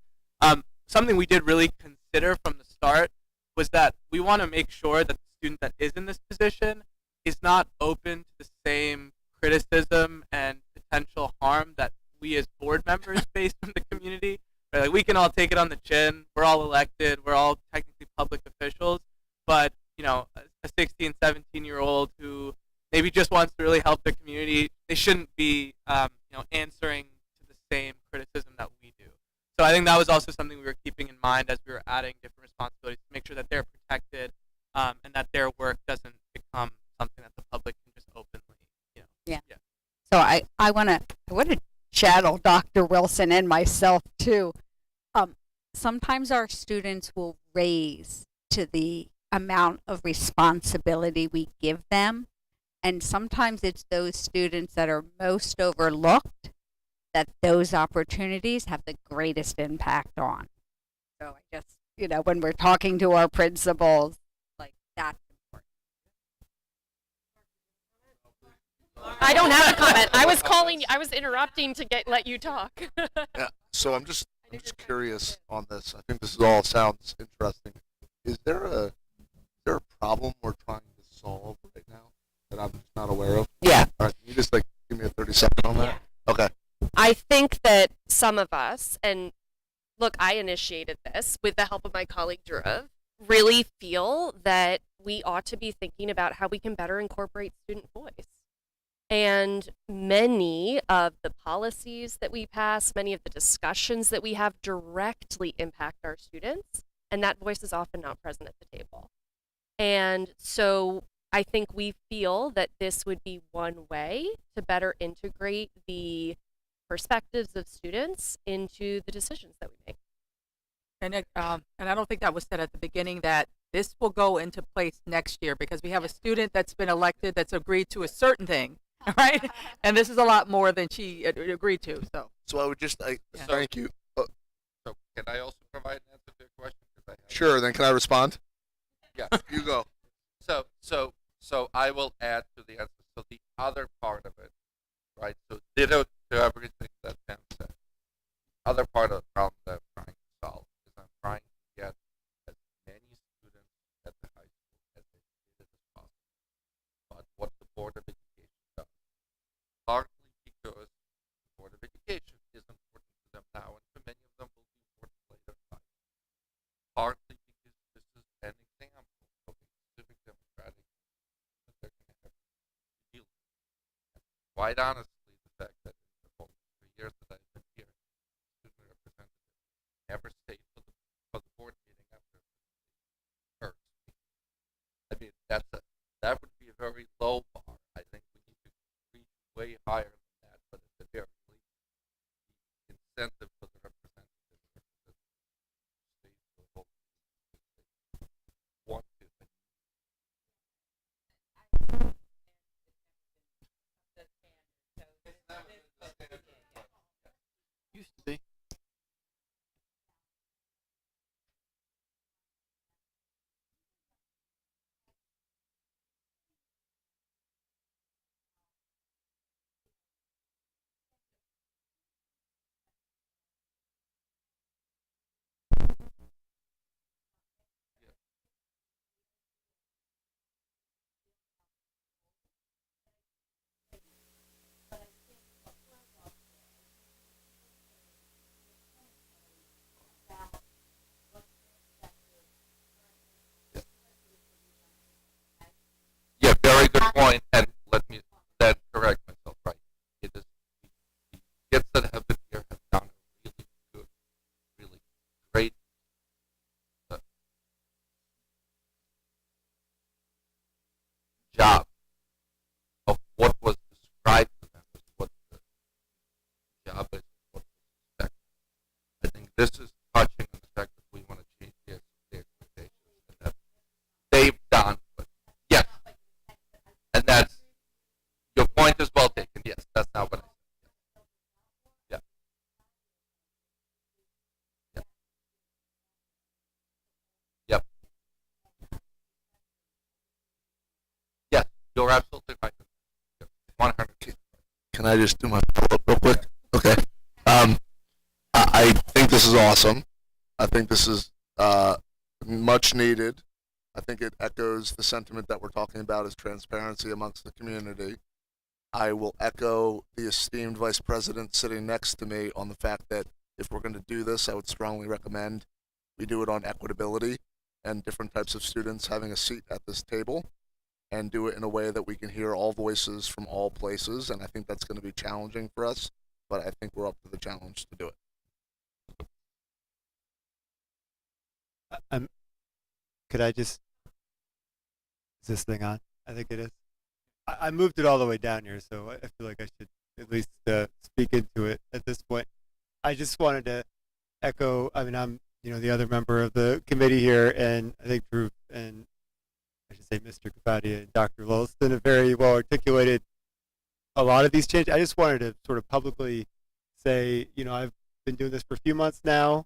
Something we did really consider from the start was that we want to make sure that the student that is in this position is not open to the same criticism and potential harm that we as board members face from the community. Right? Like we can all take it on the chin. We're all elected. We're all technically public officials. But, a 16, 17-year-old who maybe just wants to really help the community, they shouldn't be, answering to the same criticism that we do. So I think that was also something we were keeping in mind as we were adding different responsibilities to make sure that they're protected and that their work doesn't become something that the public can just openly, Yeah. So I want to channel Dr. Wilson and myself too. Sometimes our students will raise to the amount of responsibility we give them, and sometimes it's those students that are most overlooked that those opportunities have the greatest impact on. So I just, when we're talking to our principals, like that's important. I don't have a comment. I was interrupting to let you talk. Yeah. So I'm just curious on this. I think this all sounds interesting. Is there a problem we're trying to solve right now that I'm just not aware of? Yeah. All right, can you just give me a 30-second on that? Okay. I think that some of us, and look, I initiated this with the help of my colleague Dhruv, really feel that we ought to be thinking about how we can better incorporate student voice. And many of the policies that we pass, many of the discussions that we have directly impact our students, and that voice is often not present at the table. And so I think we feel that this would be one way to better integrate the perspectives of students into the decisions that we make. And I don't think that was said at the beginning that this will go into place next year because we have a student that's been elected that's agreed to a certain thing, right? And this is a lot more than she agreed to. So I would just thank you. So can I also provide an answer to your question? Sure. Then can I respond? Yeah. You go. So I will add to the answer. So the other part of it, right? So ditto to everything that Pam said. The other part of the problem that I'm trying to solve is I'm trying to get as many students at the high school as educated as possible. But what the Board of Education does, partly because the Board of Education is important to them now, and for many of them will be important later in life. Partly because this is an example of a civic democratic that they're going to have to deal with. And quite honestly, the fact that in the whole 3 years that I've been here, student representative never stayed for the board meeting after hurts me. I mean, that would be a very low bar. I think we need to reach way higher than that, but at the very least, be this is touching on the fact that we want to change the expectations and that they've done, but yes, and that's your point is well taken. Yes, that's not what I said. Yeah. Yeah. Yep. Yes, you're absolutely right. Yep. 100. Can I just do my follow-up real quick? Okay. I think this is awesome. I think this is much needed. I think it echoes the sentiment that we're talking about as transparency amongst the community. I will echo the esteemed vice president sitting next to me on the fact that if we're going to do this, I would strongly recommend we do it on equitability and different types of students having a seat at this table, and do it in a way that we can hear all voices from all places. And I think that's going to be challenging for us, but I think we're up to the challenge to do it. Could I just, is this thing on? I think it is. I moved it all the way down here, so I feel like I should at least speak into it at this point. I just wanted to echo, I mean, I'm, the other member of the committee here, and I think Drew and I should say Mr. Kapadia and Dr. Lullston have very well articulated a lot of these changes. I just wanted to sort of publicly say, I've been doing this for a few months now,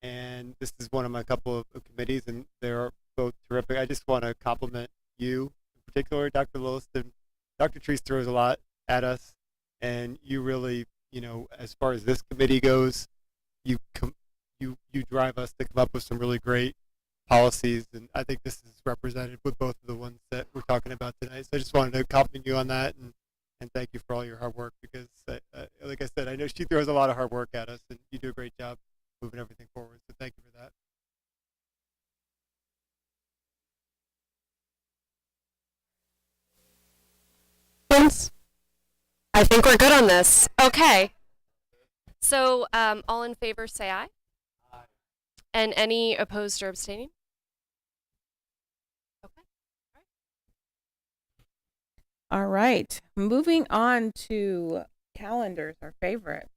and this is one of my couple of committees, and they're both terrific. I just want to compliment you, in particular, Dr. Lullston. Dr. Treese throws a lot at us, and you really, as far as this committee goes, you drive us to come up with some really great policies, and I think this is represented with both of the ones that we're talking about tonight. So I just wanted to compliment you on that, and thank you for all your hard work, because like I said, I know she throws a lot of hard work at us, and you do a great job moving everything forward. So thank you for that. I think we're good on this. Okay. So, all in favor, say aye. Aye. And any opposed or abstaining? Okay. All right. Moving on to calendars, our favorite.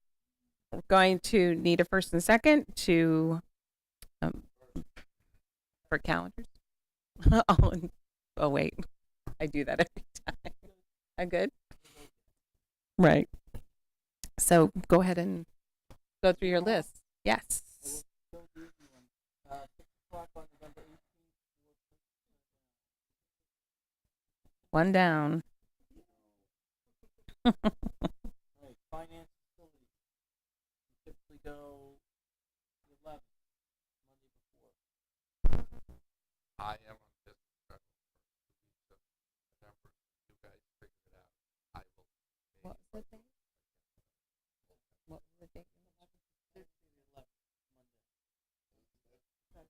We're going to need a first and second to for calendars. Oh wait, I do that every time. I'm good. Right. So go ahead and go through your list. Yes. One down. Finance facility. Typically go 11 Monday before. I am on this schedule for 2 weeks of November. You guys figure it out. I will. What was the date? What was the date?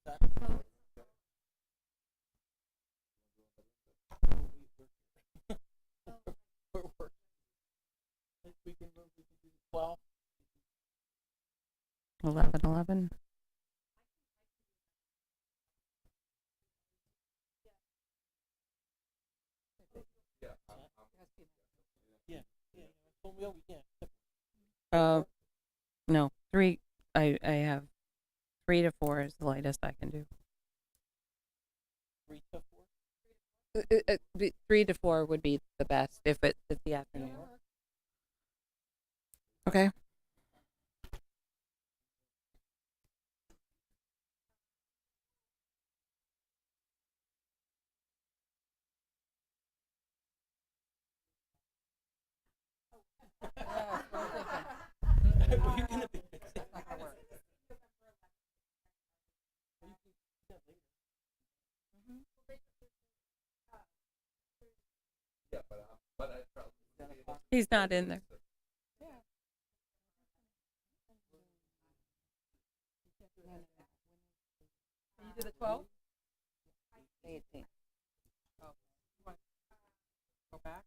11 We can do 12. 11. No, 3. I have 3 to 4 is the latest I can do. 3 to 4? 3 to 4 would be the best if it's the afternoon. Okay. He's not in there. Can you do the 12? 18. Oh, go back.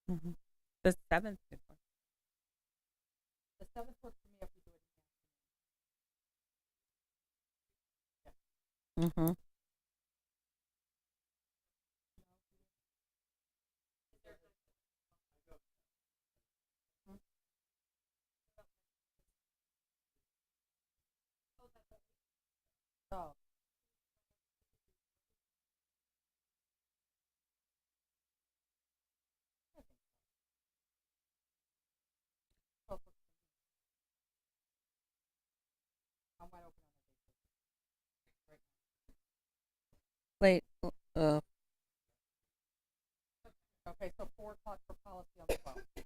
Mm-hmm. The 7th. The 7th works for me if we do it. Mm-hmm. Oh. I'm wide open on Wait. Okay, so 4 o'clock for policy on the 12th.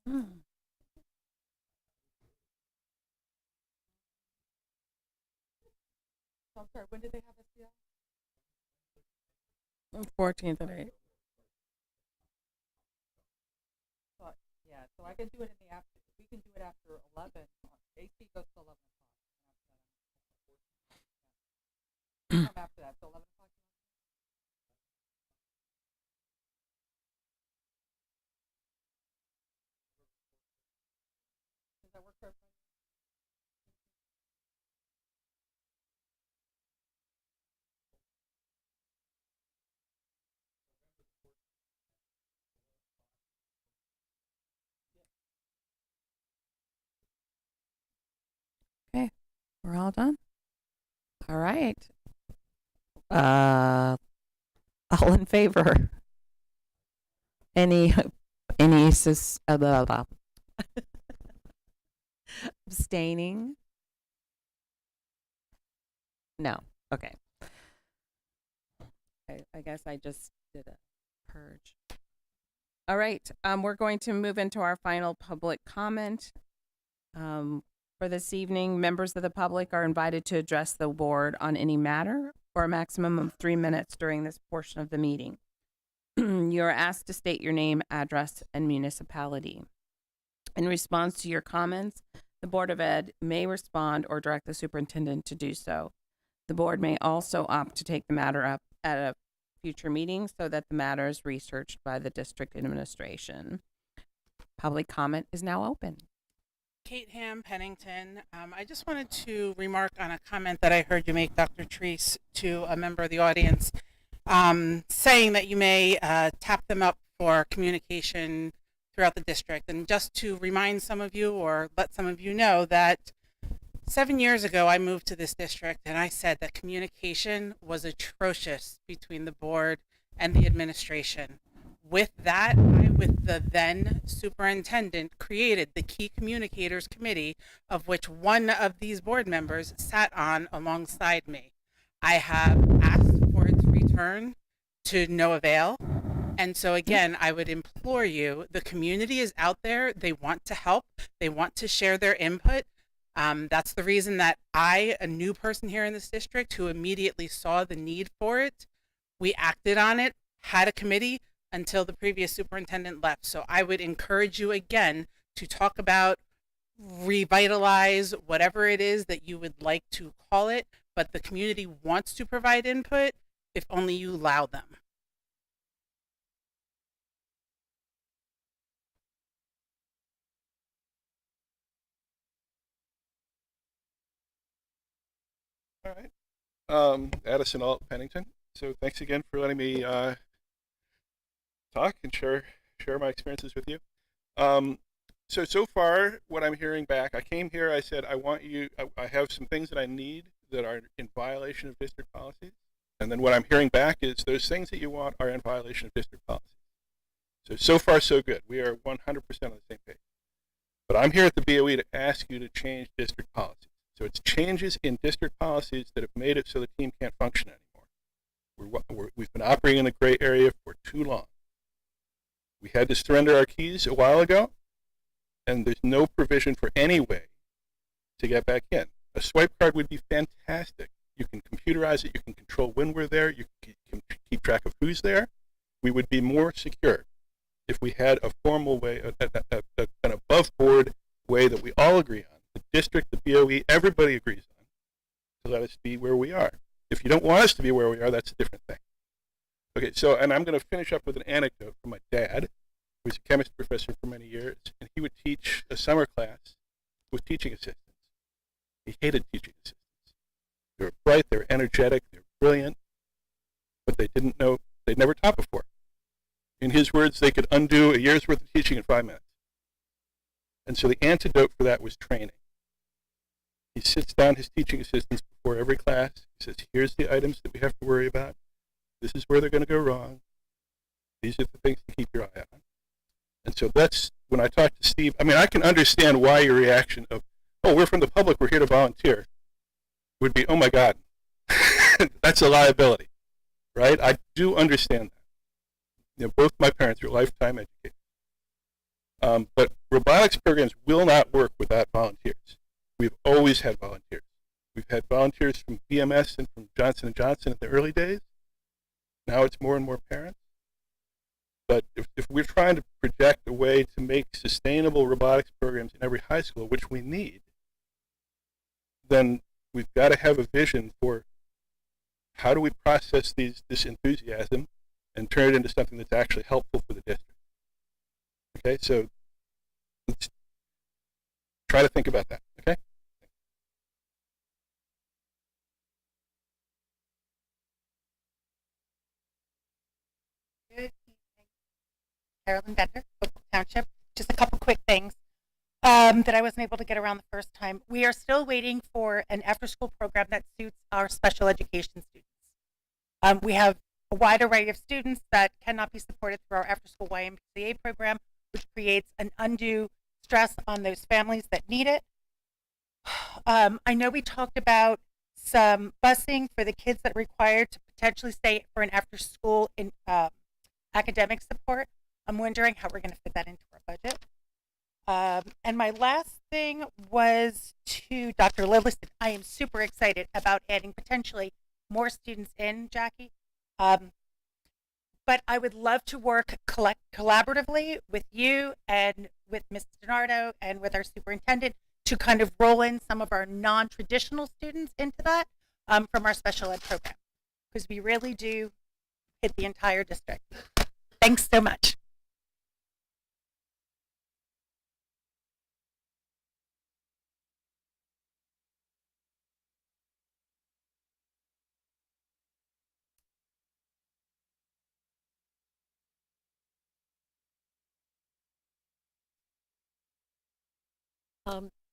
Mm. So I'm sorry, when did they have SDL? 14th at 8. But, yeah, so I can do it in the after. We can do it after 11. AC goes to 11 o'clock. Come after that, so 11 o'clock. Does that work for everybody? Okay. We're all done. All right. All in favor? Any blah, blah. Abstaining? No. Okay. I guess I just did a purge. All right. We're going to move into our final public comment. For this evening, members of the public are invited to address the board on any matter for a maximum of 3 minutes during this portion of the meeting. You are asked to state your name, address, and municipality. In response to your comments, the Board of Ed may respond or direct the superintendent to do so. The board may also opt to take the matter up at a future meeting so that the matter is researched by the district administration. Public comment is now open. Kate Ham, Pennington. I just wanted to remark on a comment that I heard you make, Dr. Treese, to a member of the audience, saying that you may tap them up for communication throughout the district. And just to remind some of you or let some of you know that 7 years ago, I moved to this district and I said that communication was atrocious between the board and the administration. With that, I, with the then superintendent, created the Key Communicators Committee, of which one of these board members sat on alongside me. I have asked for its return to no avail. And so again, I would implore you, the community is out there. They want to help. They want to share their input. That's the reason that I, a new person here in this district who immediately saw the need for it, we acted on it, had a committee until the previous superintendent left. So I would encourage you again to talk about, revitalize, whatever it is that you would like to call it, but the community wants to provide input if only you allow them. All right. Addison Alt, Pennington. So thanks again for letting me talk and share my experiences with you. So far, what I'm hearing back, I came here, I said, I have some things that I need that are in violation of district policies. And then what I'm hearing back is those things that you want are in violation of district policies. So far, so good. We are 100% on the same page. But I'm here at the BOE to ask you to change district policies. So it's changes in district policies that have made it so the team can't function anymore. We've been operating in the gray area for too long. We had to surrender our keys a while ago, and there's no provision for any way to get back in. A swipe card would be fantastic. You can computerize it. You can control when we're there. You can keep track of who's there. We would be more secure if we had a formal way, an above-board way that we all agree on. The district, the BOE, everybody agrees on to let us be where we are. If you don't want us to be where we are, that's a different thing. Okay, so, and I'm going to finish up with an anecdote from my dad, who was a chemistry professor for many years, and he would teach a summer class with teaching assistants. He hated teaching assistants. They were bright, they were energetic, they were brilliant, but they didn't know, they'd never taught before. In his words, they could undo a year's worth of teaching in 5 minutes. And so the antidote for that was training. He sits down his teaching assistants before every class. He says, here's the items that we have to worry about. This is where they're going to go wrong. These are the things to keep your eye on. And so that's, when I talk to Steve, I mean, I can understand why your reaction of, oh, we're from the public, we're here to volunteer, would be, oh my God, that's a liability, right? I do understand that. You know, both my parents are lifetime educators. But robotics programs will not work without volunteers. We've always had volunteers. We've had volunteers from BMS and from Johnson & Johnson in the early days. Now it's more and more parents. But if we're trying to project a way to make sustainable robotics programs in every high school, which we need, then we've got to have a vision for how do we process this enthusiasm and turn it into something that's actually helpful for the district. Okay, so let's try to think about that, okay? Good evening. Carolyn Bender, Oakville Township. Just a couple quick things that I wasn't able to get around the first time. We are still waiting for an after-school program that suits our special education students. We have a wide array of students that cannot be supported through our after-school YMCA program, which creates an undue stress on those families that need it. I know we talked about some busing for the kids that are required to potentially stay for an after-school in academic support. I'm wondering how we're going to fit that into our budget. And my last thing was to Dr. Littleton. I am super excited about adding potentially more students in, Jackie. But I would love to work collaboratively with you and with Ms. DiNardo and with our superintendent to kind of roll in some of our non-traditional students into that from our special ed program, because we really do hit the entire district. Thanks so much.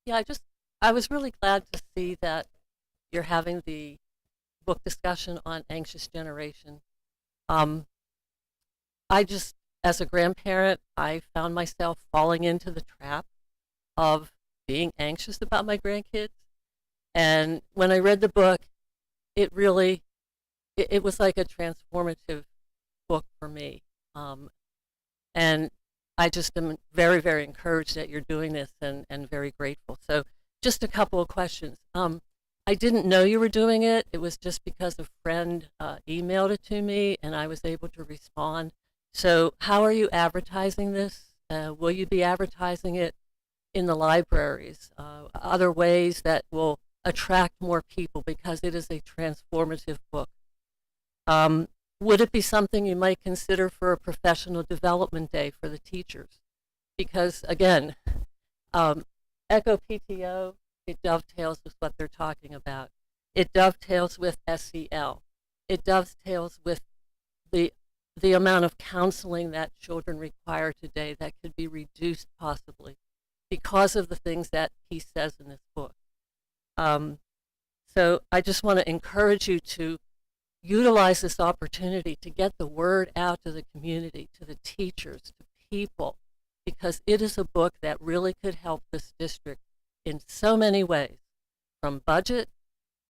Yeah, I was really glad to see that you're having the book discussion on anxious generation. As a grandparent, I found myself falling into the trap of being anxious about my grandkids. And when I read the book, it was like a transformative book for me. And I just am very, very encouraged that you're doing this and very grateful. So just a couple of questions. I didn't know you were doing it. It was just because a friend emailed it to me and I was able to respond. So how are you advertising this? Will you be advertising it in the libraries? Other ways that will attract more people, because it is a transformative book. Would it be something you might consider for a professional development day for the teachers? Because again, Echo PTO, it dovetails with what they're talking about. It dovetails with SEL. It dovetails with the amount of counseling that children require today that could be reduced possibly because of the things that he says in this book. So I just want to encourage you to utilize this opportunity to get the word out to the community, to the teachers, to people, because it is a book that really could help this district in so many ways, from budget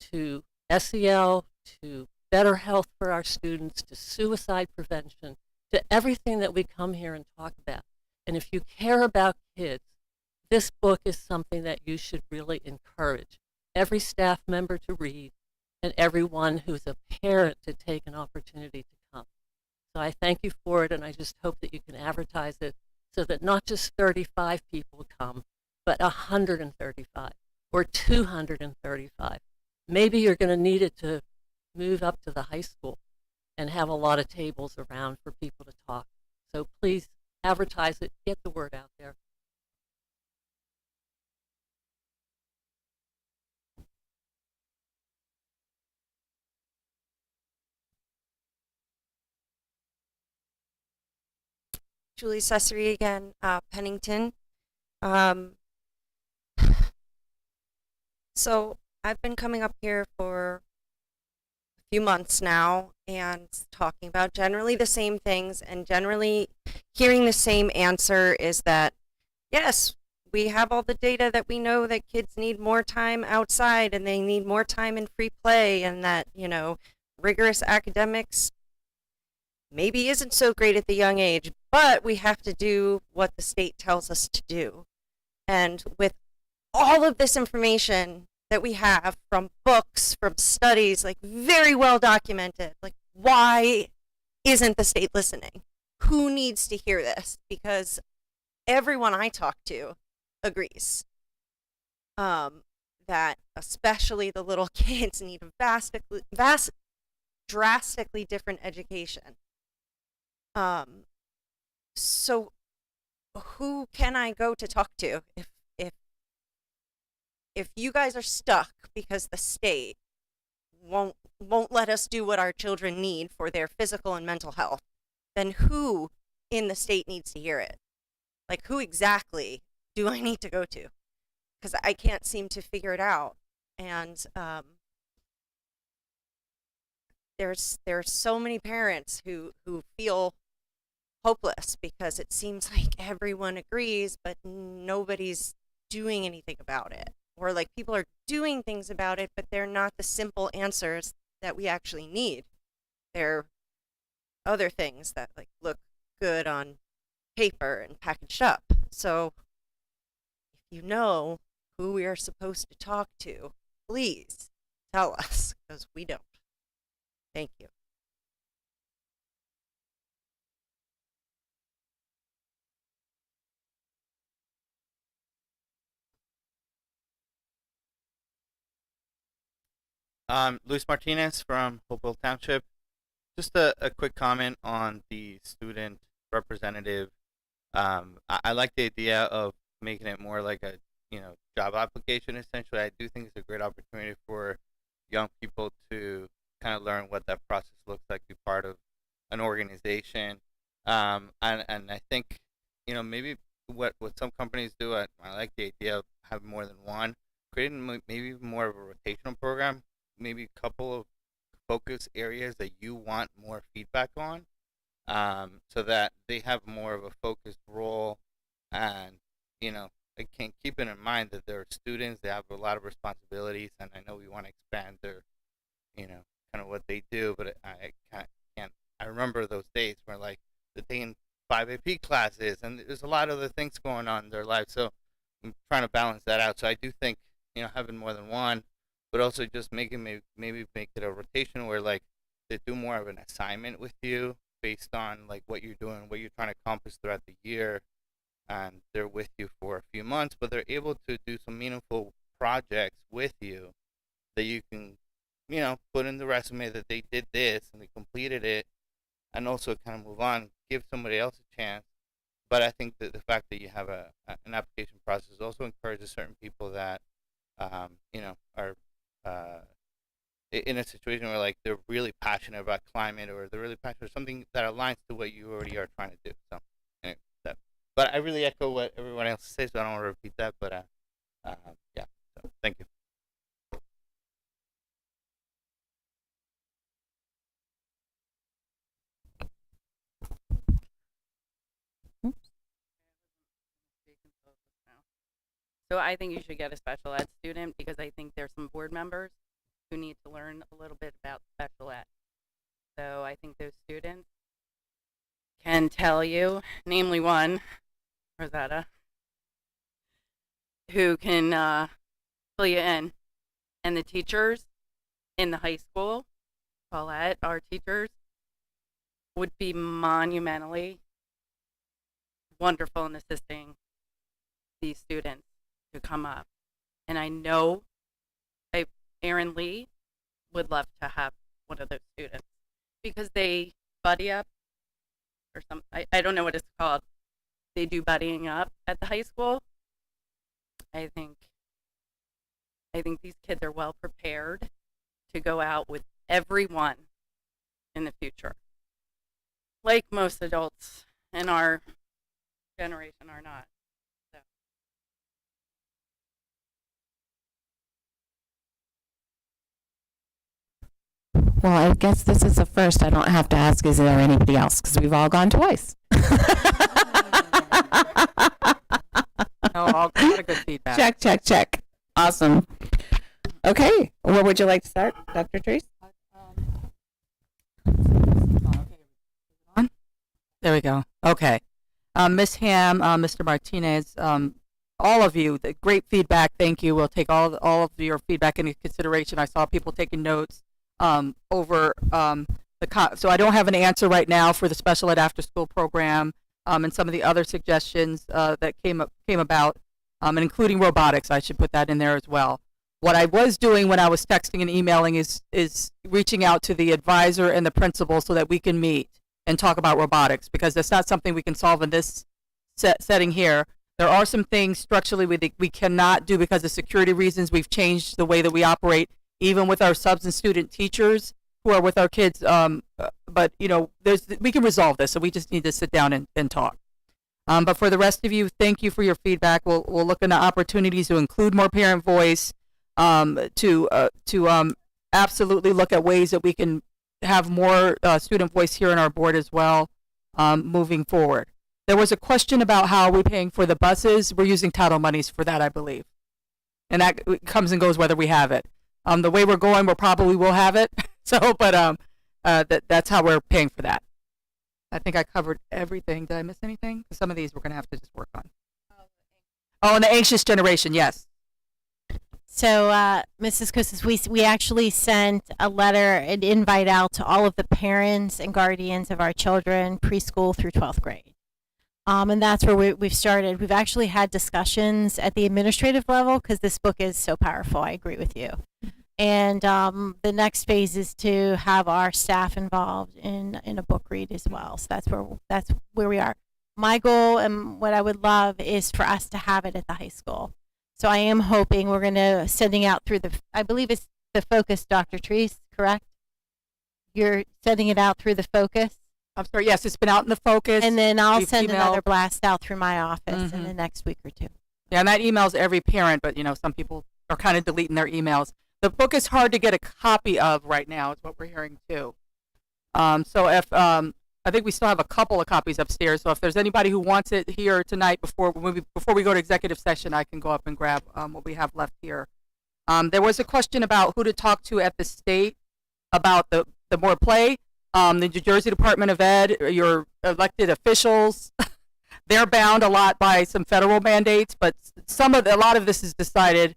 to SEL to better health for our students to suicide prevention to everything that we come here and talk about. And if you care about kids, this book is something that you should really encourage every staff member to read and everyone who's a parent to take an opportunity to come. So I thank you for it, and I just hope that you can advertise it so that not just 35 people come, but 135 or 235. Maybe you're going to need it to move up to the high school and have a lot of tables around for people to talk. So please advertise it, get the word out there. Julie Sessery again, Pennington. So I've been coming up here for a few months now and talking about generally the same things, and generally hearing the same answer is that, yes, we have all the data that we know that kids need more time outside and they need more time in free play, and that, you know, rigorous academics maybe isn't so great at the young age, but we have to do what the state tells us to do. And with all of this information that we have from books, from studies, like very well documented, like why isn't the state listening? Who needs to hear this? Because everyone I talk to agrees that especially the little kids need a drastically different education. So who can I go to talk to if you guys are stuck because the state won't let us do what our children need for their physical and mental health? Then who in the state needs to hear it? Like, who exactly do I need to go to? Because I can't seem to figure it out. And there's so many parents who feel hopeless because it seems like everyone agrees, but nobody's doing anything about it. Or like people are doing things about it, but they're not the simple answers that we actually need. They're other things that like look good on paper and packaged up. So if you know who we are supposed to talk to, please tell us, because we don't. Thank you. Luis Martinez from Hopewell Township. Just a quick comment on the student representative. I like the idea of making it more like a job application. Essentially, I do think it's a great opportunity for young people to kind of learn what that process looks like, be part of an organization. And I think maybe what some companies do. I like the idea of having more than one, creating maybe more of a rotational program. Maybe a couple of focus areas that you want more feedback on, so that they have more of a focused role. And I can keep it in mind that they're students, they have a lot of responsibilities, and I know we want to expand their kind of what they do, but I can't. I remember those days where like the day in 5 AP classes, and there's a lot of other things going on in their life, so I'm trying to balance that out. So I do think having more than one, but also just maybe make it a rotation where like they do more of an assignment with you based on like what you're doing, what you're trying to accomplish throughout the year, and they're with you for a few months, but they're able to do some meaningful projects with you that you can put in the resume that they did this and they completed it, and also kind of move on, give somebody else a chance. But I think that the fact that you have an application process also encourages certain people that are in a situation where like they're really passionate about climate, or they're really passionate about something that aligns to what you already are trying to do. So anyway, but I really echo what everyone else says, so I don't want to repeat that, but yeah, so thank you. So I think you should get a special ed student because I think there's some board members who need to learn a little bit about special ed. So I think those students can tell you, namely one, Rosetta, who can fill you in. And the teachers in the high school, Paulette, our teachers, would be monumentally wonderful in assisting these students to come up. And I know Aaron Lee would love to have one of those students because they buddy up or something. I don't know what it's called. They do buddying up at the high school. I think these kids are well prepared to go out with everyone in the future. Like most adults in our generation are not. So. Well, I guess this is the first. I don't have to ask, is there anybody else? Because we've all gone twice. No, all got a good feedback. Check, check, check. Awesome. Okay, where would you like to start, Dr. Treese? There we go. Okay. Ms. Ham, Mr. Martinez, all of you, the great feedback. Thank you. We'll take all of your feedback into consideration. I saw people taking notes over so I don't have an answer right now for the special ed after school program and some of the other suggestions that came about, and including robotics. I should put that in there as well. What I was doing when I was texting and emailing is reaching out to the advisor and the principal so that we can meet and talk about robotics, because that's not something we can solve in this setting here. There are some things structurally we cannot do because of security reasons. We've changed the way that we operate, even with our subs and student teachers who are with our kids. But we can resolve this, so we just need to sit down and talk. But for the rest of you, thank you for your feedback. We'll look into opportunities to include more parent voice, to absolutely look at ways that we can have more student voice here in our board as well, moving forward. There was a question about how we're paying for the buses. We're using title monies for that, I believe. And that comes and goes whether we have it. The way we're going, we probably will have it. But that's how we're paying for that. I think I covered everything. Did I miss anything? Some of these we're going to have to just work on. Oh, and the anxious generation, yes. So, Mrs. Kussis, we actually sent a letter, an invite out to all of the parents and guardians of our children, preschool through 12th grade. And that's where we've started. We've actually had discussions at the administrative level because this book is so powerful. I agree with you. And the next phase is to have our staff involved in a book read as well. So that's where we are. My goal and what I would love is for us to have it at the high school. So I am hoping we're going to sending out through I believe it's the Focus, Dr. Treese, correct? You're sending it out through the Focus? I'm sorry, yes, it's been out in the Focus. And then I'll send another blast out through my office in the next week or two. Yeah, and that emails every parent, but some people are kind of deleting their emails. The book is hard to get a copy of right now, is what we're hearing too. So if I think we still have a couple of copies upstairs. So if there's anybody who wants it here tonight before we go to executive session, I can go up and grab what we have left here. There was a question about who to talk to at the state about the more play. The New Jersey Department of Ed, your elected officials, they're bound a lot by some federal mandates, but a lot of this is decided.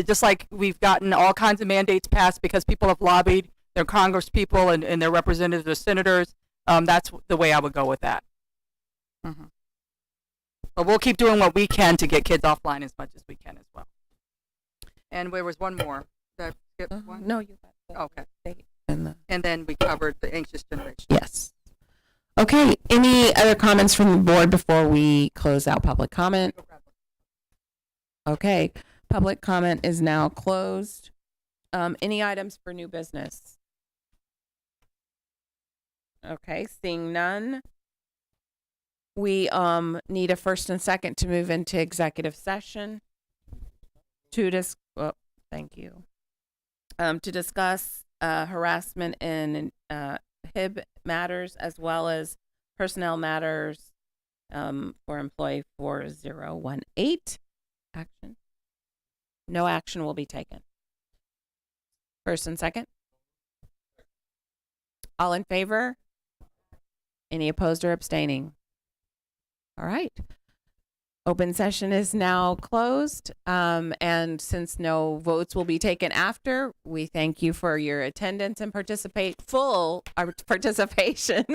Just like we've gotten all kinds of mandates passed because people have lobbied their Congress people and their representatives or senators. That's the way I would go with that. But we'll keep doing what we can to get kids offline as much as we can as well. And there was one more. Did I skip one? No, you got that. Okay. And then we covered the anxious generation. Yes. Okay. Any other comments from the board before we close out public comment? Okay. Public comment is now closed. Any items for new business? Okay, seeing none. We need a first and second to move into executive session thank you. To discuss harassment in HIB matters as well as personnel matters for employee 4018. Action? No action will be taken. First and second? All in favor? Any opposed or abstaining? All right. Open session is now closed. And since no votes will be taken after, we thank you for your attendance and full participation.